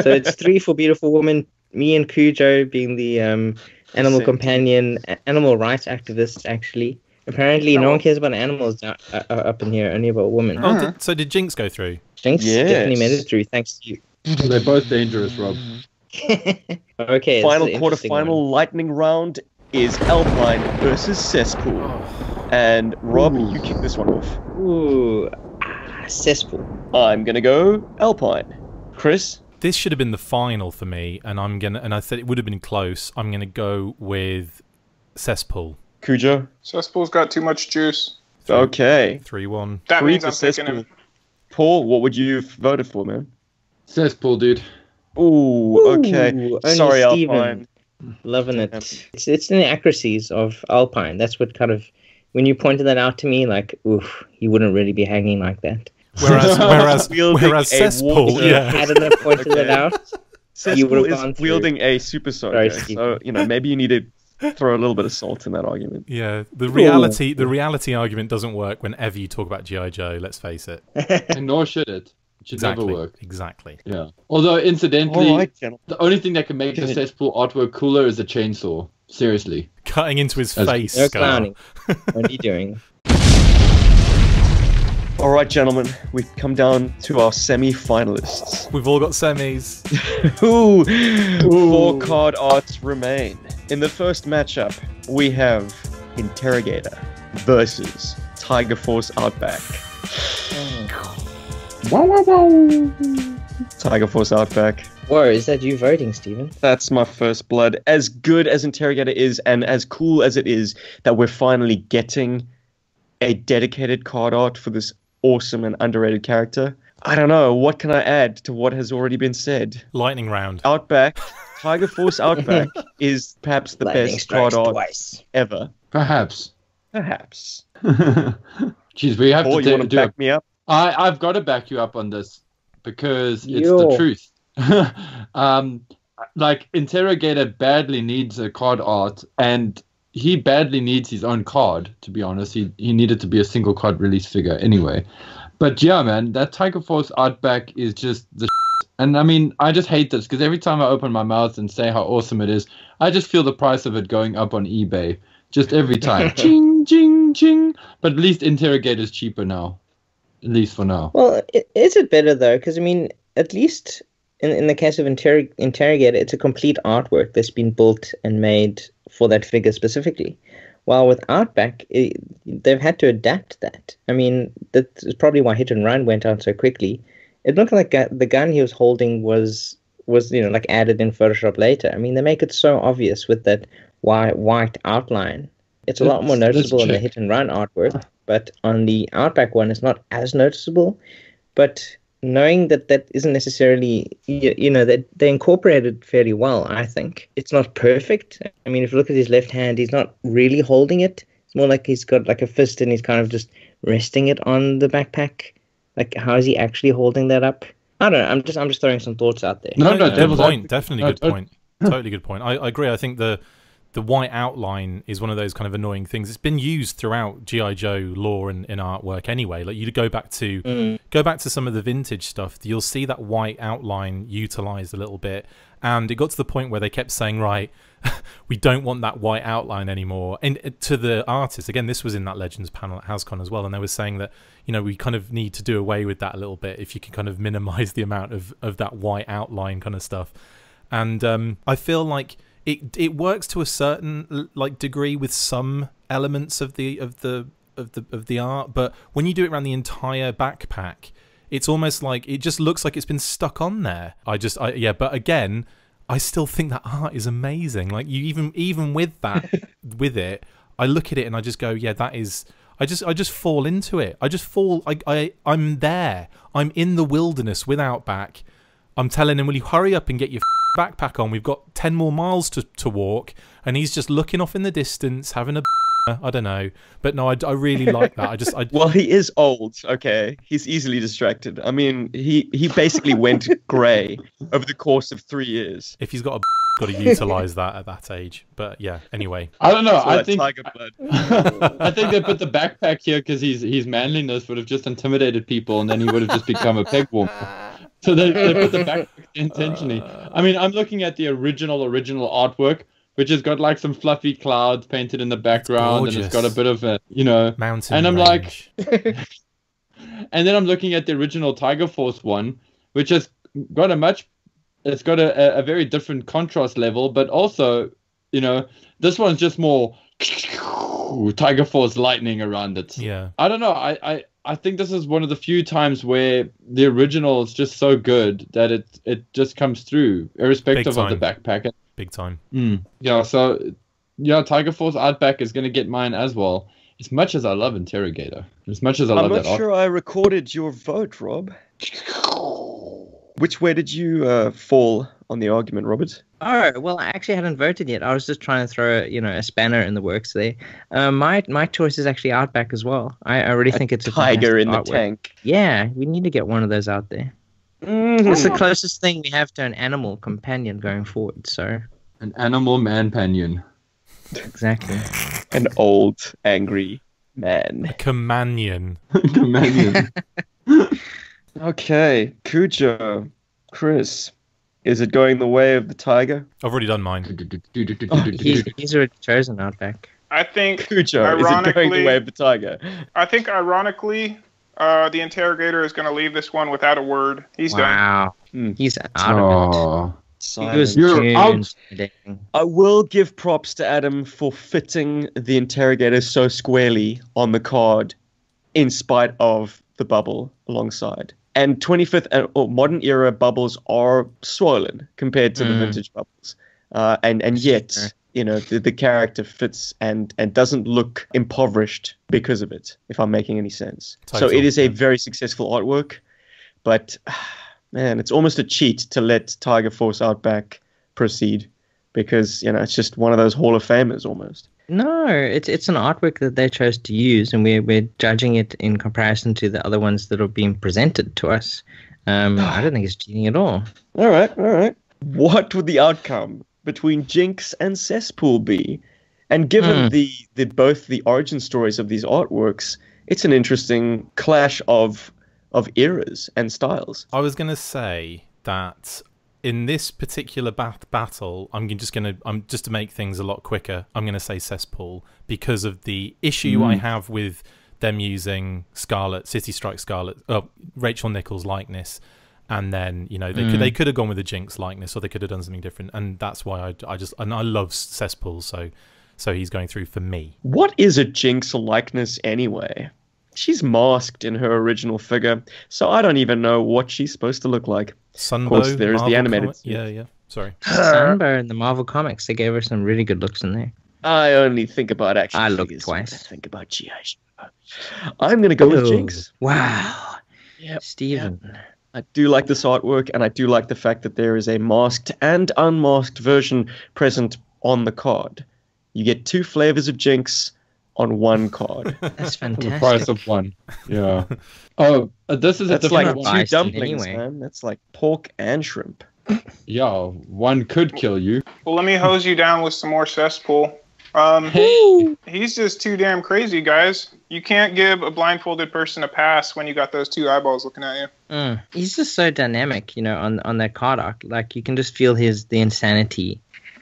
So it's 3 for beautiful woman. Me and Cujo being the animal companion, animal rights activists. Actually, apparently no one cares about animals up in here. Only about women. Oh, so did Jinx go through? Jinx Yes. definitely made it through. Thanks to you. They're both dangerous, Rob. Okay. Final this is an interesting quarterfinal one. lightning round: is Alpine versus Cesspool. And Rob, you kick this one off. Ooh, cesspool. I'm gonna go Alpine. Chris? This should have been the final for me, and I said it would have been close. I'm gonna go with Cesspool. Cujo? Cesspool's got too much juice. Okay. 3-1. That Three means for I'm picking Cesspool. him. Paul, what would you have voted for, man? Cesspool, dude. Ooh, okay. Ooh, Sorry, only Steven. Alpine. Loving it. It's the inaccuracies of Alpine. That's what kind of, when you pointed that out to me, like, oof, you wouldn't really be hanging like that. Whereas Wielding a Cesspool, water- yeah. Hadn't I pointed it out, you would Cesspool have gone is through. wielding a super Sorry, soaker, Stephen. so maybe you need to throw a little bit of salt in that argument. Yeah, the reality argument doesn't work whenever you talk about G.I. Joe, let's face it. And nor should it. It should never work. Exactly. Yeah. Although, incidentally, All right, gentlemen. the only thing that can make the Cesspool artwork cooler is a chainsaw. Seriously. Cutting into his face. No Scar. clowning. What are you doing? All right, gentlemen, we've come down to our semi-finalists. We've all got semis. Ooh. 4 card arts remain. In the first matchup, we have Interrogator versus Tiger Force Outback. Tiger Force Outback. Whoa, is that you voting, Stephen? That's my first blood. As good as Interrogator is, and as cool as it is that we're finally getting a dedicated card art for this awesome and underrated character, I don't know. What can I add to what has already been said? Lightning round. Outback, Tiger Force Outback is perhaps the Lightning best card strikes art twice. ever. Perhaps. Perhaps. Jeez, we have Or to you want to do back me up? I've got to back you up on this because it's Yo. the truth. Like, Interrogator badly needs a card art, and he badly needs his own card, to be honest. He needed to be a single card release figure anyway. But yeah, man, that Tiger Force Outback is just the shit. And I mean, I just hate this because every time I open my mouth and say how awesome it is, I just feel the price of it going up on eBay. Just every time. Ching, ching, ching. But at least Interrogator's cheaper now. At least for now. Well, is it better though? Because I mean, at least in the case of Interrogator, it's a complete artwork that's been built and made for that figure specifically. While with Outback, they've had to adapt that. I mean, that's probably why Hit and Run went out so quickly. It looked like the gun he was holding was like added in Photoshop later. I mean, they make it so obvious with that white outline. It's a lot more noticeable in the Hit and Run artwork, but on the Outback one, it's not as noticeable. But knowing that isn't necessarily, that they incorporated fairly well, I think. It's not perfect. I mean, if you look at his left hand, he's not really holding it. It's more like he's got like a fist and he's kind of just resting it on the backpack. Like, how is he actually holding that up? I don't know. I'm just throwing some thoughts out there. No, Good point. Definitely good point. Totally good point. I agree. I think the white outline is one of those kind of annoying things. It's been used throughout G.I. Joe lore and in artwork anyway. Like, you go back to some of the vintage stuff, you'll see that white outline utilized a little bit. And it got to the point where they kept saying, right, we don't want that white outline anymore. And to the artist, again, this was in that Legends panel at HouseCon as well, and they were saying that, we kind of need to do away with that a little bit if you can kind of minimize the amount of that white outline kind of stuff. And I feel like it works to a certain degree with some elements of the art, but when you do it around the entire backpack, it's almost like it just looks like it's been stuck on there. But again, I still think that art is amazing. Like, you even with that with it, I look at it and I just go, yeah, that is. I just fall into it. I'm there. I'm in the wilderness with Outback. I'm telling him, will you hurry up and get your backpack on? We've got 10 more miles to walk. And he's just looking off in the distance, having a I don't know. But no, I really like that. Well, he is old, okay? He's easily distracted. I mean, he basically went grey over the course of 3 years. If he's got to utilise that at that age. But yeah, anyway. I don't know. I think tiger blood. I think they put the backpack here because his manliness would have just intimidated people, and then he would have just become a peg warmer. So they put the backpack intentionally. I mean, I'm looking at the original artwork, which has got like some fluffy clouds painted in the background, and it's got a bit of a, mountain and I'm range. like, and then I'm looking at the original Tiger Force one, which has got a very different contrast level, but also You know, this one's just more Tiger Force lightning around it. Yeah. I don't know. I think this is one of the few times where the original is just so good that it just comes through, irrespective of the backpack. Big time. Yeah, so Tiger Force Artback is going to get mine as well. As much as I love Interrogator, as much as I love that. I'm not sure I recorded your vote, Rob. Which way did you fall on the argument, Robert? Oh, well, I actually hadn't voted yet. I was just trying to throw, a spanner in the works there. My choice is actually Outback as well. I really think it's a tiger in the artwork. tank. Yeah, we need to get one of those out there. It's the closest thing we have to an animal companion going forward. So an animal man-panion. Exactly. An old, angry man. A companion. Companion. Okay, Cujo, Chris, is it going the way of the tiger? I've already done mine. He's already chosen Outback. I think Cujo, is it going the way of the tiger? I think ironically, the interrogator is going to leave this one without a word. He's done. Wow. He's out of it. Silence. You're out. I will give props to Adam for fitting the interrogator so squarely on the card in spite of the bubble alongside. And 25th or modern era bubbles are swollen compared to the vintage bubbles. And yet, the character fits and doesn't look impoverished because of it, if I'm making any sense. So it is a very successful artwork, but man, it's almost a cheat to let Tiger Force Outback proceed because, it's just one of those Hall of Famers almost. No, it's an artwork that they chose to use, and we're judging it in comparison to the other ones that are being presented to us. I don't think it's cheating at all. All right. What would the outcome between Jinx and Cesspool be? And given both the origin stories of these artworks, it's an interesting clash of eras and styles. I was going to say that in this particular battle, I'm just to make things a lot quicker, I'm going to say Cesspool because of the issue I have with them using City Strike Scarlet, Rachel Nichols' likeness, and then they could have gone with the Jinx likeness, or they could have done something different, and that's why I love Cesspool, so he's going through for me. What is a Jinx likeness anyway? She's masked in her original figure, so I don't even know what she's supposed to look like. Sunbow, of course, there is the animated. Yeah. Sorry. Sunbow in the Marvel comics, they gave her some really good looks in there. I only think about action. I looked twice. I think about G.I. Joe. I'm going to go with Jinx. Wow. Yep. Steven. Yep. I do like this artwork, and I do like the fact that there is a masked and unmasked version present on the card. You get 2 flavors of Jinx on one card. That's fantastic. The price of one. Yeah. Oh, this is That's a like different 2 one. dumplings, anyway. man. That's like pork and shrimp. Yeah, one could kill you. Well, let me hose you down with some more Cesspool. He's just too damn crazy, guys. You can't give a blindfolded person a pass when you got those 2 eyeballs looking at you. He's just so dynamic, on that card art. Like, you can just feel the insanity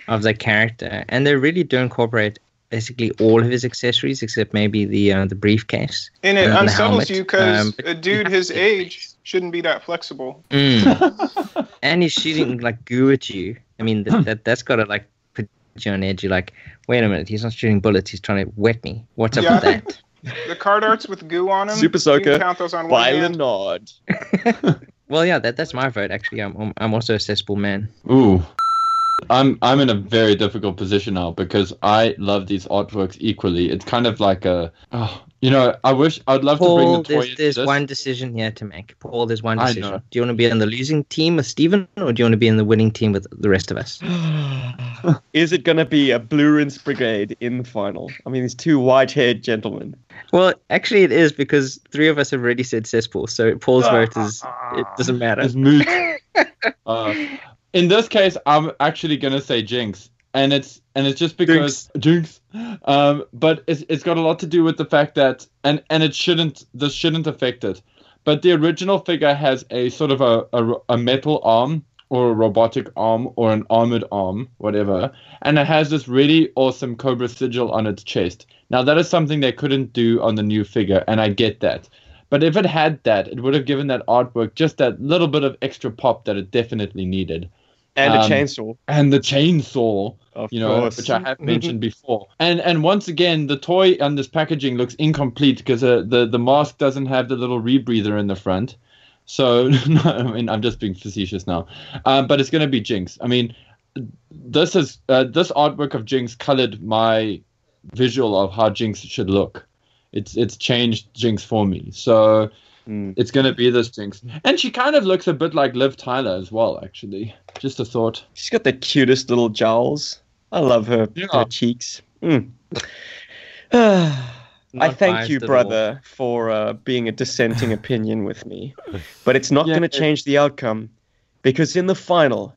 of the character, and they really do incorporate basically all of his accessories except maybe the briefcase. And it unsettles helmet. you because a dude his age shouldn't be that flexible. And he's shooting like goo at you. I mean, that's got to like put you on edge. You're like, wait a minute, he's not shooting bullets. He's trying to wet me. What's up with that? The card arts with goo on them. Super Soaker. You can count those on one hand. Nod. Well, yeah, that's my vote. Actually, I'm also a Cesspool man. Ooh. I'm in a very difficult position now because I love these artworks equally. It's kind of like I'd love to bring the toy. There's one decision here to make. Paul, there's one decision. Do you want to be on the losing team with Steven, or do you want to be in the winning team with the rest of us? Is it going to be a Blue Rinse Brigade in the final? I mean, these 2 white-haired gentlemen. Well, actually, it is because 3 of us have already said Cesspool, so Paul's vote it doesn't matter. It's moot. In this case, I'm actually gonna say Jinx, and it's just because Jinx. But it's got a lot to do with the fact that and this shouldn't affect it. But the original figure has a sort of a metal arm or a robotic arm or an armored arm, whatever, and it has this really awesome Cobra sigil on its chest. Now that is something they couldn't do on the new figure, and I get that. But if it had that, it would have given that artwork just that little bit of extra pop that it definitely needed. And a chainsaw. And the chainsaw, Of you know, course. which I have mentioned before. And once again, the toy on this packaging looks incomplete because the mask doesn't have the little rebreather in the front. So, no, I mean, I'm just being facetious now. But it's going to be Jinx. I mean, this artwork of Jinx colored my visual of how Jinx should look. It's changed Jinx for me. So it's going to be this Jinx. And she kind of looks a bit like Liv Tyler as well, actually. Just a thought. She's got the cutest little jowls. I love her cheeks. I thank you, brother, for being a dissenting opinion with me. But it's not going to change the outcome. Because in the final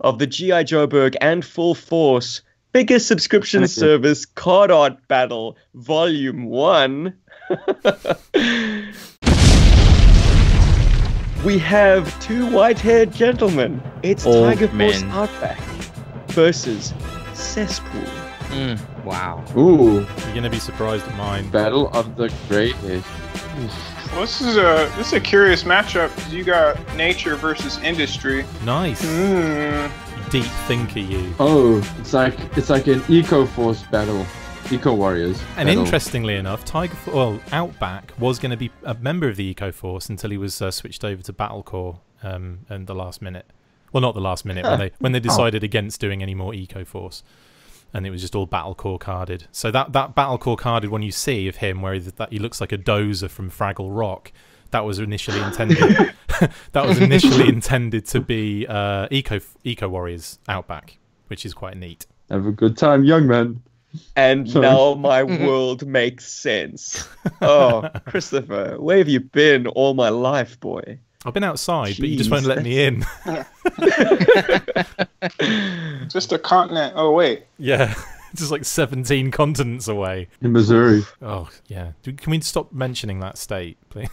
of the G.I. Joburg and Full Force biggest subscription service Card Art Battle Volume 1, we have two white-haired gentlemen. It's Tiger Force Outback versus Cesspool. Wow. Ooh. You're going to be surprised at mine. Battle of the Grey Hairs. Well, this is a curious matchup because you got nature versus industry. Nice. Deep thinker, you. Oh, it's like an Eco Force battle. Eco Warriors. And interestingly enough, Outback was going to be a member of the Eco Force until he was switched over to Battlecore in the last minute. Well, not the last minute, when they decided against doing any more Eco Force. And it was just all Battlecore carded. So that Battlecore carded one you see of him, where he looks like a dozer from Fraggle Rock, that was initially intended. Intended to be Eco Warriors Outback, which is quite neat. Have a good time, young man. And now my world makes sense. Oh, Christopher, where have you been all my life, boy? I've been outside, but you just won't let me in. Just a continent. Oh, wait. Yeah, just like 17 continents away. In Missouri. Oh, yeah. Can we stop mentioning that state, please?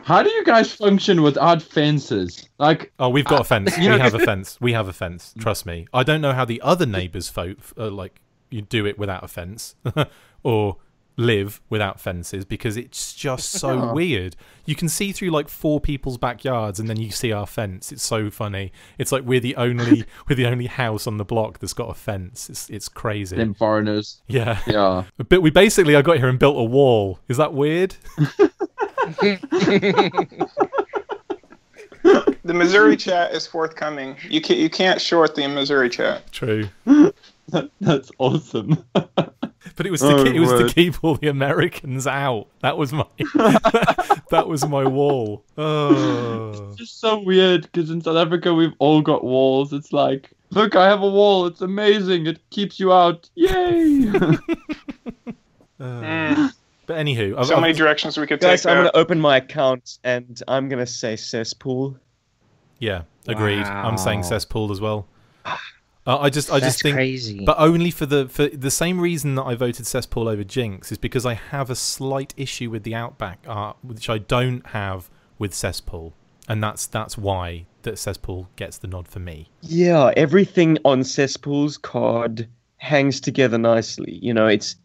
How do you guys function without fences? Like, oh, we've got a fence. We have a fence. We have a fence. Trust me. I don't know how the other neighbours you do it without a fence or live without fences, because it's just so weird. You can see through like 4 people's backyards, and then you see our fence. It's so funny. It's like we're the only house on the block that's got a fence. It's crazy. Them foreigners. Yeah. Yeah. But I got here and built a wall. Is that weird? The Missouri chat is forthcoming. You can't short the Missouri chat. True. That's awesome. But it was to keep all the Americans out. That was my that was my wall. Oh. It's just so weird because in South Africa we've all got walls. It's like, look, I have a wall. It's amazing. It keeps you out. Yay! But anywho, so many directions we could take. Guys, I'm going to open my account and I'm going to say cesspool. Yeah, agreed. Wow. I'm saying cesspool as well. I just think, crazy. But only for the same reason that I voted cesspool over Jinx is because I have a slight issue with the Outback art, which I don't have with cesspool, and that's why that cesspool gets the nod for me. Yeah, everything on cesspool's card hangs together nicely. You know, it's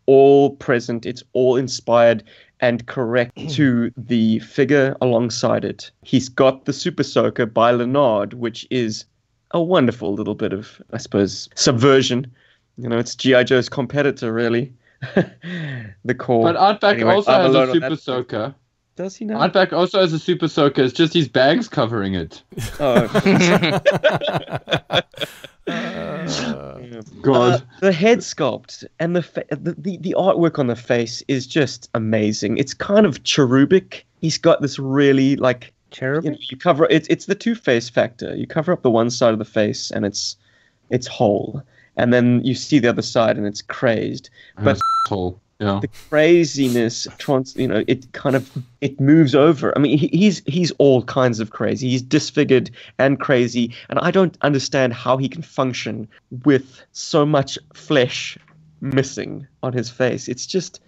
all present, it's all inspired and correct to the figure alongside it. He's got the Super Soaker by Leonard, which is a wonderful little bit of, I suppose, subversion. You know, it's G.I. Joe's competitor, really. The core. But Artback also has a Super Soaker. Does he now? Artback also has a Super Soaker. It's just his bag's covering it. Oh. God. The head sculpt and the artwork on the face is just amazing. It's kind of cherubic. He's got this really like cherubic. You cover it's the two-face factor. You cover up the one side of the face and it's whole, and then you see the other side and it's crazed. But whole. Yeah. The craziness, it moves over. I mean, he's all kinds of crazy. He's disfigured and crazy, and I don't understand how he can function with so much flesh missing on his face. It's just,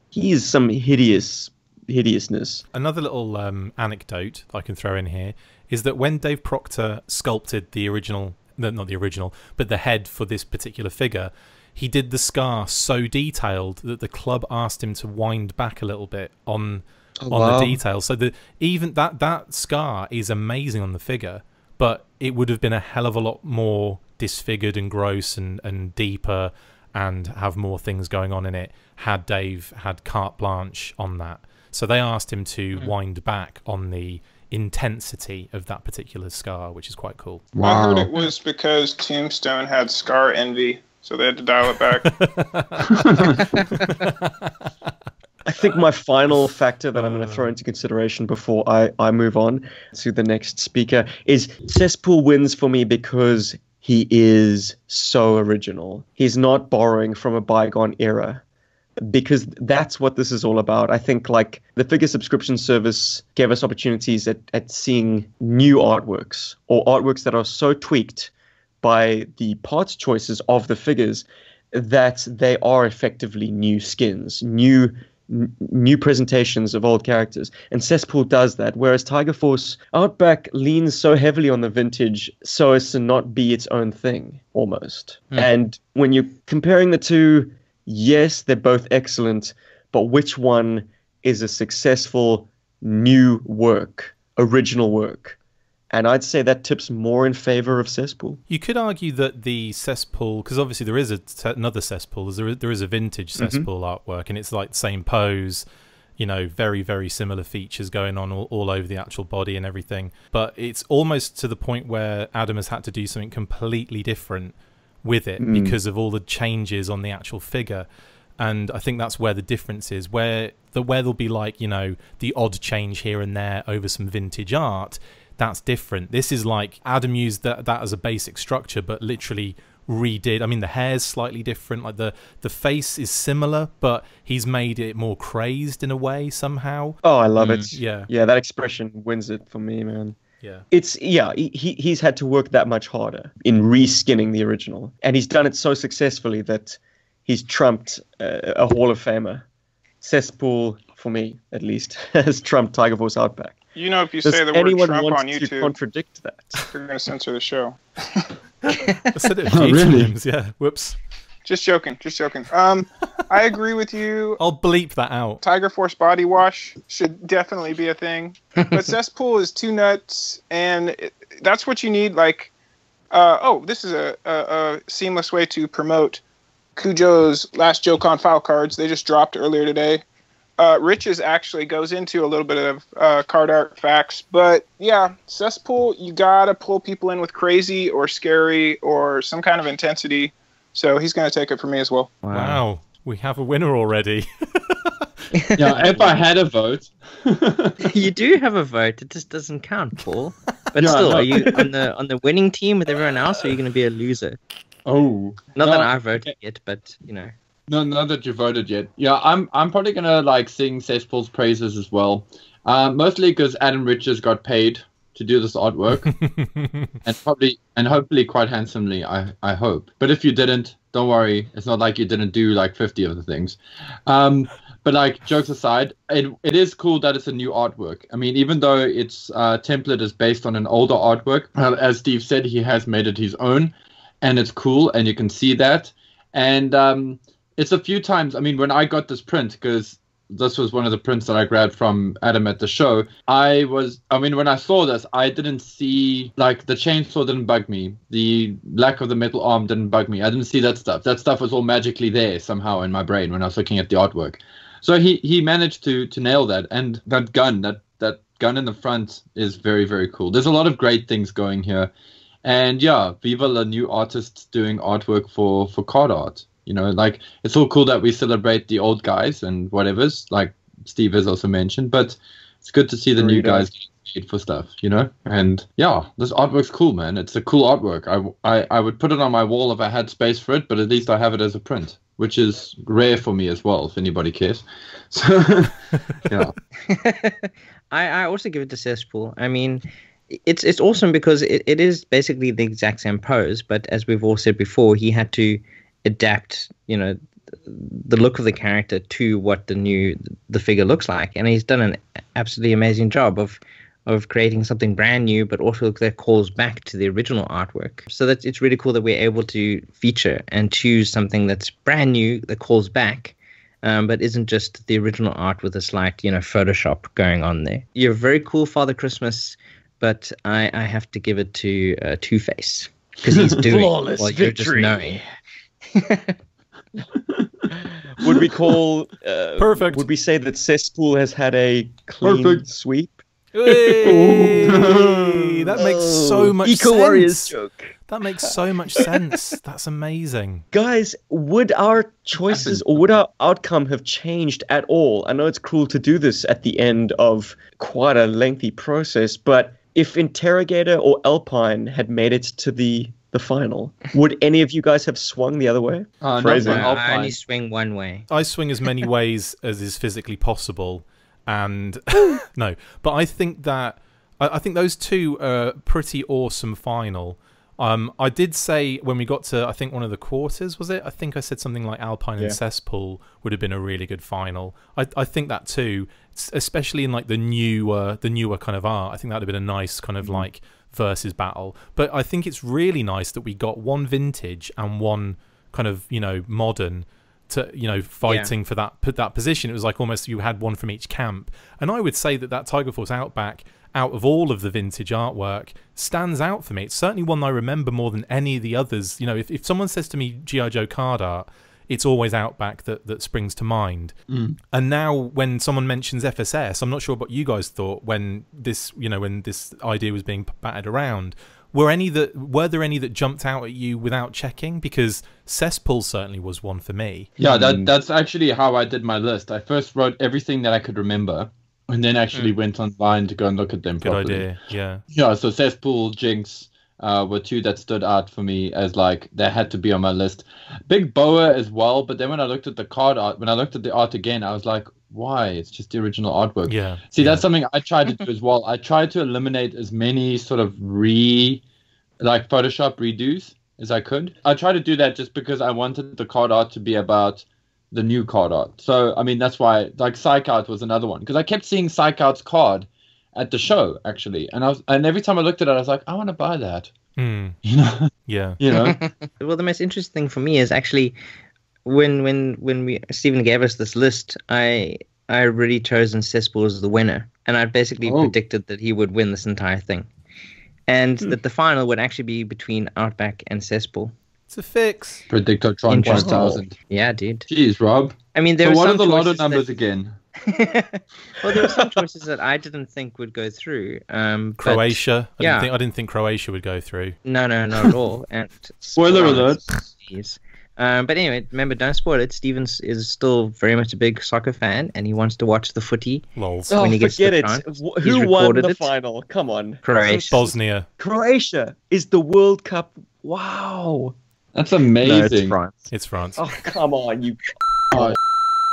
he is some hideousness. Another little anecdote I can throw in here is that when Dave Proctor sculpted the original, not the original, but the head for this particular figure, he did the scar so detailed that the club asked him to wind back a little bit on the details. So even that scar is amazing on the figure, but it would have been a hell of a lot more disfigured and gross and deeper and have more things going on in it had Dave had carte blanche on that. So they asked him to wind back on the intensity of that particular scar, which is quite cool. Wow. I heard it was because Tombstone had scar envy, so they had to dial it back. I think my final factor that I'm going to throw into consideration before I move on to the next speaker is Cesspool wins for me because he is so original. He's not borrowing from a bygone era, because that's what this is all about. I think like the figure subscription service gave us opportunities at seeing new artworks, or artworks that are so tweaked by the parts choices of the figures that they are effectively new skins, new presentations of old characters. And Cesspool does that, whereas Tiger Force Outback leans so heavily on the vintage so as to not be its own thing, almost. And when you're comparing the two, yes, they're both excellent, but which one is a successful new work, original work? And I'd say that tips more in favor of Cesspool. You could argue that the Cesspool, because obviously there is another Cesspool, there is a vintage Cesspool artwork, and it's like the same pose, you know, very, very similar features going on all over the actual body and everything. But it's almost to the point where Adam has had to do something completely different with it because of all the changes on the actual figure. And I think that's where the difference is, where there'll be like, you know, the odd change here and there over some vintage art. That's different. This is like Adam used that as a basic structure, but literally redid. I mean, the hair's slightly different. Like the face is similar, but he's made it more crazed in a way somehow. Oh, I love it. Yeah, that expression wins it for me, man. Yeah, he's had to work that much harder in reskinning the original, and he's done it so successfully that he's trumped a Hall of Famer. Cesspool, for me at least, has trumped Tiger Force Outback. You know, if you say the word Trump on YouTube, to contradict that, you're going to censor the show. I said it a few times. Yeah, whoops. Just joking. I agree with you. I'll bleep that out. Tiger Force body wash should definitely be a thing. But Cesspool is too nuts, and that's what you need. Like, this is a seamless way to promote Cujo's Last Joke on File cards. They just dropped earlier today. Rich's actually goes into a little bit of card art facts, but yeah, Cesspool, you gotta pull people in with crazy or scary or some kind of intensity. So he's gonna take it for me as well. Wow, we have a winner already. Yeah, if I had a vote. You do have a vote. It just doesn't count, Paul. But still, are you on the winning team with everyone else, or are you gonna be a loser? Oh, not that I voted yet, but you know. No, not that you voted yet. Yeah, I'm probably gonna like sing Cesspool's praises as well. Mostly because Adam Richards got paid to do this artwork, and hopefully quite handsomely. I hope. But if you didn't, don't worry. It's not like you didn't do like 50 of the things. But like jokes aside, it is cool that it's a new artwork. I mean, even though its template is based on an older artwork, as Steve said, he has made it his own, and it's cool, and you can see that. And it's a few times, I mean, when I got this print, because this was one of the prints that I grabbed from Adam at the show, when I saw this, I didn't see, like, the chainsaw didn't bug me. The lack of the metal arm didn't bug me. I didn't see that stuff. That stuff was all magically there somehow in my brain when I was looking at the artwork. So he managed to nail that. And that gun, that gun in the front is very, very cool. There's a lot of great things going here. And yeah, viva la new artists doing artwork for card art. You know, like, it's all cool that we celebrate the old guys and whatever's, like Steve has also mentioned, but it's good to see the new guys getting paid for stuff, you know? And yeah, this artwork's cool, man. It's a cool artwork. I would put it on my wall if I had space for it, but at least I have it as a print, which is rare for me as well, if anybody cares. So, yeah. I also give it to Cesspool. I mean, it's awesome because it is basically the exact same pose, but as we've all said before, he had to adapt, you know, the look of the character to what the figure looks like, and he's done an absolutely amazing job of creating something brand new, but also that calls back to the original artwork. So that it's really cool that we're able to feature and choose something that's brand new that calls back, but isn't just the original art with a slight, you know, Photoshop going on there. You're a very cool Father Christmas but I have to give it to Two-Face because he's doing Flawless while you're just victory. knowing. Would we call Perfect. Would we say that Cesspool has had a clean Perfect. sweep? Hey, that makes so much Eco sense. Warriors joke. That makes so much sense. That's amazing. Guys, would our choices or would our outcome have changed at all? I know it's cruel to do this at the end of quite a lengthy process, but if Interrogator or Alpine had made it to the final, would any of you guys have swung the other way? No, Phrasing. I'll I only find. swing one way. I swing as many ways as is physically possible, and no, but I think that I think those two are pretty awesome final. I did say when we got to, I think one of the quarters, was it? I think I said something like Alpine and Cesspool would have been a really good final. I think that too, especially in like the newer kind of art. I think that would have been a nice kind of like versus battle. But I think it's really nice that we got one vintage and one kind of, you know, modern to, you know, fighting for that position. It was like almost you had one from each camp. And I would say that Tiger Force Outback, out of all of the vintage artwork, stands out for me. It's certainly one I remember more than any of the others. You know, if someone says to me G.I. Joe card art, it's always Outback that springs to mind. And now when someone mentions FSS, I'm not sure what you guys thought when this idea was being batted around. Were there any that jumped out at you without checking? Because Cesspool certainly was one for me. Yeah, that's actually how I did my list. I first wrote everything that I could remember, and then actually went online to go and look at them properly. Good idea, yeah. Yeah, so Cesspool, Jinx were two that stood out for me as like they had to be on my list. Big Boa as well, but then when I looked at the card art, when I looked at the art again, I was like, why? It's just the original artwork. Yeah. See, that's something I tried to do as well. I tried to eliminate as many sort of Photoshop redos as I could. I tried to do that just because I wanted the card art to be about the new card art. So, I mean, that's why, like, Psych Out was another one. Because I kept seeing Psych Out's card at the show, actually. And every time I looked at it, I was like, I want to buy that. You know? Yeah. You know? Well, the most interesting thing for me is actually when Stephen gave us this list, I already chosen Cesspool as the winner. And I basically predicted that he would win this entire thing. And that the final would actually be between Outback and Cesspool. It's a fix. Predictotron Interesting. 1000. Yeah, dude. Jeez, Rob. I mean, there So were what are some the lotto choices numbers that- again? Well, there were some choices that I didn't think would go through. But- Croatia. yeah. I didn't think Croatia would go through. No, not at all. And Spoiler alert. Jeez. But anyway, remember, don't spoil it. Stevens is still very much a big soccer fan, and he wants to watch the footy. Lols. Oh, When he gets forget the it. chance, he's Who won recorded the it. final? Come on. Croatia. Bosnia. Croatia is the World Cup. Wow. That's No, it's amazing. France. It's France. Oh, come on, you.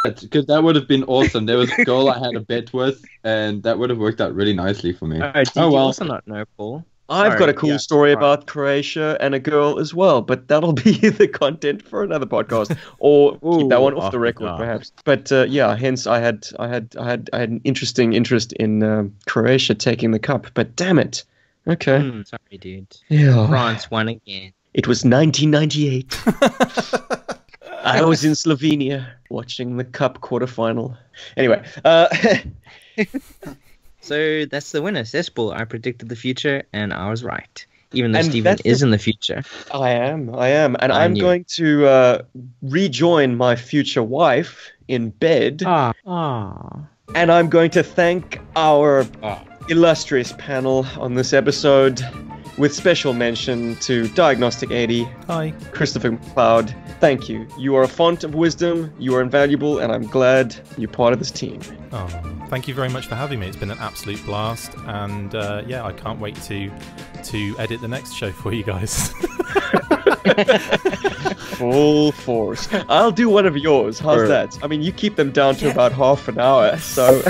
Because that would have been awesome. There was a girl I had a bet with, and that would have worked out really nicely for me. Oh, did you also not know, Paul? I've got a cool yeah, story right. about Croatia and a girl as well, but that'll be the content for another podcast, or keep that one off the record, perhaps. But yeah, hence I had an interesting interest in Croatia taking the cup. But damn it, okay, Sorry, dude. yeah, France won again. it was 1998. I was in Slovenia watching the cup quarterfinal. Anyway, So that's the winner, Cesspool. I predicted the future, and I was right. Even though And Stephen that's is in the future. I am, and I I'm knew. going to rejoin my future wife in bed. And I'm going to thank our illustrious panel on this episode, with special mention to Diagnostic 80, Hi. Christopher McLeod. Thank you. You are a font of wisdom, you are invaluable, and I'm glad you're part of this team. Oh, thank you very much for having me. It's been an absolute blast, and yeah, I can't wait to edit the next show for you guys. Full force. I'll do one of yours. How's that? I mean, you keep them down to about half an hour, so...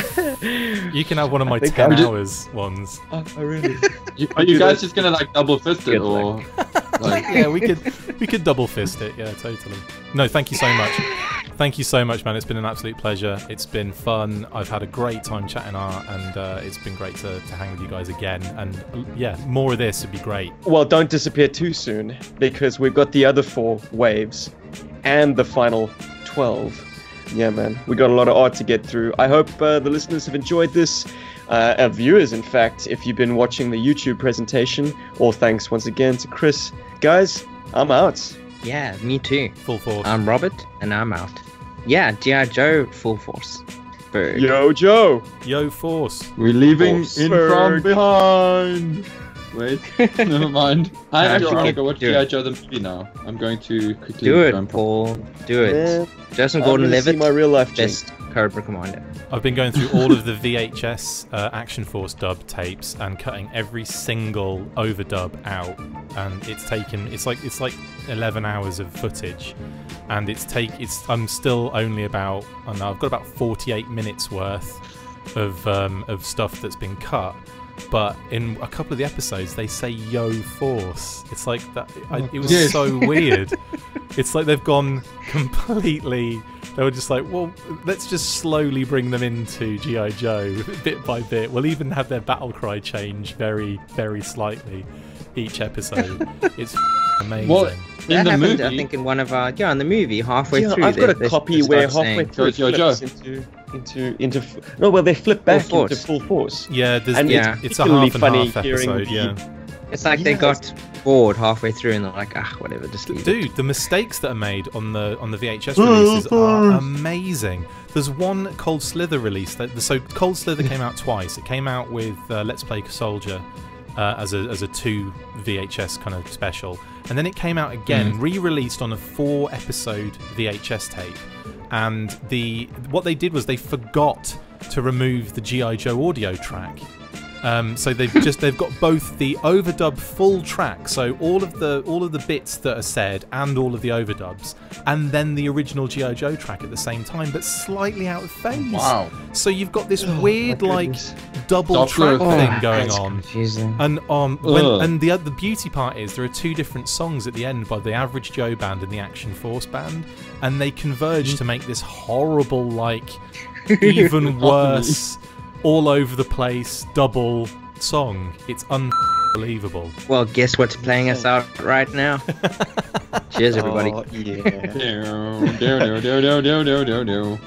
You can have one of my think 10 I'm just- hours ones. Oh, really? Are you guys just gonna like double fist it, or like? Yeah, we could double fist it. Yeah, totally. No, thank you so much. Thank you so much, man. It's been an absolute pleasure. It's been fun. I've had a great time chatting art, and it's been great to hang with you guys again. And yeah, more of this would be great. Well, don't disappear too soon, because we've got the other 4 waves and the final 12. Yeah, man, we got a lot of art to get through. I hope the listeners have enjoyed this. viewers, in fact, if you've been watching the YouTube presentation. All thanks once again to Chris. Guys, I'm out. Yeah, me too. Full force. I'm Robert, and I'm out. Yeah, G.I. Joe, full force. Berg. Yo, Joe. Yo, force. We're leaving Force. in from behind. Wait, never mind. I actually want to go watch Do it. G.I. Joe the movie now. I'm going to quickly Do go it, and Paul. Do it. Man, Joseph I'm gonna see Gordon-Levitt, my real life best Cobra Commander. I've been going through all of the VHS Action Force dub tapes and cutting every single overdub out, and it's like 11 hours of footage, and I'm still only about, I don't know, I've got about 48 minutes worth of stuff that's been cut. But in a couple of the episodes, they say "Yo Force." It's like that. It was Yes. so weird. It's like they've gone completely. They were just like, well, let's just slowly bring them into G.I. Joe bit by bit. We'll even have their battle cry change very, very slightly each episode. It's amazing. Well, in That the happened, movie, I think, in one of our in the movie halfway Yeah, through. I've got a they copy start where saying- halfway through it Yo, flips into no, well, they flip back Full into force. full force. Yeah, And Yeah. it's a particularly half and funny half hearing episode. the- Yeah. It's like they Yes. got bored halfway through and they're like, whatever, just leave it. Dude, the mistakes that are made on the VHS releases are amazing. There's one Cold Slither release. So Cold Slither came out twice. It came out with Let's Play Soldier as a 2 VHS kind of special, and then it came out again, re-released on a 4-episode VHS tape. And what they did was they forgot to remove the G.I. Joe audio track. So they've got both the overdub full track, so all of the bits that are said and all of the overdubs, and then the original G.I. Joe track at the same time, but slightly out of phase. wow. So you've got this weird like goodness. double Doppler track effect. thing going That's on. confusing. And Ugh. and the beauty part is there are 2 different songs at the end by the Average Joe band and the Action Force band, and they converge to make this horrible, like, even worse, all over the place double song. It's unbelievable. Well, guess what's playing us out right now? Cheers, everybody. Oh, yeah. Do, do, do, do, do, do, do, do.